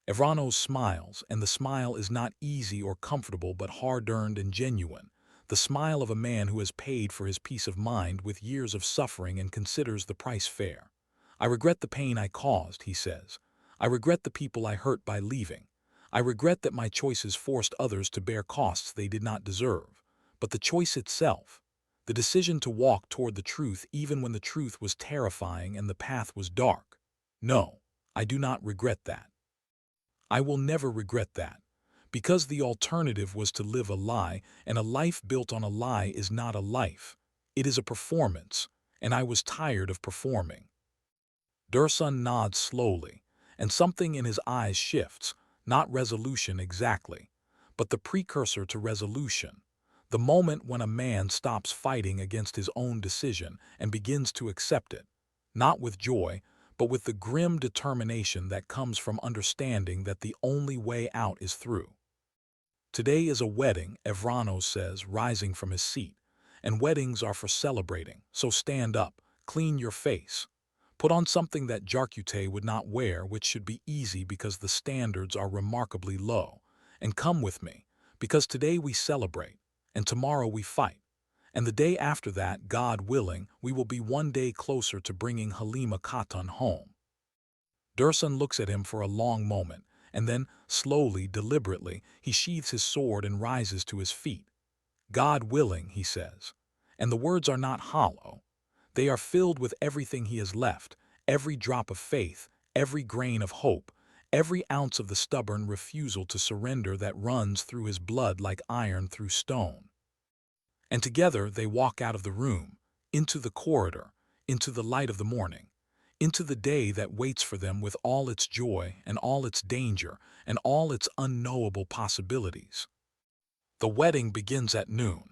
Evranos smiles, and the smile is not easy or comfortable but hard-earned and genuine, the smile of a man who has paid for his peace of mind with years of suffering and considers the price fair. "I regret the pain I caused," he says. "I regret the people I hurt by leaving. I regret that my choices forced others to bear costs they did not deserve. But the choice itself, the decision to walk toward the truth even when the truth was terrifying and the path was dark, no, I do not regret that. I will never regret that, because the alternative was to live a lie, and a life built on a lie is not a life. It is a performance, and I was tired of performing. Dursun nods slowly, and something in his eyes shifts, not resolution exactly, but the precursor to resolution, the moment when a man stops fighting against his own decision and begins to accept it, not with joy, but with the grim determination that comes from understanding that the only way out is through. Today is a wedding, Evranos says, rising from his seat, and weddings are for celebrating, so stand up, clean your face. Put on something that Jarkute would not wear, which should be easy because the standards are remarkably low, and come with me, because today we celebrate, and tomorrow we fight, and the day after that, God willing, we will be one day closer to bringing Halima Khatan home. Dursun looks at him for a long moment, and then, slowly, deliberately, he sheathes his sword and rises to his feet. God willing, he says. And the words are not hollow. They are filled with everything he has left, every drop of faith, every grain of hope, every ounce of the stubborn refusal to surrender that runs through his blood like iron through stone. And together they walk out of the room, into the corridor, into the light of the morning, into the day that waits for them with all its joy and all its danger and all its unknowable possibilities. The wedding begins at noon.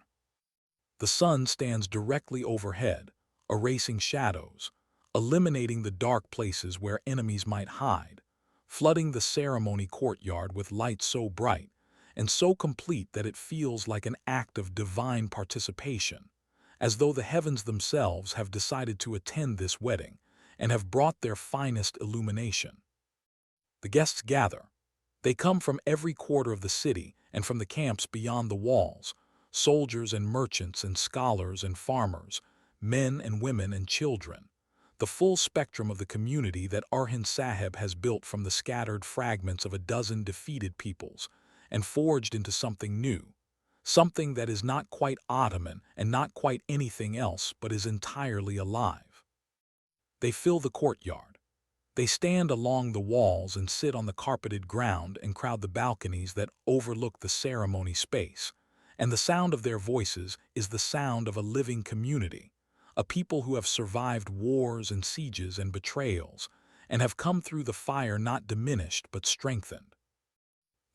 The sun stands directly overhead, erasing shadows, eliminating the dark places where enemies might hide, flooding the ceremony courtyard with light so bright and so complete that it feels like an act of divine participation, as though the heavens themselves have decided to attend this wedding and have brought their finest illumination. The guests gather. They come from every quarter of the city and from the camps beyond the walls, soldiers and merchants and scholars and farmers, men and women and children, the full spectrum of the community that Orhan Sahib has built from the scattered fragments of a dozen defeated peoples and forged into something new, something that is not quite Ottoman and not quite anything else but is entirely alive. They fill the courtyard. They stand along the walls and sit on the carpeted ground and crowd the balconies that overlook the ceremony space, and the sound of their voices is the sound of a living community, a people who have survived wars and sieges and betrayals, and have come through the fire not diminished but strengthened.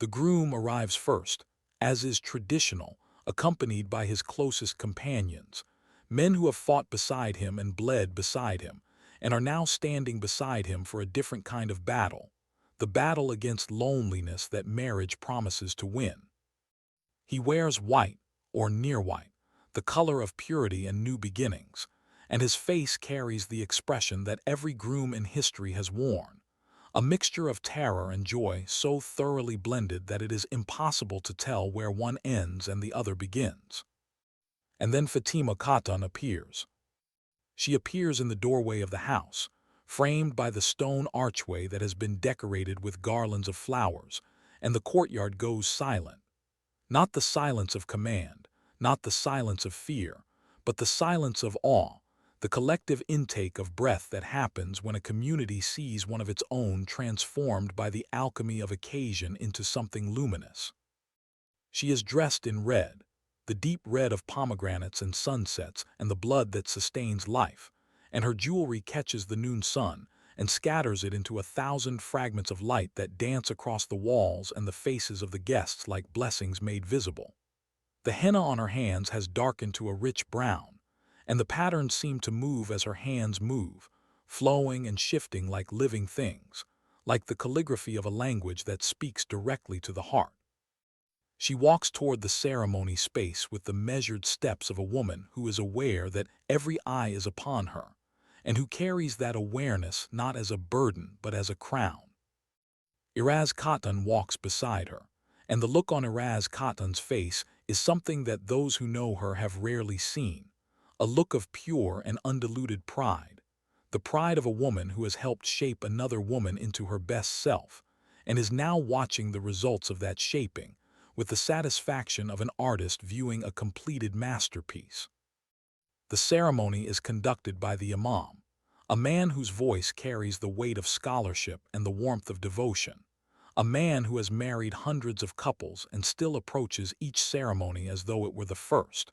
The groom arrives first, as is traditional, accompanied by his closest companions, men who have fought beside him and bled beside him, and are now standing beside him for a different kind of battle, the battle against loneliness that marriage promises to win. He wears white, or near white, the color of purity and new beginnings, and his face carries the expression that every groom in history has worn, a mixture of terror and joy so thoroughly blended that it is impossible to tell where one ends and the other begins. And then Fatima Khatan appears. She appears in the doorway of the house, framed by the stone archway that has been decorated with garlands of flowers, and the courtyard goes silent. Not the silence of command, not the silence of fear, but the silence of awe, the collective intake of breath that happens when a community sees one of its own transformed by the alchemy of occasion into something luminous. She is dressed in red, the deep red of pomegranates and sunsets and the blood that sustains life, and her jewelry catches the noon sun and scatters it into 1,000 fragments of light that dance across the walls and the faces of the guests like blessings made visible. The henna on her hands has darkened to a rich brown, and the patterns seem to move as her hands move, flowing and shifting like living things, like the calligraphy of a language that speaks directly to the heart. She walks toward the ceremony space with the measured steps of a woman who is aware that every eye is upon her, and who carries that awareness not as a burden but as a crown. Iraz Khatan walks beside her, and the look on Iraz Khatan's face is something that those who know her have rarely seen, a look of pure and undiluted pride, the pride of a woman who has helped shape another woman into her best self, and is now watching the results of that shaping, with the satisfaction of an artist viewing a completed masterpiece. The ceremony is conducted by the imam, a man whose voice carries the weight of scholarship and the warmth of devotion, A man who has married hundreds of couples and still approaches each ceremony as though it were the first.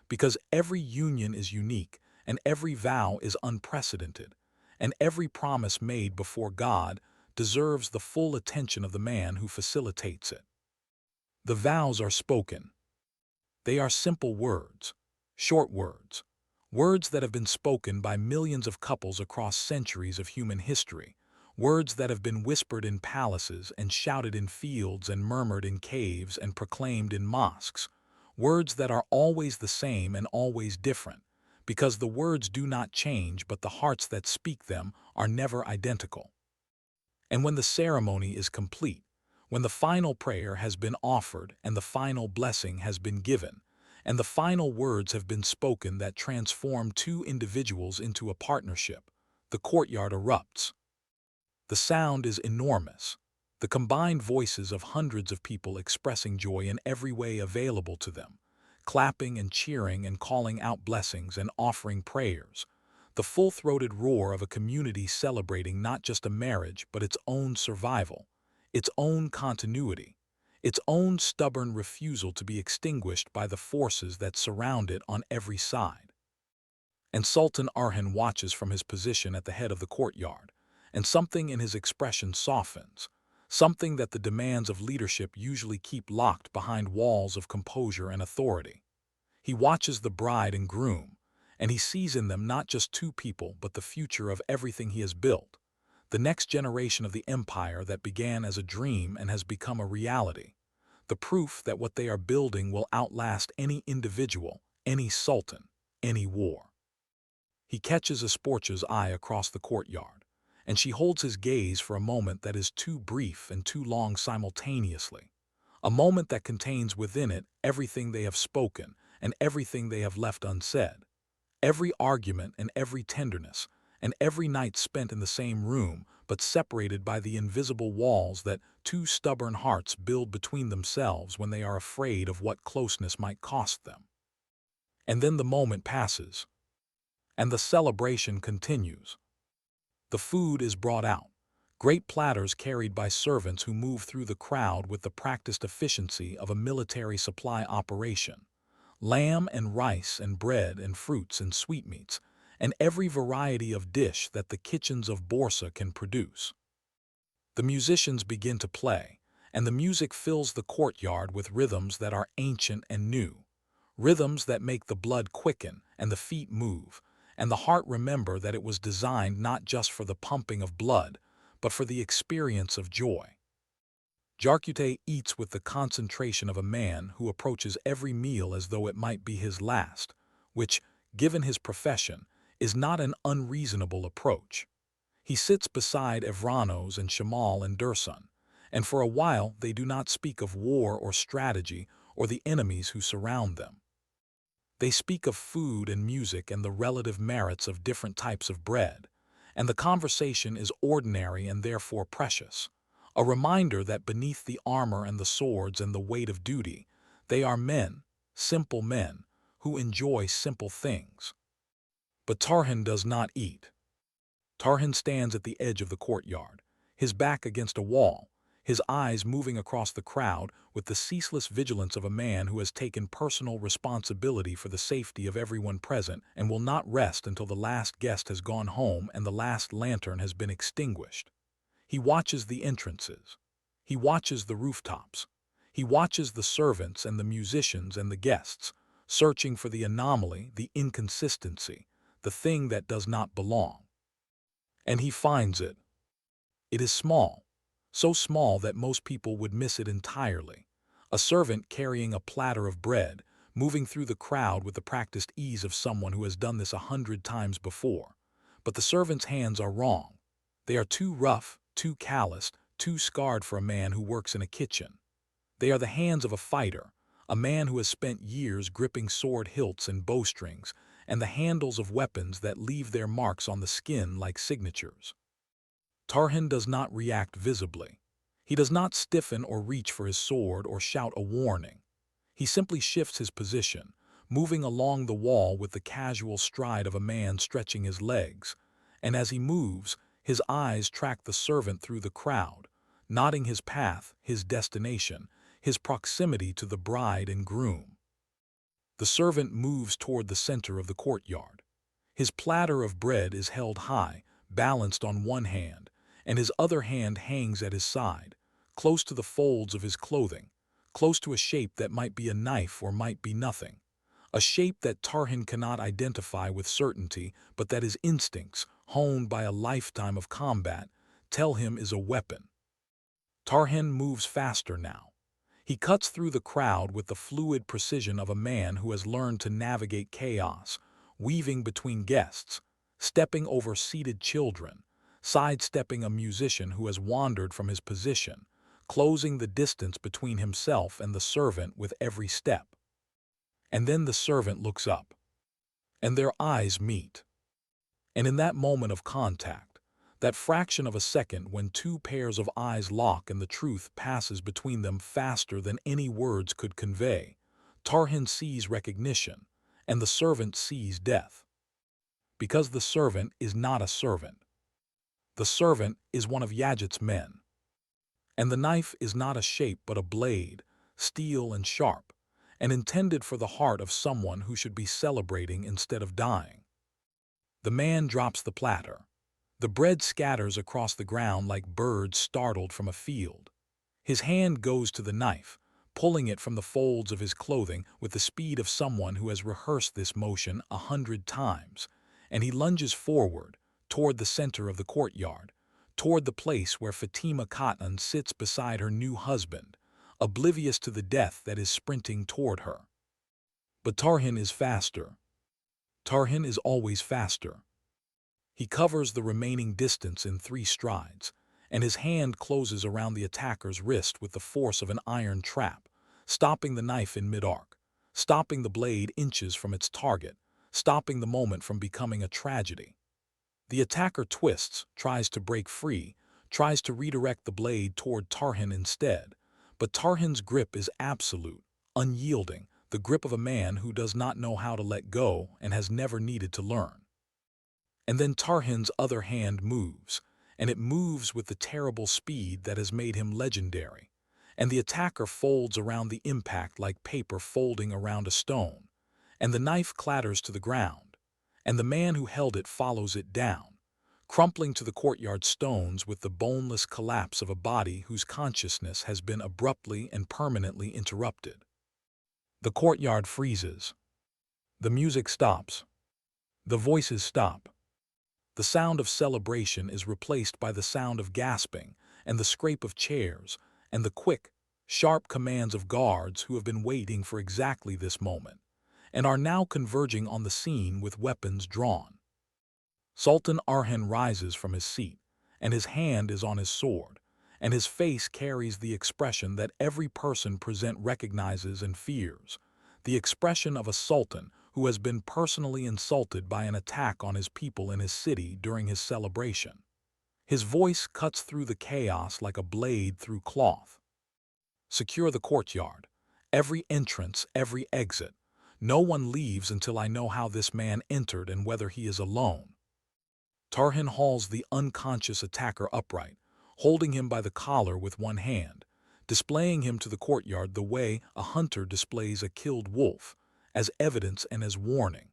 Because every union is unique, and every vow is unprecedented, and every promise made before God deserves the full attention of the man who facilitates it. The vows are spoken. They are simple words, short words, words that have been spoken by millions of couples across centuries of human history, words that have been whispered in palaces and shouted in fields and murmured in caves and proclaimed in mosques, words that are always the same and always different, because the words do not change but the hearts that speak them are never identical. And when the ceremony is complete, when the final prayer has been offered and the final blessing has been given, and the final words have been spoken that transform two individuals into a partnership, the courtyard erupts. The sound is enormous, the combined voices of hundreds of people expressing joy in every way available to them, clapping and cheering and calling out blessings and offering prayers, the full-throated roar of a community celebrating not just a marriage but its own survival, its own continuity, its own stubborn refusal to be extinguished by the forces that surround it on every side. And Sultan Orhan watches from his position at the head of the courtyard, and something in his expression softens, something that the demands of leadership usually keep locked behind walls of composure and authority. He watches the bride and groom, and he sees in them not just two people but the future of everything he has built, the next generation of the empire that began as a dream and has become a reality, the proof that what they are building will outlast any individual, any sultan, any war. He catches Asporcha's eye across the courtyard, and she holds his gaze for a moment that is too brief and too long simultaneously, a moment that contains within it everything they have spoken and everything they have left unsaid, every argument and every tenderness, and every night spent in the same room but separated by the invisible walls that two stubborn hearts build between themselves when they are afraid of what closeness might cost them. And then the moment passes, and the celebration continues. The food is brought out, great platters carried by servants who move through the crowd with the practiced efficiency of a military supply operation. Lamb and rice and bread and fruits and sweetmeats, and every variety of dish that the kitchens of Borsa can produce. The musicians begin to play, and the music fills the courtyard with rhythms that are ancient and new, rhythms that make the blood quicken and the feet move, and the heart remember that it was designed not just for the pumping of blood, but for the experience of joy. Jarkute eats with the concentration of a man who approaches every meal as though it might be his last, which, given his profession, is not an unreasonable approach. He sits beside Evranos and Shamal and Dursun, and for a while they do not speak of war or strategy or the enemies who surround them. They speak of food and music and the relative merits of different types of bread, and the conversation is ordinary and therefore precious, a reminder that beneath the armor and the swords and the weight of duty, they are men, simple men, who enjoy simple things. But Tarhan does not eat. Tarhan stands at the edge of the courtyard, his back against a wall, his eyes moving across the crowd with the ceaseless vigilance of a man who has taken personal responsibility for the safety of everyone present and will not rest until the last guest has gone home and the last lantern has been extinguished. He watches the entrances. He watches the rooftops. He watches the servants and the musicians and the guests, searching for the anomaly, the inconsistency, the thing that does not belong. And he finds it. It is small, so small that most people would miss it entirely. A servant carrying a platter of bread, moving through the crowd with the practiced ease of someone who has done this 100 times before. But the servant's hands are wrong. They are too rough, too calloused, too scarred for a man who works in a kitchen. They are the hands of a fighter, a man who has spent years gripping sword hilts and bowstrings, and the handles of weapons that leave their marks on the skin like signatures. Tarhan does not react visibly. He does not stiffen or reach for his sword or shout a warning. He simply shifts his position, moving along the wall with the casual stride of a man stretching his legs, and as he moves, his eyes track the servant through the crowd, nodding his path, his destination, his proximity to the bride and groom. The servant moves toward the center of the courtyard. His platter of bread is held high, balanced on one hand, and his other hand hangs at his side, close to the folds of his clothing, close to a shape that might be a knife or might be nothing. A shape that Tarhan cannot identify with certainty, but that his instincts, honed by a lifetime of combat, tell him is a weapon. Tarhan moves faster now. He cuts through the crowd with the fluid precision of a man who has learned to navigate chaos, weaving between guests, stepping over seated children, sidestepping a musician who has wandered from his position, closing the distance between himself and the servant with every step. And then the servant looks up, and their eyes meet. And in that moment of contact, that fraction of a second when two pairs of eyes lock and the truth passes between them faster than any words could convey, Tarhan sees recognition, and the servant sees death. Because the servant is not a servant. The servant is one of Yajit's men. And the knife is not a shape but a blade, steel and sharp, and intended for the heart of someone who should be celebrating instead of dying. The man drops the platter. The bread scatters across the ground like birds startled from a field. His hand goes to the knife, pulling it from the folds of his clothing with the speed of someone who has rehearsed this motion 100 times, and he lunges forward, toward the center of the courtyard, toward the place where Fatima Khatun sits beside her new husband, oblivious to the death that is sprinting toward her. But Tarhan is faster. Tarhan is always faster. He covers the remaining distance in 3 strides, and his hand closes around the attacker's wrist with the force of an iron trap, stopping the knife in mid-arc, stopping the blade inches from its target, stopping the moment from becoming a tragedy. The attacker twists, tries to break free, tries to redirect the blade toward Tarhan instead, but Tarhan's grip is absolute, unyielding, the grip of a man who does not know how to let go and has never needed to learn. And then Tarhan's other hand moves, and it moves with the terrible speed that has made him legendary, and the attacker folds around the impact like paper folding around a stone, and the knife clatters to the ground, and the man who held it follows it down, crumpling to the courtyard stones with the boneless collapse of a body whose consciousness has been abruptly and permanently interrupted. The courtyard freezes. The music stops. The voices stop. The sound of celebration is replaced by the sound of gasping and the scrape of chairs and the quick, sharp commands of guards who have been waiting for exactly this moment and are now converging on the scene with weapons drawn. Sultan Orhan rises from his seat, and his hand is on his sword, and his face carries the expression that every person present recognizes and fears, the expression of a sultan who has been personally insulted by an attack on his people in his city during his celebration. His voice cuts through the chaos like a blade through cloth. Secure the courtyard, every entrance, every exit. No one leaves until I know how this man entered and whether he is alone. Tarhan hauls the unconscious attacker upright, holding him by the collar with one hand, displaying him to the courtyard the way a hunter displays a killed wolf, as evidence and as warning.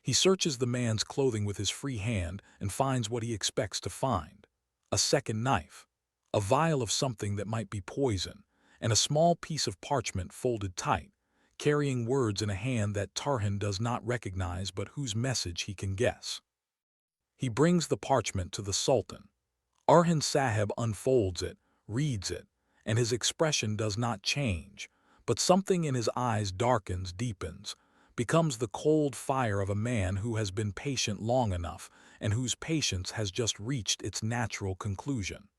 He searches the man's clothing with his free hand and finds what he expects to find: a second knife, a vial of something that might be poison, and a small piece of parchment folded tight, carrying words in a hand that Tarhan does not recognize but whose message he can guess. He brings the parchment to the Sultan. Orhan Sahib unfolds it, reads it, and his expression does not change, but something in his eyes darkens, deepens, becomes the cold fire of a man who has been patient long enough and whose patience has just reached its natural conclusion.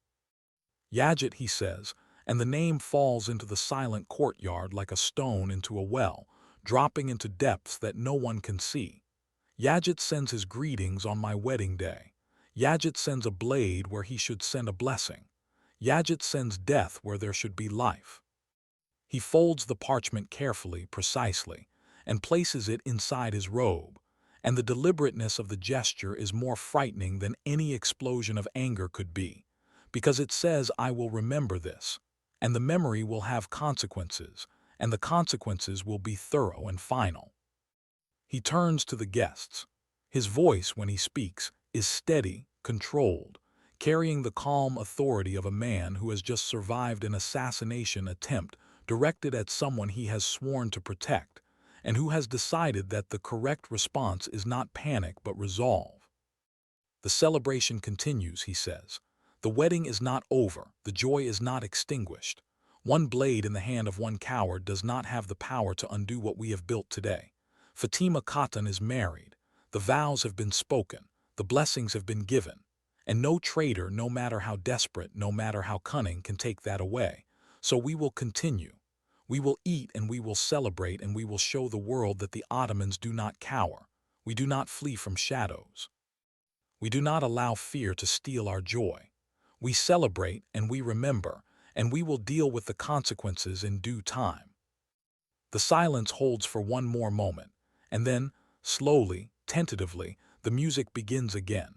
Yajit, he says, and the name falls into the silent courtyard like a stone into a well, dropping into depths that no one can see. Yajit sends his greetings on my wedding day. Yajit sends a blade where he should send a blessing. Yajit sends death where there should be life. He folds the parchment carefully, precisely, and places it inside his robe, and the deliberateness of the gesture is more frightening than any explosion of anger could be, because it says, "I will remember this," and the memory will have consequences, and the consequences will be thorough and final. He turns to the guests. His voice, when he speaks, is steady, controlled, carrying the calm authority of a man who has just survived an assassination attempt directed at someone he has sworn to protect, and who has decided that the correct response is not panic but resolve. The celebration continues, he says. The wedding is not over, the joy is not extinguished. One blade in the hand of one coward does not have the power to undo what we have built today. Fatima Khatun is married. The vows have been spoken. The blessings have been given. And no traitor, no matter how desperate, no matter how cunning, can take that away. So we will continue. We will eat and we will celebrate and we will show the world that the Ottomans do not cower. We do not flee from shadows. We do not allow fear to steal our joy. We celebrate and we remember, and we will deal with the consequences in due time. The silence holds for one more moment, and then, slowly, tentatively, the music begins again.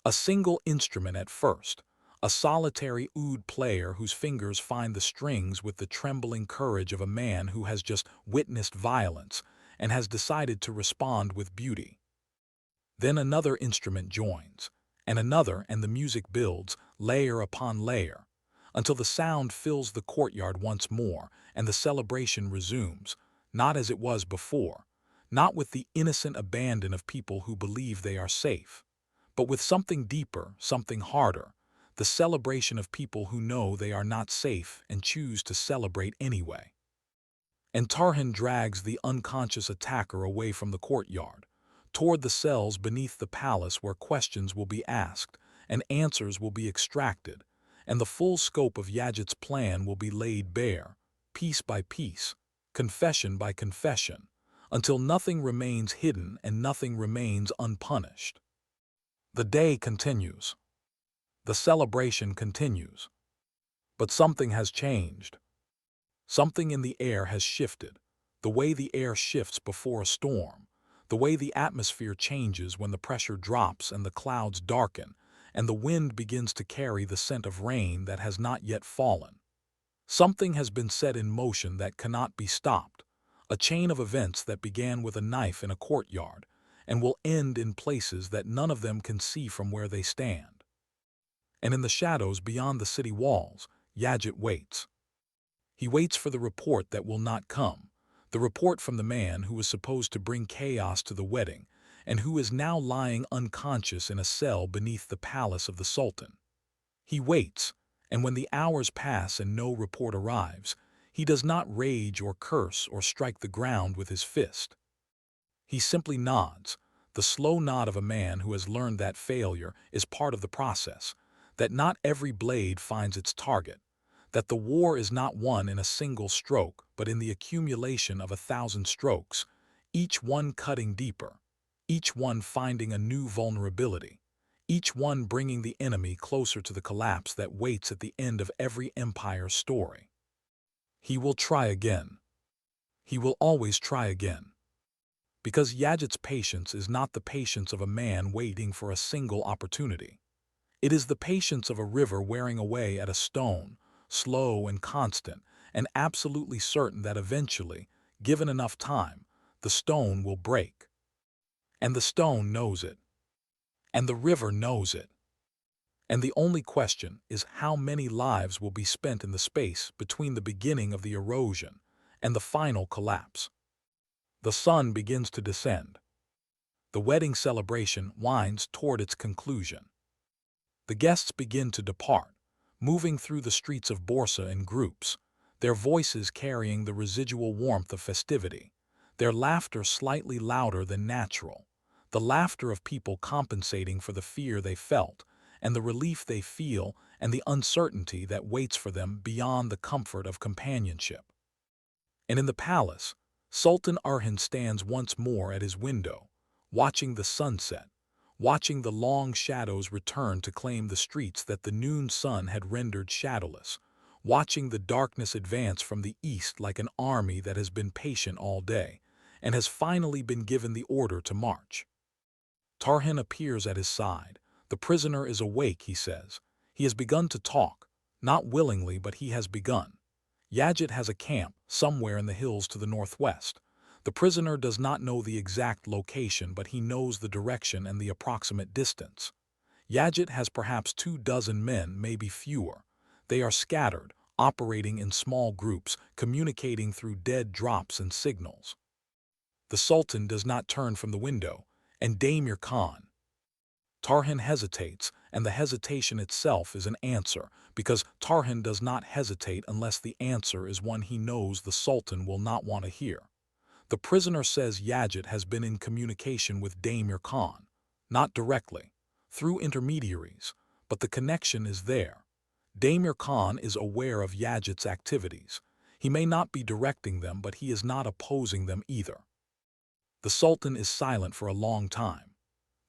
A single instrument at first, a solitary oud player whose fingers find the strings with the trembling courage of a man who has just witnessed violence and has decided to respond with beauty. Then another instrument joins, and another, and the music builds, layer upon layer, until the sound fills the courtyard once more, and the celebration resumes, not as it was before, not with the innocent abandon of people who believe they are safe, but with something deeper, something harder, the celebration of people who know they are not safe and choose to celebrate anyway. And Tarhan drags the unconscious attacker away from the courtyard, toward the cells beneath the palace where questions will be asked and answers will be extracted, and the full scope of Yazid's plan will be laid bare, piece by piece, confession by confession, until nothing remains hidden and nothing remains unpunished. The day continues. The celebration continues. But something has changed. Something in the air has shifted, the way the air shifts before a storm, the way the atmosphere changes when the pressure drops and the clouds darken, and the wind begins to carry the scent of rain that has not yet fallen. Something has been set in motion that cannot be stopped, a chain of events that began with a knife in a courtyard and will end in places that none of them can see from where they stand. And in the shadows beyond the city walls, Yazid waits. He waits for the report that will not come, the report from the man who was supposed to bring chaos to the wedding and who is now lying unconscious in a cell beneath the palace of the Sultan. He waits, and when the hours pass and no report arrives, he does not rage or curse or strike the ground with his fist. He simply nods, the slow nod of a man who has learned that failure is part of the process, that not every blade finds its target, that the war is not won in a single stroke but in the accumulation of 1,000 strokes, each one cutting deeper, each one finding a new vulnerability, each one bringing the enemy closer to the collapse that waits at the end of every empire's story. He will try again. He will always try again. Because Yazid's patience is not the patience of a man waiting for a single opportunity. It is the patience of a river wearing away at a stone, slow and constant, and absolutely certain that eventually, given enough time, the stone will break. And the stone knows it. And the river knows it. And the only question is how many lives will be spent in the space between the beginning of the erosion and the final collapse. The sun begins to descend. The wedding celebration winds toward its conclusion. The guests begin to depart, moving through the streets of Borsa in groups, their voices carrying the residual warmth of festivity, their laughter slightly louder than natural, the laughter of people compensating for the fear they felt, and the relief they feel, and the uncertainty that waits for them beyond the comfort of companionship. And in the palace, Sultan Orhan stands once more at his window, watching the sunset, watching the long shadows return to claim the streets that the noon sun had rendered shadowless, watching the darkness advance from the east like an army that has been patient all day and has finally been given the order to march. Tarhan appears at his side. The prisoner is awake, he says. He has begun to talk, not willingly, but he has begun. Yajit has a camp somewhere in the hills to the northwest. The prisoner does not know the exact location, but he knows the direction and the approximate distance. Yajit has perhaps 24 men, maybe fewer. They are scattered, operating in small groups, communicating through dead drops and signals. The Sultan does not turn from the window, and Demir Khan. Tarhan hesitates, and the hesitation itself is an answer, because Tarhan does not hesitate unless the answer is one he knows the Sultan will not want to hear. The prisoner says Yajit has been in communication with Demir Khan, not directly, through intermediaries, but the connection is there. Demir Khan is aware of Yajit's activities. He may not be directing them, but he is not opposing them either. The Sultan is silent for a long time.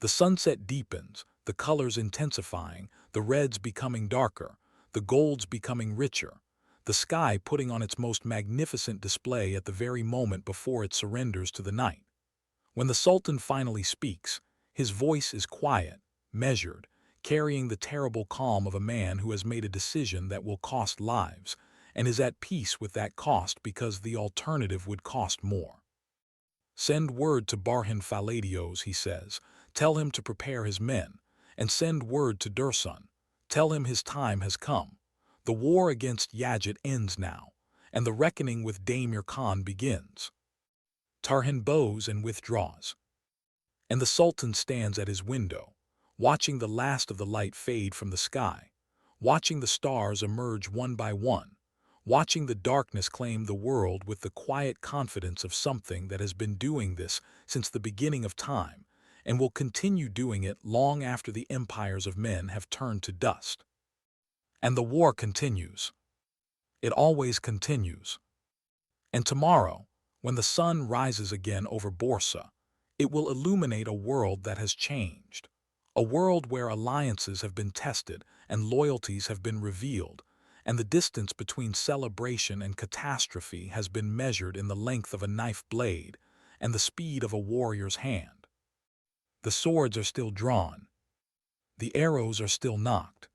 The sunset deepens, the colors intensifying, the reds becoming darker, the golds becoming richer, the sky putting on its most magnificent display at the very moment before it surrenders to the night. When the Sultan finally speaks, his voice is quiet, measured, carrying the terrible calm of a man who has made a decision that will cost lives, and is at peace with that cost because the alternative would cost more. "Send word to Barhan Faladios," he says. "Tell him to prepare his men, and send word to Dursun. Tell him his time has come. The war against Yajit ends now, and the reckoning with Demir Khan begins." Tarhan bows and withdraws. And the Sultan stands at his window, watching the last of the light fade from the sky, watching the stars emerge one by one, watching the darkness claim the world with the quiet confidence of something that has been doing this since the beginning of time and will continue doing it long after the empires of men have turned to dust. And the war continues. It always continues. And tomorrow, when the sun rises again over Borsa, it will illuminate a world that has changed, a world where alliances have been tested and loyalties have been revealed, and the distance between celebration and catastrophe has been measured in the length of a knife blade and the speed of a warrior's hand. The swords are still drawn. The arrows are still nocked.